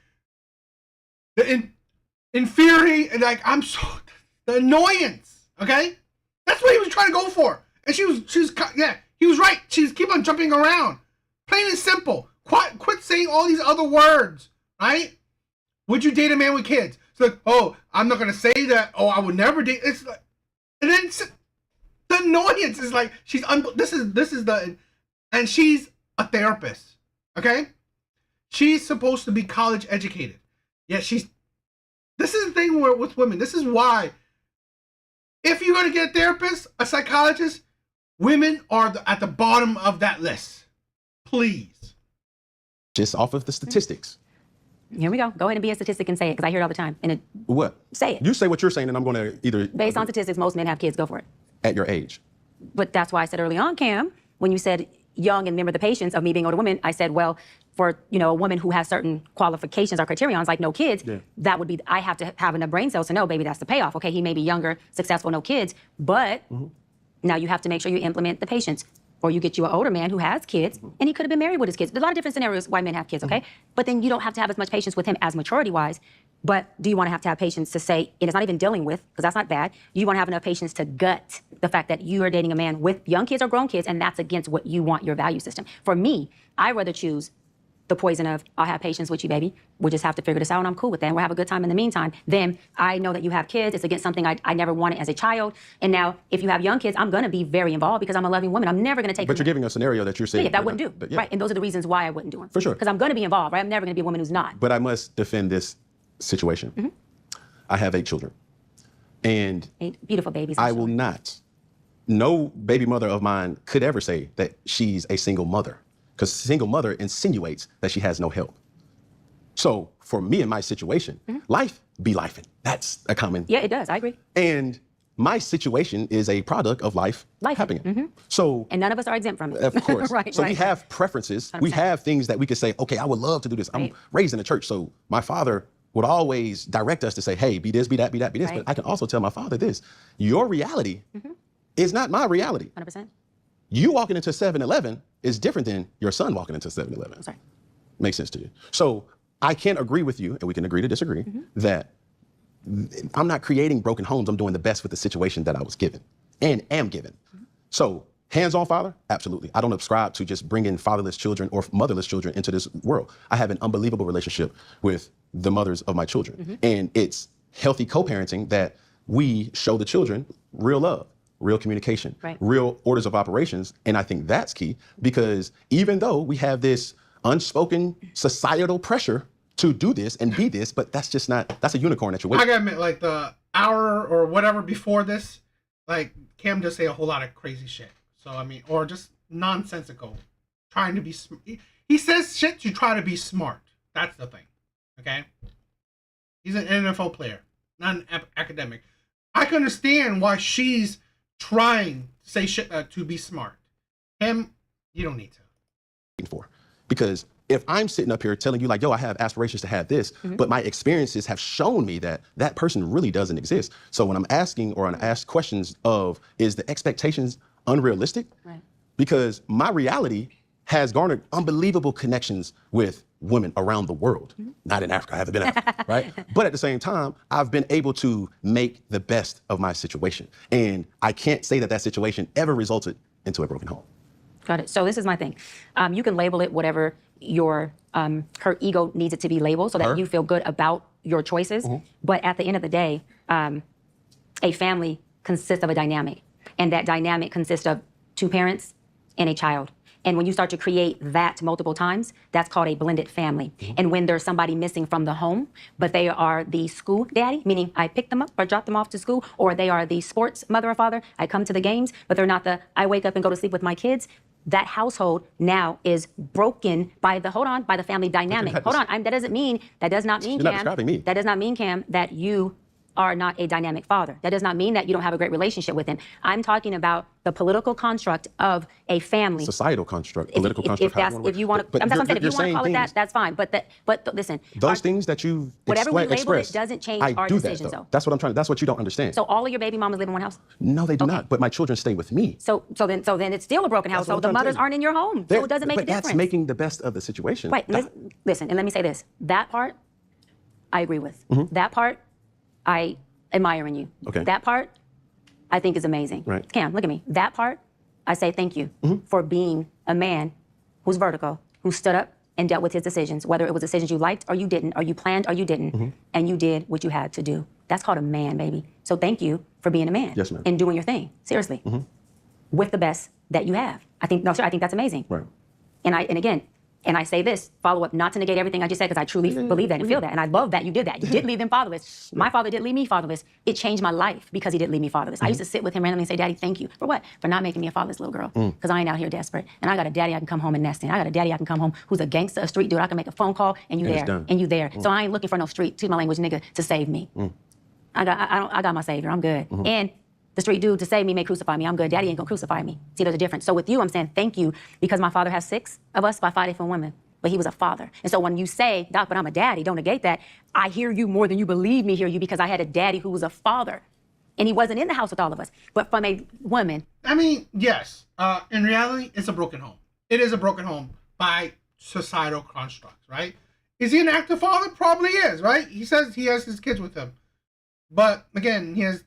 the infuriating, like, the annoyance, okay? That's what he was trying to go for. And she was yeah, he was right. She's keep on jumping around. Plain and simple. Quit saying all these other words, right? Would you date a man with kids? It's like, oh, I'm not gonna say that. Oh, I would never date. It's like, and then the annoyance is like, this is the, and she's a therapist, okay? She's supposed to be college educated. Yeah, this is the thing with women. This is why, if you're gonna get a therapist, a psychologist, women are at the bottom of that list. Please. Just off of the statistics. Here we go. Go ahead and be a statistic and say it, because I hear it all the time. And What? Say it. You say what you're saying, and I'm going to either... Based on statistics, most men have kids. Go for it. At your age. But that's why I said early on, Cam, when you said young and remember the patience of me being older woman, I said, well, for a woman who has certain qualifications or criterions like no kids, that would be, I have to have enough brain cells to know, baby, that's the payoff. Okay, he may be younger, successful, no kids, but now you have to make sure you implement the patience. Or you get you an older man who has kids, and he could have been married with his kids. There's a lot of different scenarios why men have kids, okay? But then you don't have to have as much patience with him as maturity-wise. But do you want to have patience to say, and it's not even dealing with, because that's not bad, you want to have enough patience to gut the fact that you are dating a man with young kids or grown kids, and that's against what you want, your value system. For me, I'd rather choose the poison of, I'll have patience with you, baby. We'll just have to figure this out, and I'm cool with that, and we'll have a good time in the meantime. Then I know that you have kids. It's against something I never wanted as a child. And now, if you have young kids, I'm going to be very involved because I'm a loving woman. I'm never going to take... But you're giving a scenario that you're saying... Yeah, that I wouldn't do. Right, and those are the reasons why I wouldn't do them. For sure. Because I'm going to be involved, right? I'm never going to be a woman who's not. But I must defend this situation. I have 8 children. And... 8 beautiful babies. I will not... No baby mother of mine could ever say that she's a single mother. Because single mother insinuates that she has no help. So for me in my situation, life be lifing. That's a common... Yeah, it does. I agree. And my situation is a product of life happening. So... And none of us are exempt from it. Of course. Right, so we have preferences. 100%. We have things that we could say, okay, I would love to do this. I'm raised in the church. So my father would always direct us to say, hey, be this, be that, be that, be this. But I can also tell my father this. Your reality is not my reality. 100%. You walking into 7-Eleven is different than your son walking into 7-Eleven. Sorry. Makes sense to you. So I can't agree with you, and we can agree to disagree, that I'm not creating broken homes. I'm doing the best with the situation that I was given and am given. So hands-on father, absolutely. I don't subscribe to just bringing fatherless children or motherless children into this world. I have an unbelievable relationship with the mothers of my children. And it's healthy co-parenting that we show the children real love, real communication, real orders of operations. And I think that's key, because even though we have this unspoken societal pressure to do this and be this, but that's just not, that's a unicorn that you're waiting. I gotta admit, like the hour or whatever before this, like Cam just say a whole lot of crazy shit. So, I mean, or just nonsensical, trying to be, he says shit to try to be smart. That's the thing, okay? He's an NFL player, not an academic. I can understand why she's trying to say shit to be smart. Him, you don't need to. For. Because if I'm sitting up here telling you like, yo, I have aspirations to have this, but my experiences have shown me that that person really doesn't exist. So when I'm asking or I'm asked questions of, is the expectations unrealistic? Because my reality has garnered unbelievable connections with women around the world. Not in Africa, I haven't been in Africa, right? But at the same time, I've been able to make the best of my situation. And I can't say that that situation ever resulted into a broken home. Got it. So this is my thing. You can label it whatever your her ego needs it to be labeled so that you feel good about your choices. But at the end of the day, a family consists of a dynamic. And that dynamic consists of 2 parents and a child. And when you start to create that multiple times, that's called a blended family. And when there's somebody missing from the home, but they are the school daddy, meaning I pick them up or drop them off to school, or they are the sports mother or father, I come to the games, but they're not the, I wake up and go to sleep with my kids. That household now is broken by the, by the family dynamic. That does not mean, You're not describing me. That does not mean, Cam, that you are not a dynamic father. That does not mean that you don't have a great relationship with him. I'm talking about the political construct of a family. Societal construct, political construct. If you want to, I'm saying if you want to call it that, that's fine. But listen, those things that you've whatever we label expressed, it doesn't change our do decisions, that, though. That's what I'm trying. That's what you don't understand. So all of your baby mamas live in one house? No, they do not. But my children stay with me. So then it's still a broken house. So the mothers aren't in your home. So it doesn't make a difference. That's making the best of the situation. Right. Listen, and let me say this. That part, I agree with. That part, I admire in you. Okay. That part, I think is amazing. Right. Cam, look at me. That part, I say thank you for being a man who's vertical, who stood up and dealt with his decisions, whether it was decisions you liked or you didn't, or you planned or you didn't, and you did what you had to do. That's called a man, baby. So thank you for being a man. Yes, ma'am. And doing your thing, seriously, with the best that you have. I think that's amazing. Right. And I say this, follow up, not to negate everything I just said, because I truly believe that and feel that. And I love that you did that. You didn't leave them fatherless. My father didn't leave me fatherless. It changed my life because he didn't leave me fatherless. I used to sit with him randomly and say, Daddy, thank you. For what? For not making me a fatherless little girl. Because I ain't out here desperate. And I got a daddy I can come home and nest in. I got a daddy I can come home who's a gangster, a street dude. I can make a phone call and you there. And you there. So I ain't looking for no street, excuse my language, nigga, to save me. I got my savior. I'm good. And the street dude to save me may crucify me. I'm good. Daddy ain't gonna crucify me. See, there's a difference. So with you, I'm saying thank you because my father has 6 of us by 5 different women. But he was a father. And so when you say, Doc, but I'm a daddy, don't negate that. I hear you more than you believe me hear you because I had a daddy who was a father. And he wasn't in the house with all of us, but from a woman. I mean, yes. In reality, it's a broken home. It is a broken home by societal constructs, right? Is he an active father? Probably is, right? He says he has his kids with him. But again, he has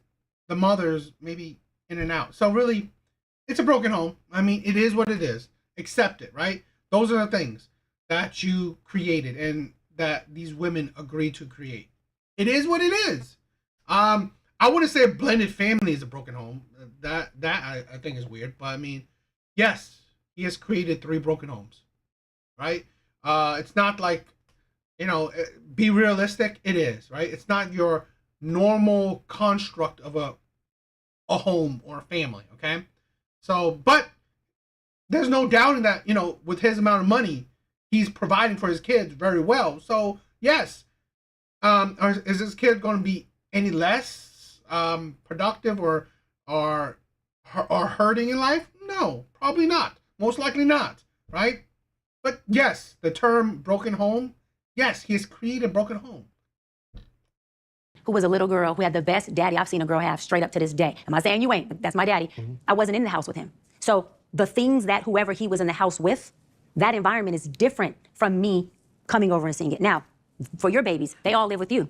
the mothers maybe in and out. So really, it's a broken home. I mean, it is what it is. Accept it, right? Those are the things that you created and that these women agreed to create. It is what it is. I wouldn't say a blended family is a broken home. That I think is weird. But I mean, yes, he has created 3 broken homes, right? It's not like, be realistic. It is, right? It's not your normal construct of a home or a family, okay? So, but there's no doubt in that, with his amount of money, he's providing for his kids very well. So yes, is this kid going to be any less productive or hurting in life? No, probably not. Most likely not, right? But yes, the term broken home, yes, he has created a broken home. Who was a little girl who had the best daddy I've seen a girl have straight up to this day. Am I saying you ain't? That's my daddy. I wasn't in the house with him. So the things that whoever he was in the house with, that environment is different from me coming over and seeing it. Now, for your babies, they all live with you.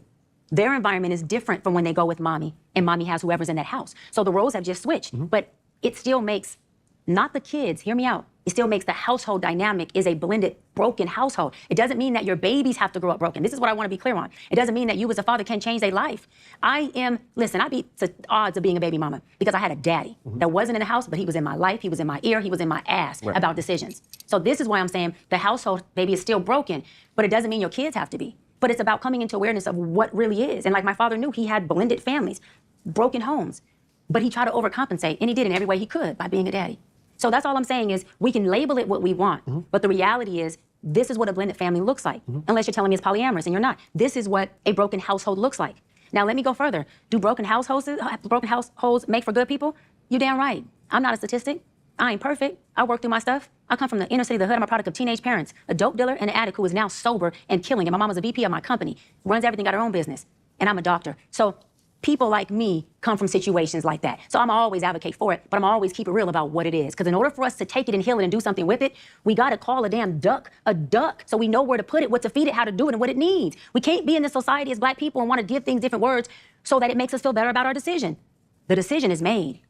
Their environment is different from when they go with mommy, and mommy has whoever's in that house. So the roles have just switched, but it still makes, not the kids, hear me out, it still makes the household dynamic is a blended, broken household. It doesn't mean that your babies have to grow up broken. This is what I want to be clear on. It doesn't mean that you as a father can change their life. I beat the odds of being a baby mama because I had a daddy that wasn't in the house, but he was in my life, he was in my ear, he was in my ass about decisions. So this is why I'm saying the household, baby, is still broken, but it doesn't mean your kids have to be. But it's about coming into awareness of what really is. And like my father knew, he had blended families, broken homes, but he tried to overcompensate, and he did in every way he could by being a daddy. So that's all I'm saying is we can label it what we want, but the reality is this is what a blended family looks like, unless you're telling me it's polyamorous, and you're not. This is what a broken household looks like. Now let me go further. Do broken households make for good people? You damn right. I'm not a statistic. I ain't perfect. I work through my stuff. I come from the inner city of the hood. I'm a product of teenage parents, a dope dealer and an addict who is now sober and killing. And my mama's a VP of my company, runs everything, got her own business, and I'm a doctor. So people like me come from situations like that. So I'm always advocate for it, but I'm always keep it real about what it is. Because in order for us to take it and heal it and do something with it, we got to call a damn duck a duck so we know where to put it, what to feed it, how to do it, and what it needs. We can't be in this society as black people and want to give things different words so that it makes us feel better about our decision. The decision is made.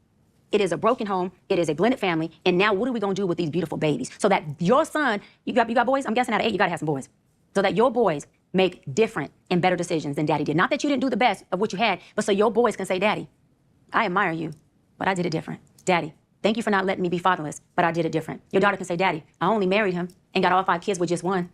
It is a broken home. It is a blended family. And now what are we going to do with these beautiful babies? So that your son, you got boys? I'm guessing out of 8, you got to have some boys. So that your boys make different and better decisions than daddy did. Not that you didn't do the best of what you had, but so your boys can say, Daddy, I admire you, but I did it different. Daddy, thank you for not letting me be fatherless, but I did it different. Your daughter can say, Daddy, I only married him and got all 5 kids with just one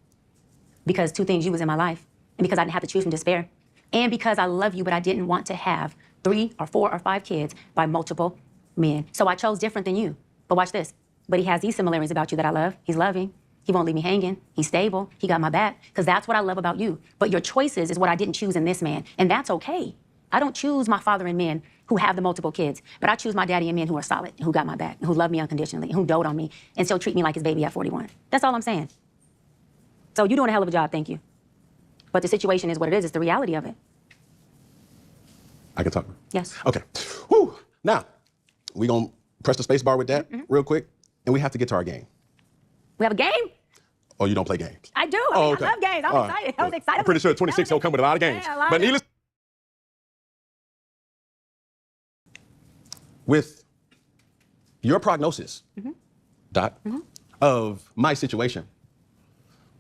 because 2 things, you was in my life, and because I didn't have to choose from despair, and because I love you, but I didn't want to have 3 or 4 or 5 kids by multiple men. So I chose different than you. But watch this. But he has these similarities about you that I love. He's loving. He won't leave me hanging. He's stable. He got my back. Because that's what I love about you. But your choices is what I didn't choose in this man. And that's okay. I don't choose my father in men who have the multiple kids. But I choose my daddy in men who are solid, who got my back, who love me unconditionally, who dote on me, and still treat me like his baby at 41. That's all I'm saying. So you're doing a hell of a job, thank you. But the situation is what it is. It's the reality of it. I can talk. Yes. Okay. Whew. Now, we're going to press the space bar with that real quick, and we have to get to our game. We have a game? Oh, you don't play games? I do. Oh, I love games. I'm excited. I was excited. I'm pretty sure 26 will come with a lot of games. Yeah, but needless, with your prognosis, Doc, of my situation,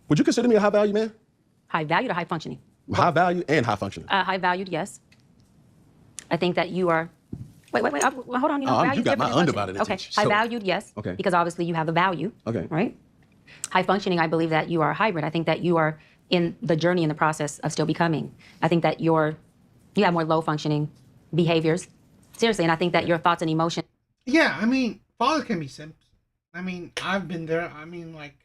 would you consider me a high value man? High valued or high functioning? High value and high functioning. High valued, yes. I think that you are. Wait. Hold on. You got my undivided attention. Okay. attention. High valued, yes. Okay. Because obviously you have the value. Okay. Right. High functioning, I believe that you are a hybrid. I think that you are in the journey, in the process of still becoming. I think that you have more low functioning behaviors. Seriously, and I think that your thoughts and emotions. Yeah, I mean, fathers can be simps. I mean, I've been there. I mean, like,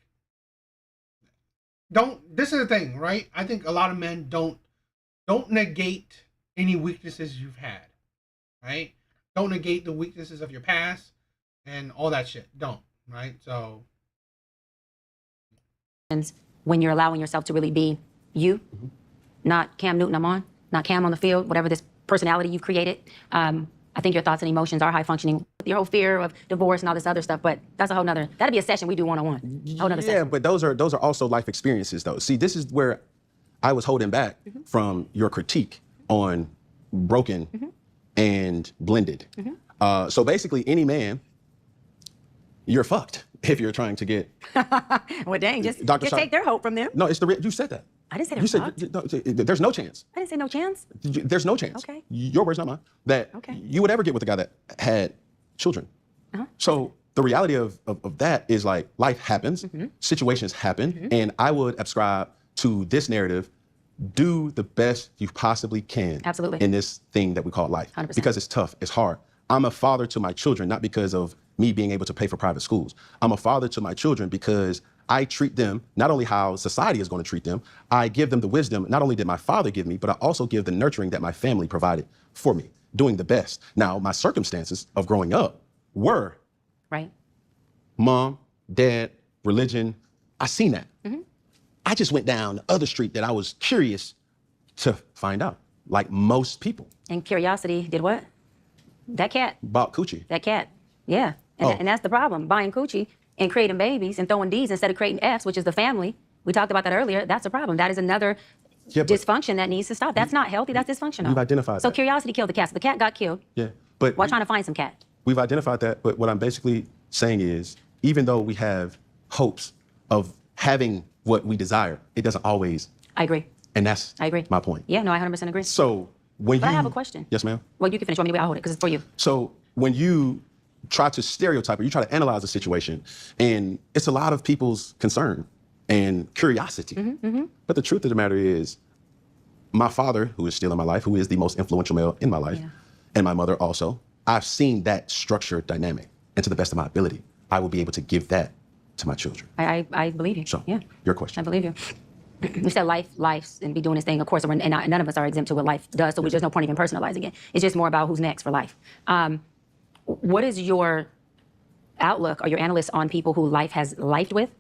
this is the thing, right? I think a lot of men don't negate any weaknesses you've had, right? Don't negate the weaknesses of your past and all that shit. Don't, right? So When you're allowing yourself to really be you, not Cam Newton, I'm on, not Cam on the field, whatever this personality you've created. I think your thoughts and emotions are high functioning. Your whole fear of divorce and all this other stuff, but that's a whole nother. That'd be a session we do one-on-one. Whole nother session. Yeah, but those are also life experiences, though. See, this is where I was holding back from your critique on broken and blended. So basically, any man, you're fucked if you're trying to get. Well, dang, just Dr. take their hope from them. No, it's you said that. I didn't say You they're fucked. said no, there's no chance. I didn't say no chance. There's no chance. Okay. Your words, not mine. That you would ever get with a guy that had children. So the reality of that is, like, life happens, situations happen, and I would ascribe to this narrative: do the best you possibly can. Absolutely. In this thing that we call life. 100%. Because it's tough, it's hard. I'm a father to my children, not because of me being able to pay for private schools. I'm a father to my children because I treat them not only how society is going to treat them, I give them the wisdom not only did my father give me, but I also give the nurturing that my family provided for me, doing the best. Now, my circumstances of growing up were Right. mom, dad, religion. I seen that. I just went down the other street that I was curious to find out, like most people. And curiosity did what? That cat. Bought coochie. That cat. Yeah. And that's the problem. Buying coochie and creating babies and throwing D's instead of creating F's, which is the family. We talked about that earlier. That's a problem. That is another dysfunction that needs to stop. That's not healthy. That's dysfunctional. We've identified So that. curiosity killed the cat. So the cat got killed Yeah, but while trying to find some cat. we've identified that. But what I'm basically saying is, even though we have hopes of having what we desire, it doesn't always. I agree. And that's I agree. my point. Yeah, no, I 100% agree. So when But you. I have a question. Yes, ma'am. Well, you can finish. Want me to wait? I'll hold it because it's for you. So when you try to stereotype or you try to analyze a situation, and it's a lot of people's concern and curiosity. But the truth of the matter is, my father, who is still in my life, who is the most influential male in my life, and my mother also, I've seen that structured dynamic. And to the best of my ability, I will be able to give that to my children. I believe you. So, yeah. your question. I believe you. You said life, and be doing this thing, of course, and none of us are exempt to what life does, so there's no point even personalizing it. It's just more about who's next for life. What is your outlook or your analysis on people who life has lifed with,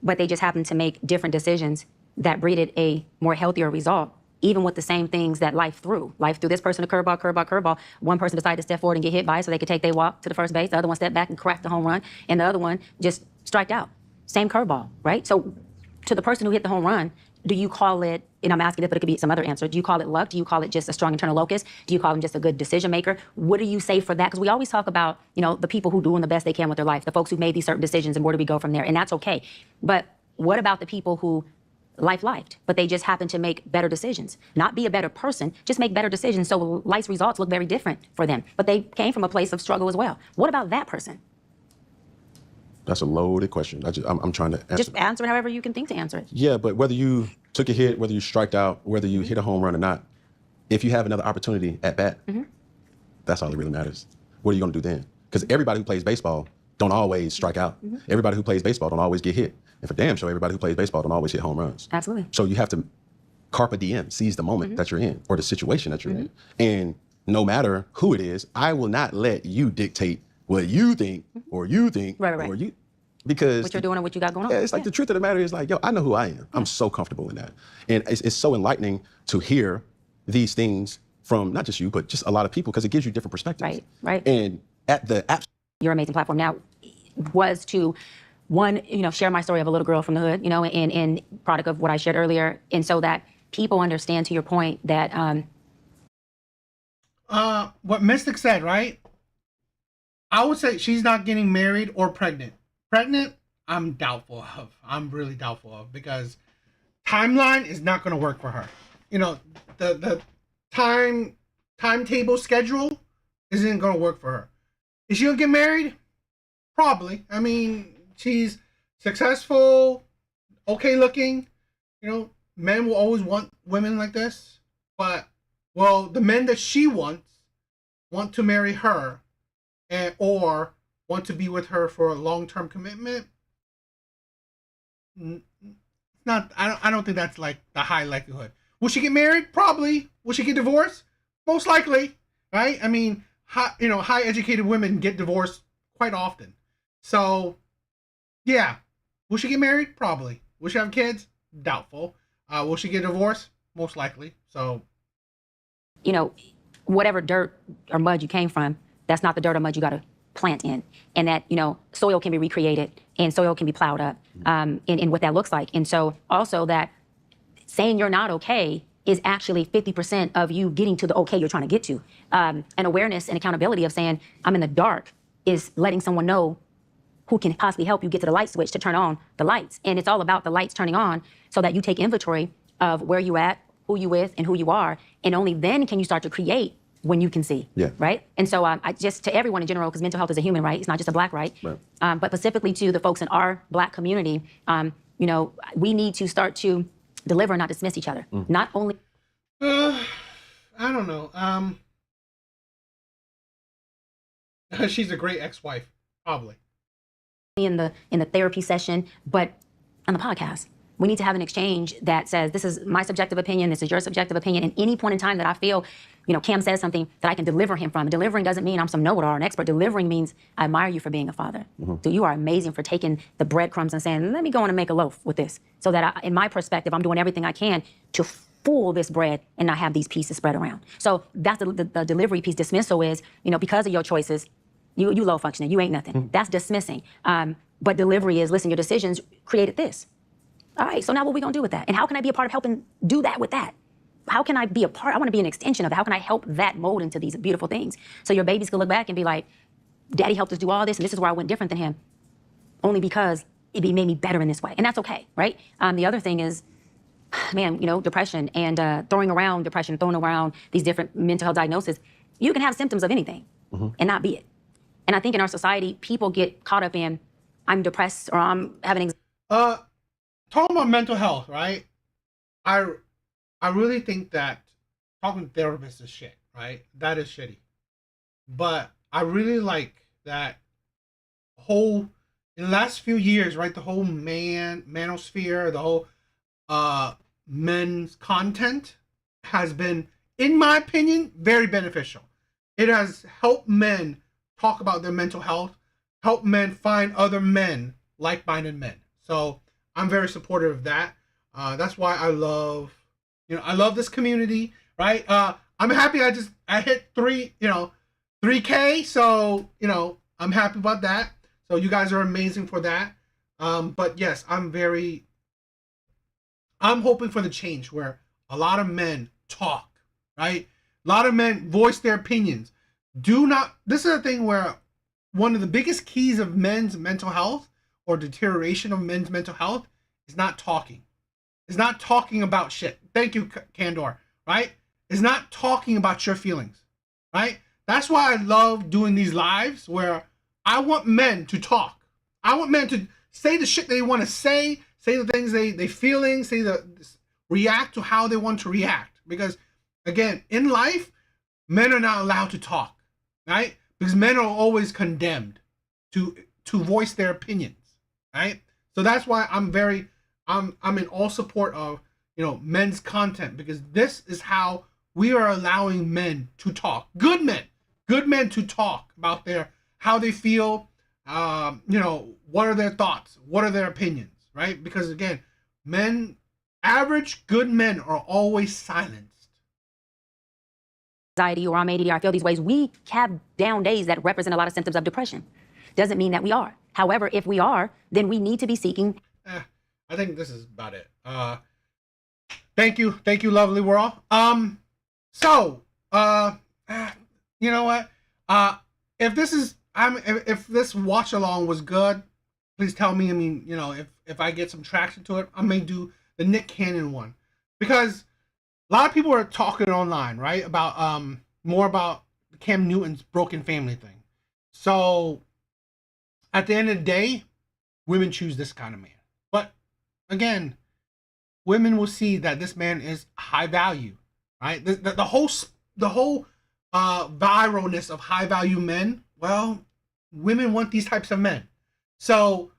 but they just happen to make different decisions that breeded a more healthier result, even with the same things that life threw? Life threw this person a curveball. One person decided to step forward and get hit by it so they could take their walk to the first base. The other one stepped back and cracked the home run, and the other one just striked out. Same curveball, right? So to the person who hit the home run, do you call it, and I'm asking this, but it could be some other answer, do you call it luck? Do you call it just a strong internal locus? Do you call them just a good decision maker? What do you say for that? Because we always talk about, the people who are doing the best they can with their life, the folks who made these certain decisions, and where do we go from there? And that's okay. But what about the people who lifed, but they just happen to make better decisions? Not be a better person, just make better decisions, so life's results look very different for them. But they came from a place of struggle as well. What about that person? That's a loaded question. I'm trying to answer. Just answer it however you can think to answer it. Yeah, but whether you took a hit, whether you striked out, whether you hit a home run or not, if you have another opportunity at bat, that's all that really matters. What are you going to do then? Because everybody who plays baseball don't always strike out. Everybody who plays baseball don't always get hit. And for damn sure, everybody who plays baseball don't always hit home runs. Absolutely. So you have to carpe diem, seize the moment that you're in, or the situation that you're in. And no matter who it is, I will not let you dictate what you think, or you think, Right. or you. Because What you're doing or what you got going on. yeah, it's like the truth of the matter is, like, yo, I know who I am. I'm so comfortable in that. And it's so enlightening to hear these things from not just you, but just a lot of people, because it gives you different perspectives. Right. And at the Your amazing platform now was to, one, share my story of a little girl from the hood, and product of what I shared earlier. And so that people understand, to your point, that what Mystic said, right? I would say she's not getting married or pregnant. Pregnant, I'm doubtful of. I'm really doubtful of because timeline is not going to work for her. You know, the timetable schedule isn't going to work for her. Is she going to get married? Probably. I mean, she's successful, okay looking. You know, men will always want women like this. But, well, the men that she wants want to marry her or want to be with her for a long-term commitment. Not. I don't think that's like the high likelihood. Will she get married? Probably. Will she get divorced? Most likely. Right? I mean, high educated women get divorced quite often. So, yeah. Will she get married? Probably. Will she have kids? Doubtful. Will she get divorced? Most likely. So, whatever dirt or mud you came from, that's not the dirt or mud you got to plant in. And that, soil can be recreated and soil can be plowed up in what that looks like. And so also that saying you're not okay is actually 50% of you getting to the okay you're trying to get to. An awareness and accountability of saying I'm in the dark is letting someone know who can possibly help you get to the light switch to turn on the lights. And it's all about the lights turning on so that you take inventory of where you at, who you with, and who you are. And only then can you start to create when you can see, right? And so I just, to everyone in general, because mental health is a human right, it's not just a black right, but specifically to the folks in our black community, we need to start to deliver, not dismiss each other. Not only... I don't know. She's a great ex-wife, probably. In the therapy session, but on the podcast. We need to have an exchange that says, this is my subjective opinion, this is your subjective opinion. And any point in time that I feel, Cam says something that I can deliver him from. Delivering doesn't mean I'm some know-it-all or an expert. Delivering means I admire you for being a father. So you are amazing for taking the breadcrumbs and saying, let me go on and make a loaf with this. So that in my perspective, I'm doing everything I can to fool this bread and not have these pieces spread around. So that's the delivery piece. Dismissal is, because of your choices, you low functioning, you ain't nothing. That's dismissing. But delivery is, listen, your decisions created this. All right, so now what are we gonna do with that? And how can I be a part of helping do that with that? How can I be a part? I wanna be an extension of it. How can I help that mold into these beautiful things? So your babies can look back and be like, Daddy helped us do all this, and this is where I went different than him, only because it made me better in this way. And that's okay, right? The other thing is, man, depression and throwing around depression, throwing around these different mental health diagnoses. You can have symptoms of anything and not be it. And I think in our society, people get caught up in, I'm depressed or I'm having anxiety. Talking about mental health, right? I really think that talking to therapists is shit, right? That is shitty. But I really like that in the last few years, right? The whole manosphere, the whole men's content has been, in my opinion, very beneficial. It has helped men talk about their mental health, help men find other men, like-minded men. So I'm very supportive of that. That's why I love this community, right? I'm happy I hit 3K. So, I'm happy about that. So you guys are amazing for that. But yes, I'm hoping for the change where a lot of men talk, right? A lot of men voice their opinions. This is a thing where one of the biggest keys of men's mental health or deterioration of men's mental health is not talking. It's not talking about shit. Thank you, Candor, right? It's not talking about your feelings, right? That's why I love doing these lives where I want men to talk. I want men to say the shit they want to say the things they feeling, react to how they want to react. Because again, in life, men are not allowed to talk, right? Because men are always condemned to voice their opinions, right? So that's why I'm in all support of men's content, because this is how we are allowing men to talk. Good men to talk about how they feel. What are their thoughts? What are their opinions, right? Because again, average good men are always silenced. Anxiety or I'm ADD or I feel these ways. We have down days that represent a lot of symptoms of depression. Doesn't mean that we are. However, if we are, then we need to be seeking. I think this is about it. Thank you, lovely world. You know what? If this is if this watch along was good, please tell me. I mean, if I get some traction to it, I may do the Nick Cannon one, because a lot of people are talking online, right, about more about Cam Newton's broken family thing. So at the end of the day, women choose this kind of man. But again, women will see that this man is high value, right? The whole viralness of high value men. Well, women want these types of men. So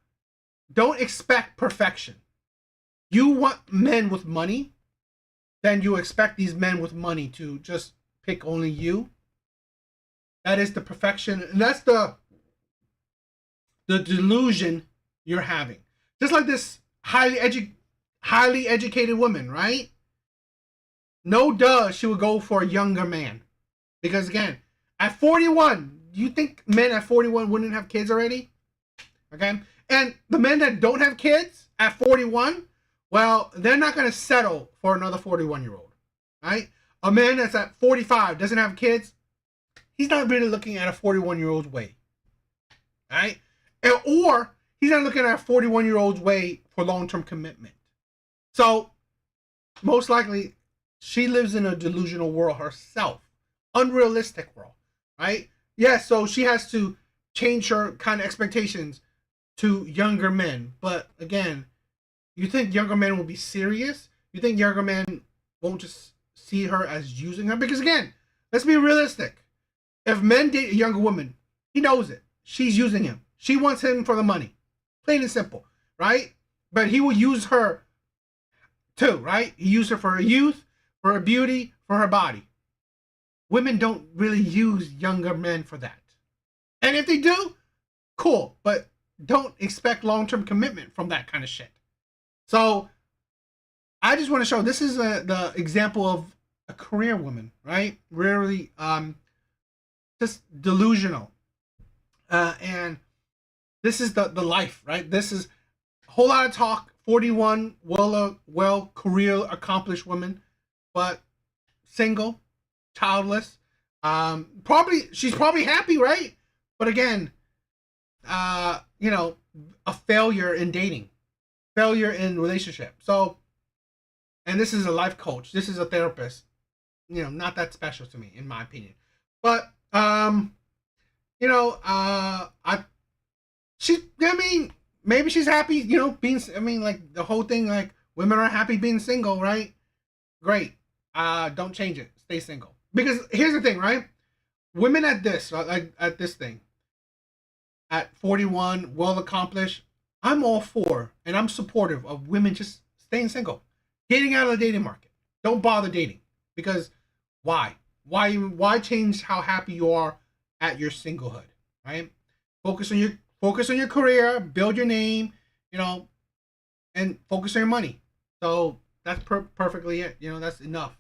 don't expect perfection. You want men with money, then you expect these men with money to just pick only you. That is the perfection, and that's the delusion you're having. Just like this highly educated woman, right? No duh, she would go for a younger man. Because again, at 41, do you think men at 41 wouldn't have kids already? Okay? And the men that don't have kids at 41, well, they're not going to settle for another 41-year-old, right? A man that's at 45 doesn't have kids, he's not really looking at a 41-year-old's way, right? Or he's not looking at a 41-year-old's way for long-term commitment. So most likely she lives in a delusional world herself, unrealistic world, right? Yeah, so she has to change her kind of expectations to younger men. But again, you think younger men will be serious? You think younger men won't just see her as using her? Because again, let's be realistic. If men date a younger woman, he knows it. She's using him. She wants him for the money. Plain and simple, right? But he will use her too, right? He used her for her youth, for her beauty, for her body. Women don't really use younger men for that. And if they do, cool. But don't expect long-term commitment from that kind of shit. So I just want to show this is the example of a career woman, right? Really just delusional. And this is the life, right? This is a whole lot of talk. 41, well career accomplished woman, but single, childless. She's probably happy, right? But again, a failure in dating, failure in relationship. So, and this is a life coach. This is a therapist. Not that special to me, in my opinion. But maybe she's happy, being, like the whole thing, like women are happy being single, right? Great. Don't change it. Stay single. Because here's the thing, right? Women at this, like at this thing, at 41, well accomplished, I'm all for and I'm supportive of women just staying single, getting out of the dating market. Don't bother dating, because why? Why change how happy you are at your singlehood, right? Focus on your career, build your name, and focus on your money. So that's perfectly it. That's enough.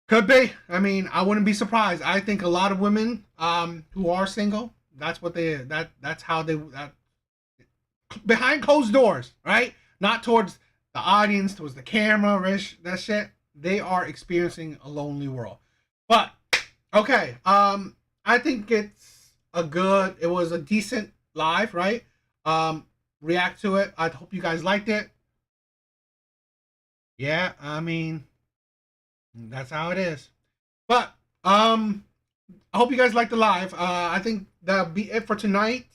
Could be. I mean, I wouldn't be surprised. I think a lot of women who are single, that's how they behind closed doors, right? Not towards the audience, towards the camera, that shit. They are experiencing a lonely world. But okay, I think it was a decent live, right? React to it. I hope you guys liked it. Yeah, I mean, that's how it is. But I hope you guys liked the live. I think that'll be it for tonight.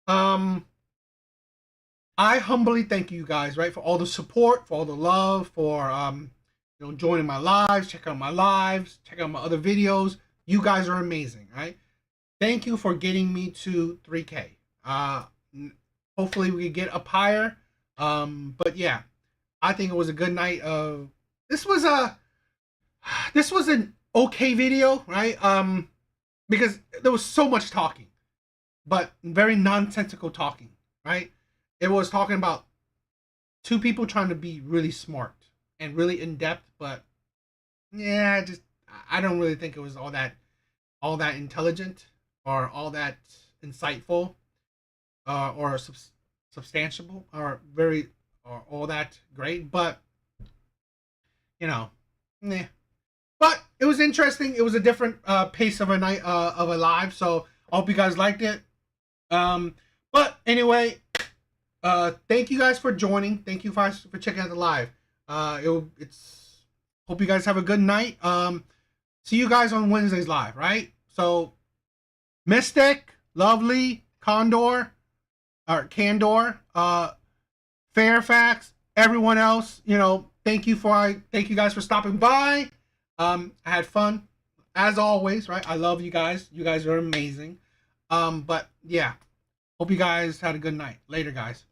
I humbly thank you guys, right, for all the support, for all the love, for joining my lives, check out my lives, check out my other videos. You guys are amazing, right? Thank you for getting me to 3K. Hopefully we can get up higher. But yeah, I think it was a good night of. This was an okay video, right? Because there was so much talking, but very nonsensical talking, right? It was talking about two people trying to be really smart and really in depth, but yeah, I don't really think it was all that intelligent or all that insightful or substantial or all that great. But But it was interesting. It was a different pace of a night of a live, so I hope you guys liked it. But anyway, thank you guys for joining. Thank you guys for checking out the live. It's hope you guys have a good night. See you guys on Wednesday's live, right? So Mystic, Lovely, Condor, or Candor, Fairfax, everyone else, thank you guys for stopping by. I had fun as always, right? I love you guys. You guys are amazing. But yeah, hope you guys had a good night. Later, guys.